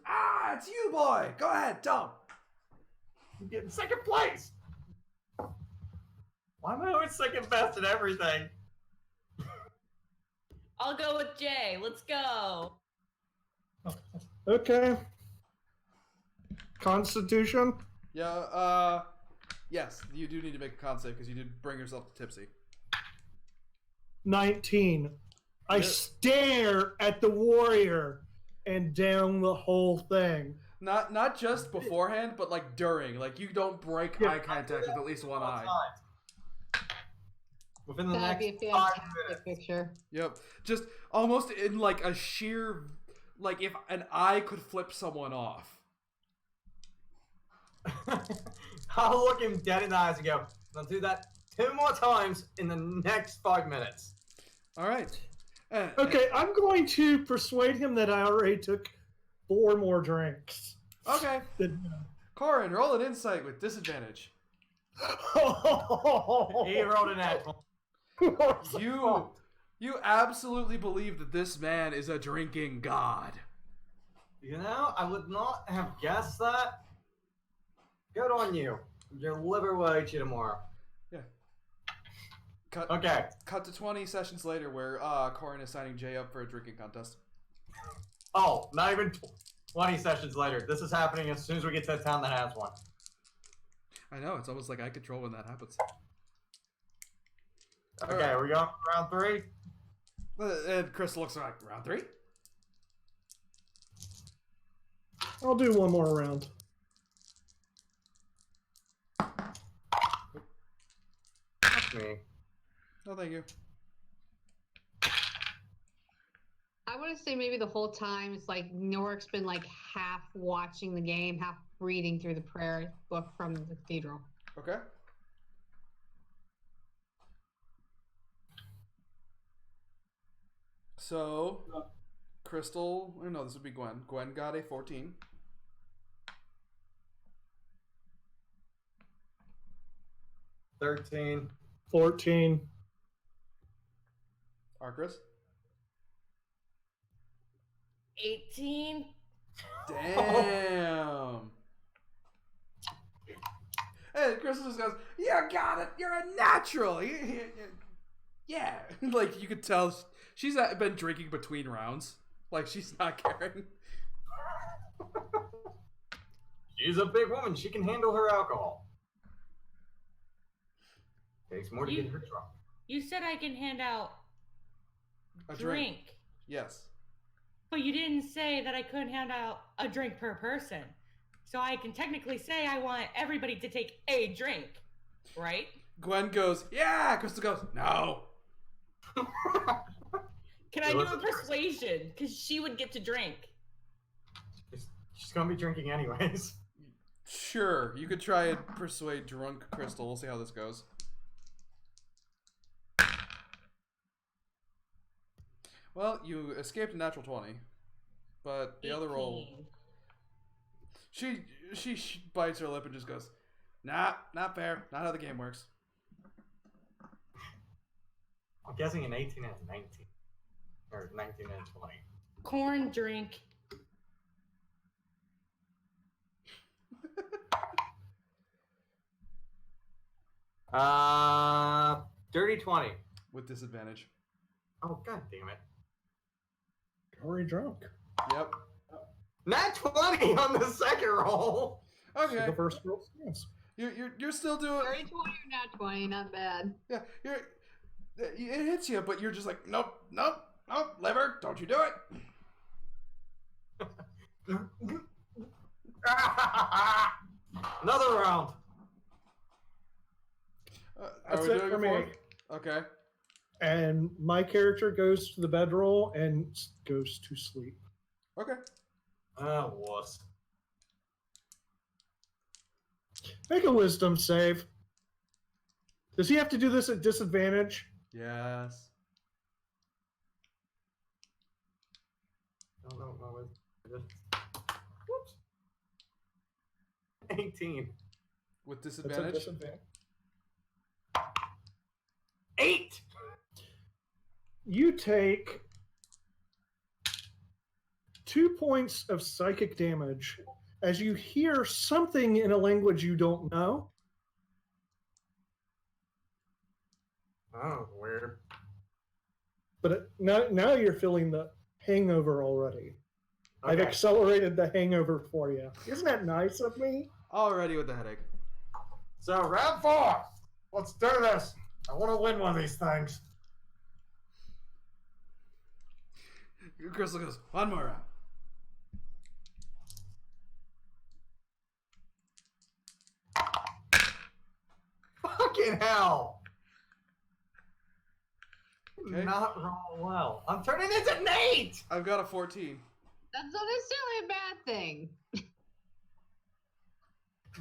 it's you, boy! Go ahead, dump! I'm getting second place. Why am I always second best at everything? I'll go with Jay. Let's go. Okay. Constitution? Yeah, yes, you do need to make a con save because you did bring yourself to tipsy. 19. I Yeah. stare at the warrior and down the whole thing. Not just beforehand, but like during. Like you don't break Yeah. eye contact with at least one eye. Within the That'd next be a 5 fantastic minutes. picture. Yep. Just almost in like a sheer, like if an eye could flip someone off. I'll look him dead in the eyes and go, I'll do that 2 more times in the next 5 minutes. All right. Okay, I'm going to persuade him that I already took 4 more drinks. Okay. Corin, roll an insight with disadvantage. He rolled an natural. You absolutely believe that this man is a drinking god. You know, I would not have guessed that. Good on you. Your liver will eat you tomorrow. Cut Okay. Cut to 20 sessions later where Corin is signing Jay up for a drinking contest. Oh, not even 20 sessions later. This is happening as soon as we get to a town that has one. I know, it's almost like I control when that happens. Okay, Alright. we're going for round 3. And Chris looks like, round 3? I'll do one more round. That's me. No, thank you. I want to say maybe the whole time it's like Norik's been like half watching the game, half reading through the prayer book from the cathedral. Okay. So, Crystal, no, this would be Gwen. Gwen got a 14. $13. 14. Arcris? 18. Damn. And Crystal just goes, "You got it. You're a natural." Yeah. Like, you could tell she's been drinking between rounds. Like, she's not caring. She's a big woman. She can handle her alcohol. Takes more to get her drunk. You said I can hand out A drink. Yes. But you didn't say that I couldn't hand out a drink per person. So I can technically say I want everybody to take a drink, right? Gwen goes, "Yeah." Crystal goes, "No." Can I do a persuasion? Because she would get to drink. She's gonna be drinking anyways. Sure. You could try and persuade drunk Crystal. We'll see how this goes. Well, you escaped a natural 20. But the other roll... 18. She bites her lip and just goes, "Nah, not fair. Not how the game works." I'm guessing an 18 and 19. Or 19 and 20. Corn drink. Dirty 20. With disadvantage. Oh, god damn it. You're already drunk. Yep. Nat 20 on the second roll. Okay. So the first roll stands. You're still doing. 30, 20 or not 20, not bad. Yeah, it hits you, but you're just like, nope, liver, don't you do it. Another round. That's are we it doing for a me. fourth? Okay. And my character goes to the bedroll and goes to sleep. Okay. Oh, wuss. Make a wisdom save. Does he have to do this at disadvantage? Yes. I don't know what my wisdom is. Whoops. 18. With That's a disadvantage? disadvantage. 8! You take 2 points of psychic damage as you hear something in a language you don't know. Oh, weird. But now you're feeling the hangover already. I've Okay. accelerated the hangover for you. Isn't that nice of me? Already with the headache. So, round 4. Let's do this. I want to win one of these things. Crystal goes, one more round. Fucking hell. Okay. Not roll well. I'm turning into Nate! I've got a 14. That's not necessarily a bad thing.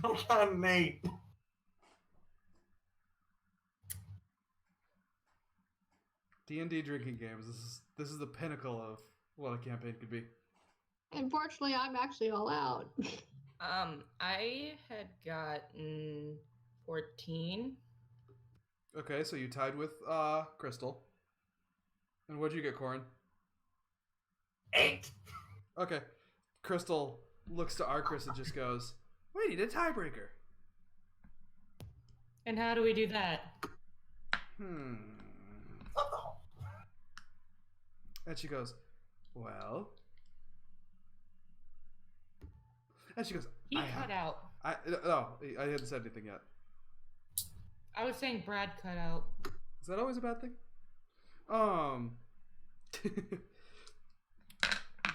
I'm kind of Nate. D&D drinking games. This is the pinnacle of what a campaign could be. Unfortunately, I'm actually all out. I had gotten 14. Okay, so you tied with Crystal. And what'd you get, Corin? 8! Okay. Crystal looks to Arcris and just goes, we need a tiebreaker. And how do we do that? And she goes, well. And she goes, He cut out. No, I hadn't said anything yet. I was saying Brad cut out. Is that always a bad thing?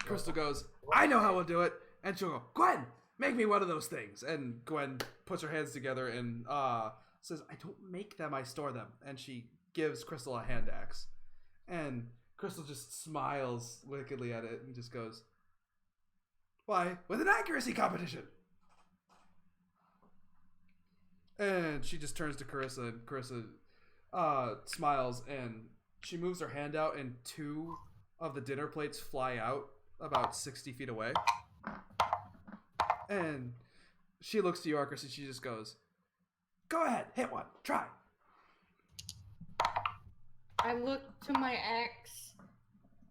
Crystal goes, I know how we'll do it. And she'll go, Gwen, make me one of those things. And Gwen puts her hands together and says, I don't make them, I store them. And she gives Crystal a hand axe. And Crystal just smiles wickedly at it and just goes, why, with an accuracy competition. And she just turns to Carissa, and Carissa smiles, and she moves her hand out, and 2 of the dinner plates fly out about 60 feet away. And she looks to you, Arcris, and she just goes, go ahead, hit one, try. I look to my axe.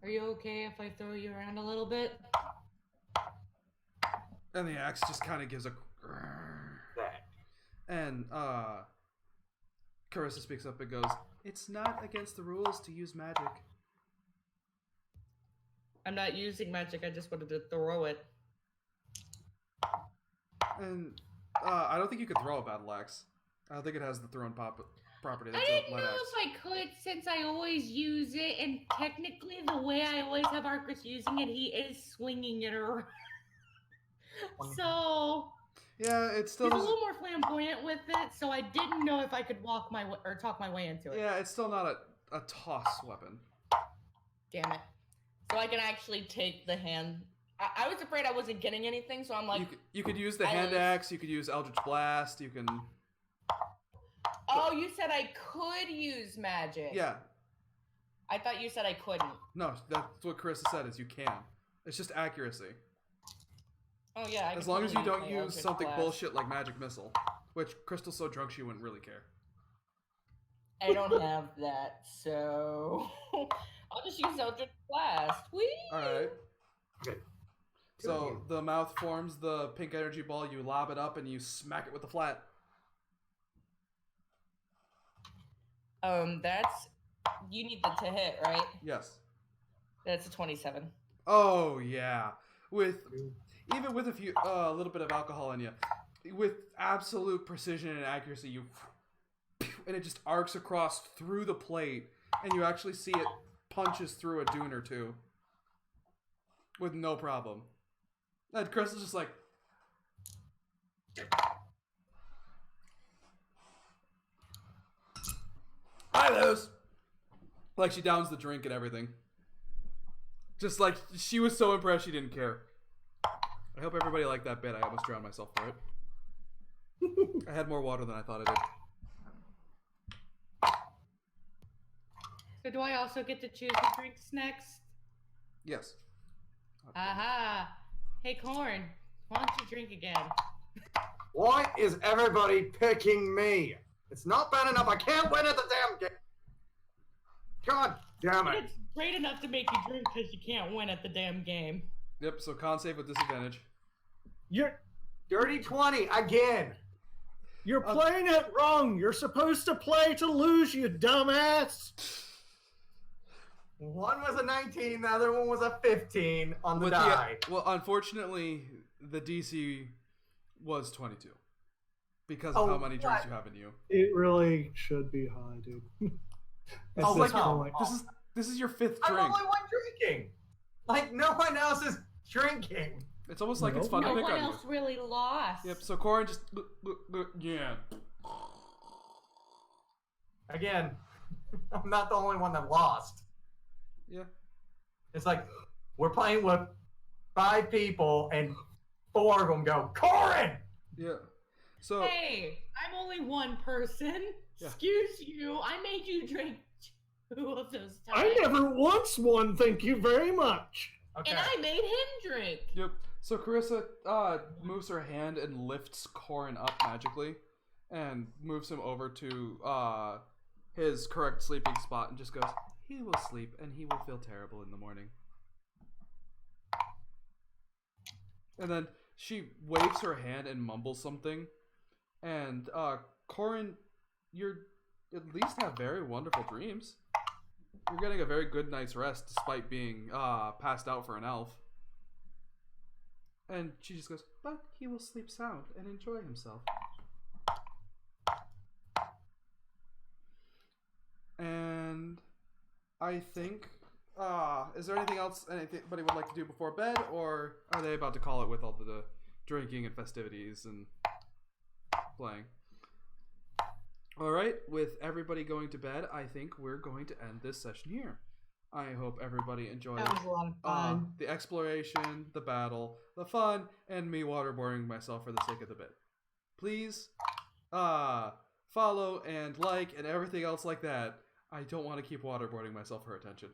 Are you okay if I throw you around a little bit? And the axe just kind of gives a... And Carissa speaks up and goes, it's not against the rules to use magic. I'm not using magic, I just wanted to throw it. And I don't think you could throw a battle axe. I don't think it has the thrown property. I That's didn't a know light axe. if I could since I always use it, and technically the way I always have Arcris using it, he is swinging it around. So Yeah, it still he's a doesn't... little more flamboyant with it, so I didn't know if I could walk my way or talk my way into it. Yeah, it's still not a toss weapon. Damn it. So I can actually take the hand. I was afraid I wasn't getting anything, so I'm like, You could use the I hand was- axe, you could use Eldritch Blast, you can... oh, you said I could use magic. Yeah, I thought you said I couldn't. no, that's what Carissa said, is you can. It's just accuracy. Oh, yeah. As long as you don't my use Eldritch something Blast. bullshit like Magic Missile. Which, Crystal's so drunk she wouldn't really care. I don't have that, so I'll just use Eldritch Blast. Whee! Alright. Okay. So, the mouth forms the pink energy ball, you lob it up, and you smack it with the flat. That's you need the to hit, right? Yes. That's a 27. Oh yeah, even with a little bit of alcohol in you, with absolute precision and accuracy, and it just arcs across through the plate, and you actually see it punches through a dune or two with no problem. And Chris is just like, I lose. Like she downs the drink and everything. Just like she was so impressed she didn't care. I hope everybody liked that bit. I almost drowned myself for it. I had more water than I thought I did. So do I also get to choose the drinks next? Yes. Aha. Hey, Corn, why don't you drink again? Why is everybody picking me? It's not bad enough. I can't win at the damn game. God damn it. It's great enough to make you drink because you can't win at the damn game. Yep, so con save with disadvantage. You're Dirty 20 again. you're playing it wrong. You're supposed to play to lose, you dumbass. One was a 19, the other one was a 15 on the die. Well, unfortunately, the DC was 22. Because of how many drinks you have in you. It really should be high, dude. Oh, At this like, point. this is your fifth I'm drink. the only one drinking. Like, no one else is drinking. It's almost like it's fun to No pick one on else you. really lost. Yep, so Corin just... Yeah. Again, I'm not the only one that lost. Yeah. It's like, we're playing with 5 people, and 4 of them go, Corin! Yeah. So... Hey, I'm only one person. Yeah. Excuse you. I made you drink 2 of those times. I never once won, thank you very much. Okay. And I made him drink. Yep. So Carissa moves her hand and lifts Corin up magically, and moves him over to his correct sleeping spot, and just goes, "He will sleep, and he will feel terrible in the morning." And then she waves her hand and mumbles something, and Corin, you're at least have very wonderful dreams. You're getting a very good night's rest despite being passed out for an elf. And she just goes, "But he will sleep sound and enjoy himself." And I think, is there anything else anybody would like to do before bed, or are they about to call it with all the drinking and festivities and playing? Alright, with everybody going to bed, I think we're going to end this session here. I hope everybody enjoyed That was a lot of fun. the exploration, the battle, the fun, and me waterboarding myself for the sake of the bit. Please follow and like and everything else like that. I don't want to keep waterboarding myself for attention.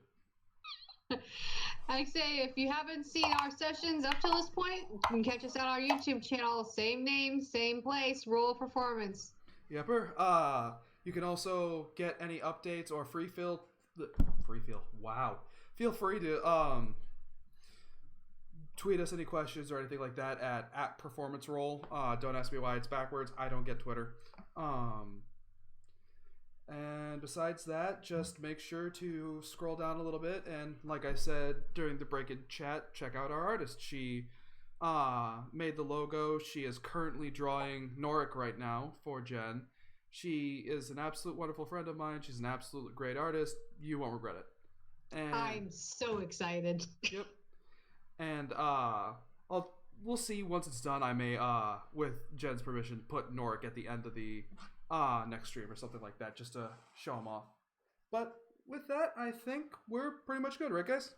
I say, if you haven't seen our sessions up till this point, you can catch us on our YouTube channel. Same name, same place, Roll Performance. Yepper. You can also get any updates or free feel. Wow. Feel free to tweet us any questions or anything like that at Performance Roll. Don't ask me why it's backwards. I don't get Twitter. And besides that, just make sure to scroll down a little bit, and like I said during the break in chat, check out our artist. She made the logo. She is currently drawing Norik right now for Jen. She is an absolute wonderful friend of mine. She's an absolute great artist. You won't regret it. And I'm so excited. yep. And we'll see once it's done. I may with Jen's permission put Norik at the end of the next stream or something like that, just to show him off. But with that, I think we're pretty much good, right, guys?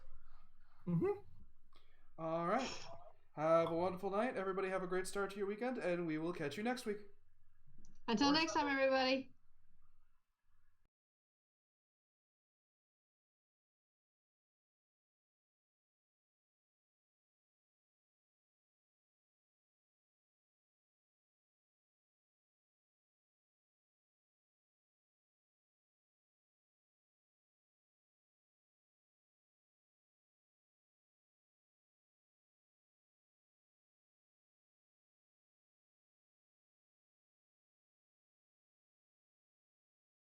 All right. Have a wonderful night. Everybody have a great start to your weekend, and we will catch you next week. Until next time, everybody.